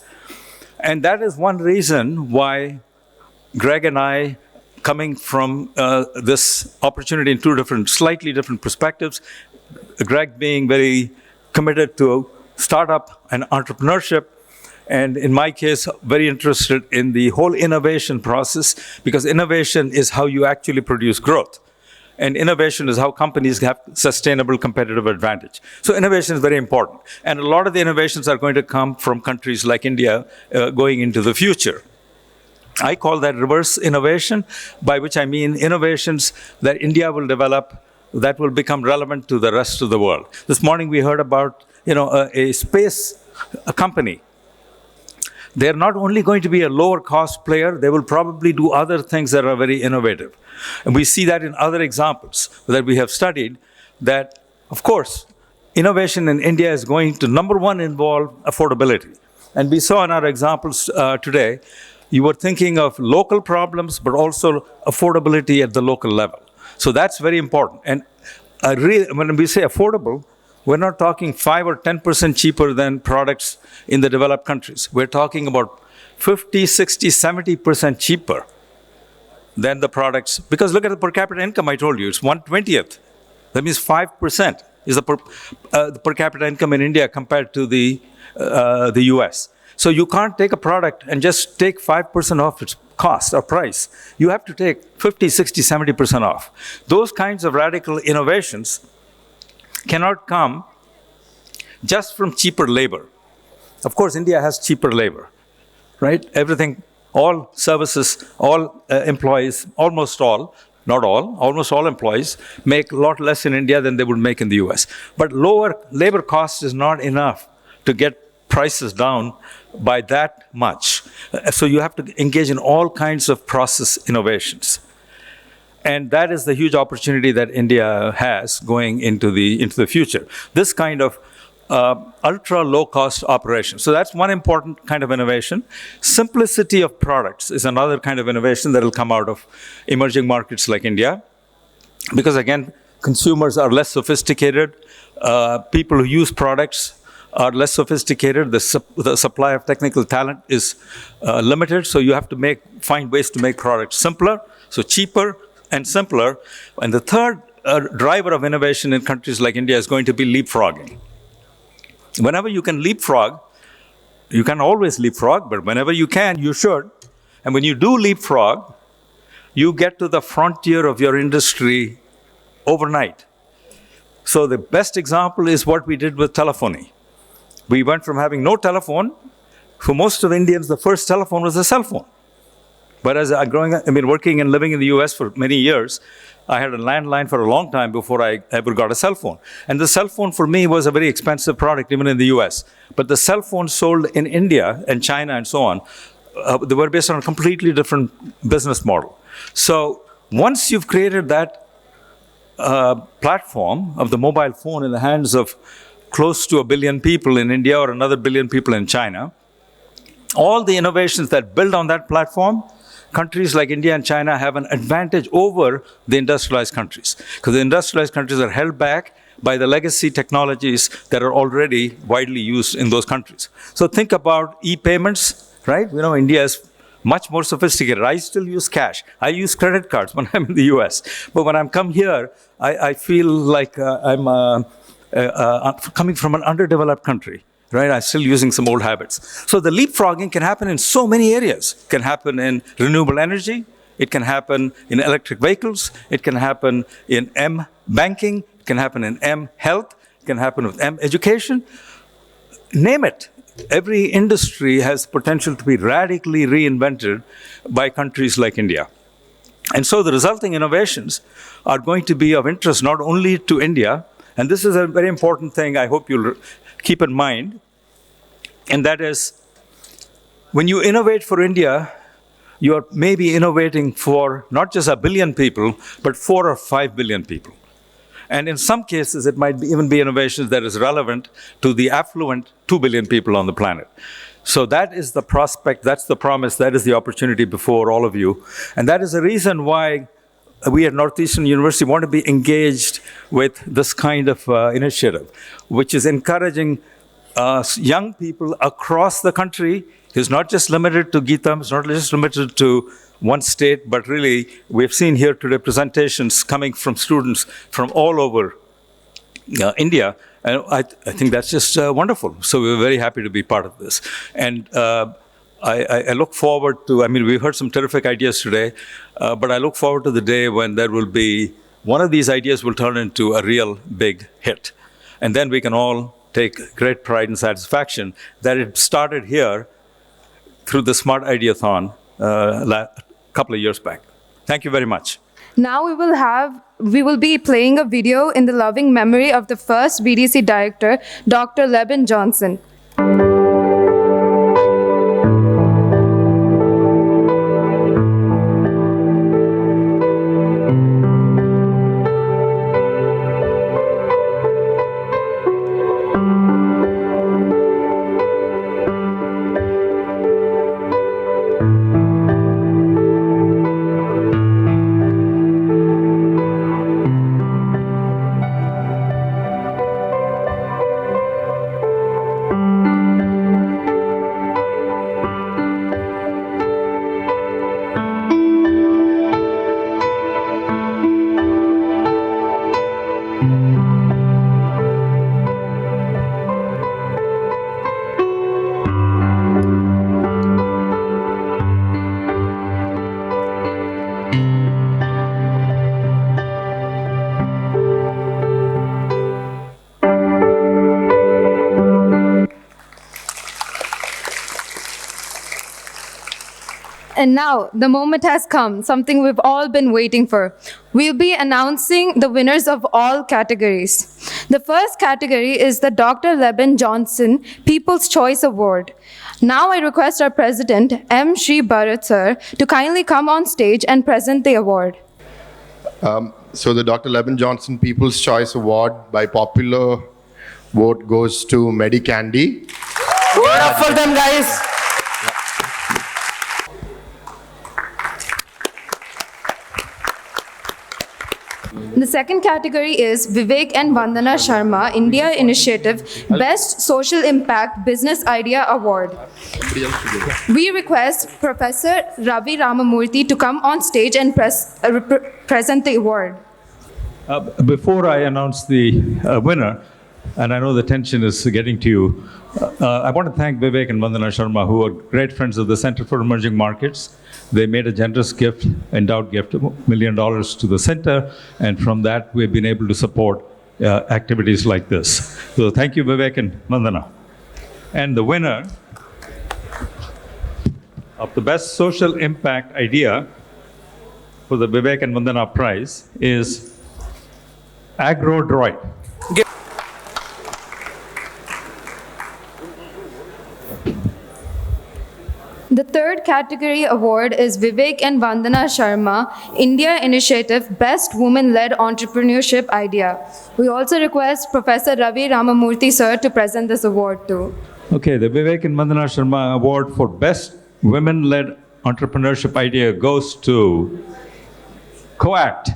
And that is one reason why Greg and I, coming from this opportunity in two slightly different perspectives, Greg being very committed to startup and entrepreneurship, and in my case, very interested in the whole innovation process, because innovation is how you actually produce growth. And innovation is how companies have sustainable competitive advantage. So innovation is very important. And a lot of the innovations are going to come from countries like India going into the future. I call that reverse innovation, by which I mean innovations that India will develop that will become relevant to the rest of the world. This morning we heard about a space company. They're not only going to be a lower cost player, they will probably do other things that are very innovative. And we see that in other examples that we have studied, that, of course, innovation in India is going to, number one, involve affordability. And we saw in our examples today, you were thinking of local problems, but also affordability at the local level. So that's very important. And when we say affordable, we're not talking 5 or 10% cheaper than products in the developed countries. We're talking about 50, 60, 70% cheaper than the products. Because look at the per capita income I told you, it's 1/20th. That means 5% is the per capita income in India compared to the US. So you can't take a product and just take 5% off its cost or price. You have to take 50, 60, 70% off. Those kinds of radical innovations cannot come just from cheaper labor. Of course, India has cheaper labor, right? Everything, all services, all employees, almost all, not all, almost all employees make a lot less in India than they would make in the US. But lower labor cost is not enough to get prices down by that much. So you have to engage in all kinds of process innovations. And that is the huge opportunity that India has going into the future. This kind of ultra low-cost operation. So that's one important kind of innovation. Simplicity of products is another kind of innovation that will come out of emerging markets like India. Because again, consumers are less sophisticated. People who use products are less sophisticated. The supply of technical talent is limited, so you have to find ways to make products simpler, so cheaper and simpler. And the third driver of innovation in countries like India is going to be leapfrogging. Whenever you can leapfrog, you can always leapfrog, but whenever you can, you should. And when you do leapfrog, you get to the frontier of your industry overnight. So the best example is what we did with telephony. We went from having no telephone. For most of Indians, the first telephone was a cell phone. But as working and living in the US for many years, I had a landline for a long time before I ever got a cell phone. And the cell phone for me was a very expensive product, even in the US. But the cell phones sold in India and China and so on, they were based on a completely different business model. So once you've created that platform of the mobile phone in the hands of close to 1 billion people in India or another 1 billion people in China, all the innovations that build on that platform, countries like India and China have an advantage over the industrialized countries, because the industrialized countries are held back by the legacy technologies that are already widely used in those countries. So think about e-payments, right? India is much more sophisticated. I still use cash. I use credit cards when I'm in the US. But when I'm come here, I feel like I'm coming from an underdeveloped country. Right? I'm still using some old habits. So the leapfrogging can happen in so many areas. It can happen in renewable energy. It can happen in electric vehicles. It can happen in banking. It can happen in health. It can happen with education. Name it. Every industry has potential to be radically reinvented by countries like India. And so the resulting innovations are going to be of interest not only to India, and this is a very important thing I hope you'll keep in mind, and that is, when you innovate for India, you are maybe innovating for not just 1 billion people, but 4 or 5 billion people. And in some cases, it might even be innovations that is relevant to the affluent 2 billion people on the planet. So that is the prospect, that's the promise, that is the opportunity before all of you. And that is the reason why we at Northeastern University want to be engaged with this kind of initiative, which is encouraging young people across the country. It's not just limited to Geetam, it's not just limited to one state, but really we've seen here today presentations coming from students from all over India. And I think that's just wonderful. So we're very happy to be part of this. And I look forward to, we've heard some terrific ideas today, but I look forward to the day when there will be, one of these ideas will turn into a real big hit. And then we can all take great pride and satisfaction that it started here through the SmartIDEAthon a couple of years back. Thank you very much.
Now we will be playing a video in the loving memory of the first BDC director, Dr. Leben Johnson. And now, the moment has come, something we've all been waiting for. We'll be announcing the winners of all categories. The first category is the Dr. Leben Johnson People's Choice Award. Now I request our president, M. Shri Bharat sir, to kindly come on stage and present the award.
So the Dr. Leben Johnson People's Choice Award by popular vote goes to Medicandy.
Give it up for them, guys.
The second category is Vivek and Vandana Sharma India Initiative Best Social Impact Business Idea Award. We request Professor Ravi Ramamurthy to come on stage and present the award.
Before I announce the winner, and I know the tension is getting to you, I want to thank Vivek and Vandana Sharma, who are great friends of the Center for Emerging Markets. They made a generous gift, endowed gift of $1 million to the center, and from that we've been able to support activities like this. So thank you, Vivek and Vandana. And the winner of the Best Social Impact Idea for the Vivek and Vandana Prize is AgroDroid.
The third category award is Vivek and Vandana Sharma India Initiative Best Women-Led Entrepreneurship Idea. We also request Professor Ravi Ramamurthy sir to present this award too.
Okay, the Vivek and Vandana Sharma Award for Best Women-Led Entrepreneurship Idea goes to COACT.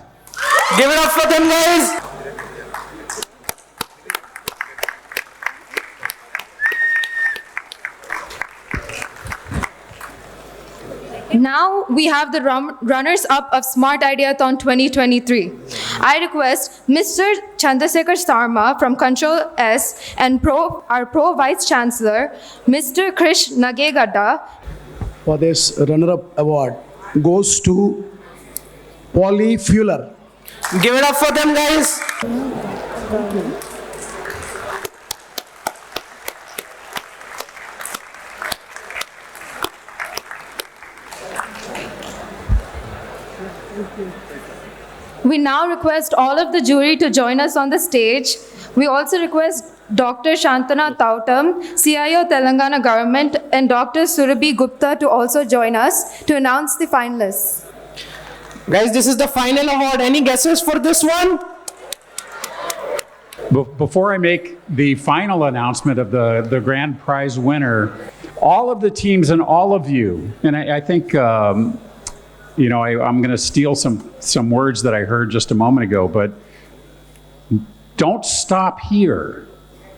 Give it up for them, guys.
Now we have the runners-up of SmartIDEAthon 2023. I request Mr. Chandrasekhar Sarma from Control S and our Pro Vice Chancellor, Mr. Krish Nagegadda.
For this runner-up award goes to Polyfueler.
Give it up for them, guys.
We now request all of the jury to join us on the stage. We also request Dr. Shantana Tautam, CIO Telangana Government, and Dr. Surabhi Gupta to also join us to announce the finalists.
Guys, this is the final award. Any guesses for this one?
Before I make the final announcement of the grand prize winner, all of the teams and all of you, and I think, I'm going to steal some words that I heard just a moment ago, but don't stop here,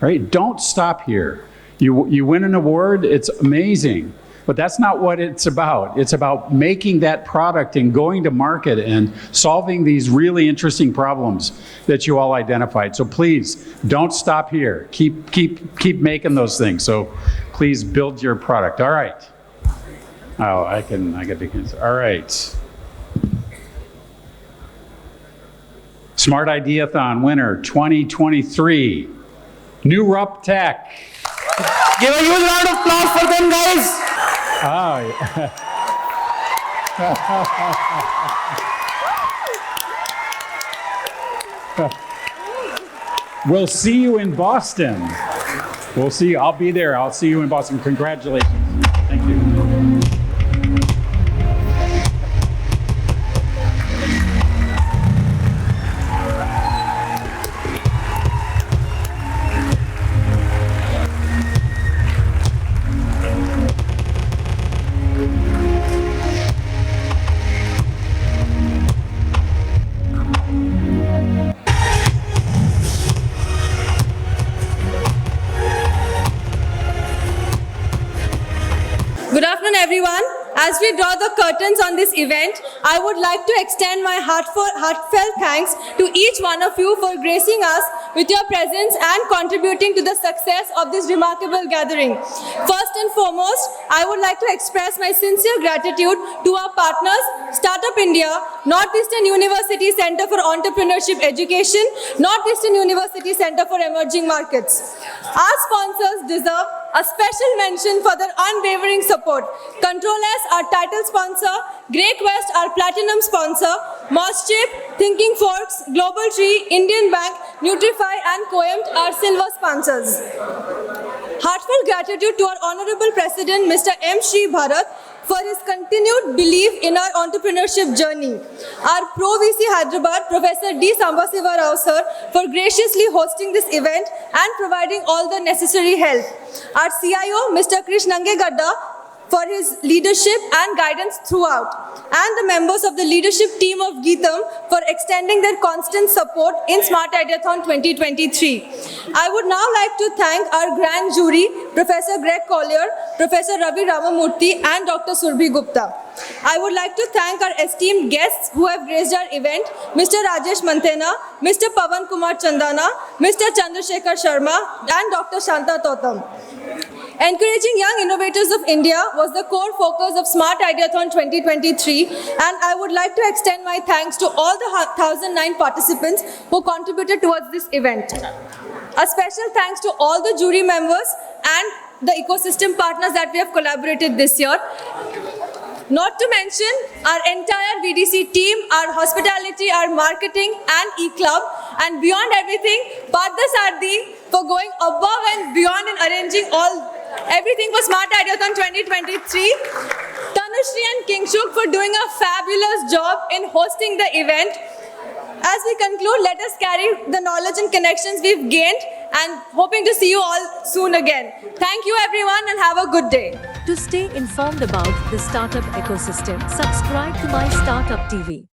right? Don't stop here. You win an award, it's amazing, but that's not what it's about. It's about making that product and going to market and solving these really interesting problems that you all identified. So please, don't stop here. Keep making those things. So please build your product. All right. Oh, I get the hands. All right. SmartIDEAthon winner 2023, New Rup Tech.
Give a huge round of applause for them, guys.
We'll see you in Boston. We'll see you. I'll be there. I'll see you in Boston. Congratulations. Thank you.
Good afternoon, everyone. As we draw the curtains on this event, I would like to extend my heartfelt thanks to each one of you for gracing us with your presence and contributing to the success of this remarkable gathering. First and foremost, I would like to express my sincere gratitude to our partners, Startup India, Northeastern University Center for Entrepreneurship Education, Northeastern University Center for Emerging Markets. Our sponsors deserve a special mention for their unwavering support. Control S, our title sponsor, Grey Quest, our platinum sponsor, Moschip, Thinking Forks, Global Tree, Indian Bank, Nutrify and Coemt, our silver sponsors. Heartfelt gratitude to our Honorable President, Mr. M. Shri Bharat, for his continued belief in our entrepreneurship journey. Our Pro VC Hyderabad, Professor D. Sambasiva Rao sir, for graciously hosting this event and providing all the necessary help. Our CIO, Mr. Krish Nagegadda, for his leadership and guidance throughout, and the members of the leadership team of Geetham for extending their constant support in SmartIDEAthon 2023. I would now like to thank our grand jury, Professor Greg Collier, Professor Ravi Ramamurthy, and Dr. Surbhi Gupta. I would like to thank our esteemed guests who have graced our event, Mr. Rajesh Mantena, Mr. Pavan Kumar Chandana, Mr. Chandrasekhar Sharma, and Dr. Shanta Totam. Encouraging young innovators of India was the core focus of SmartIDEAthon 2023, and I would like to extend my thanks to all the 1,009 participants who contributed towards this event. A special thanks to all the jury members and the ecosystem partners that we have collaborated this year. Not to mention our entire VDC team, our hospitality, our marketing and e-club, and beyond everything, Partha Sardi for going above and beyond in arranging everything for SmartIDEAthon 2023. Tanushri and Kingshuk for doing a fabulous job in hosting the event. As we conclude, let us carry the knowledge and connections we've gained and hoping to see you all soon again. Thank you everyone and have a good day.
To stay informed about the startup ecosystem, subscribe to My Startup TV.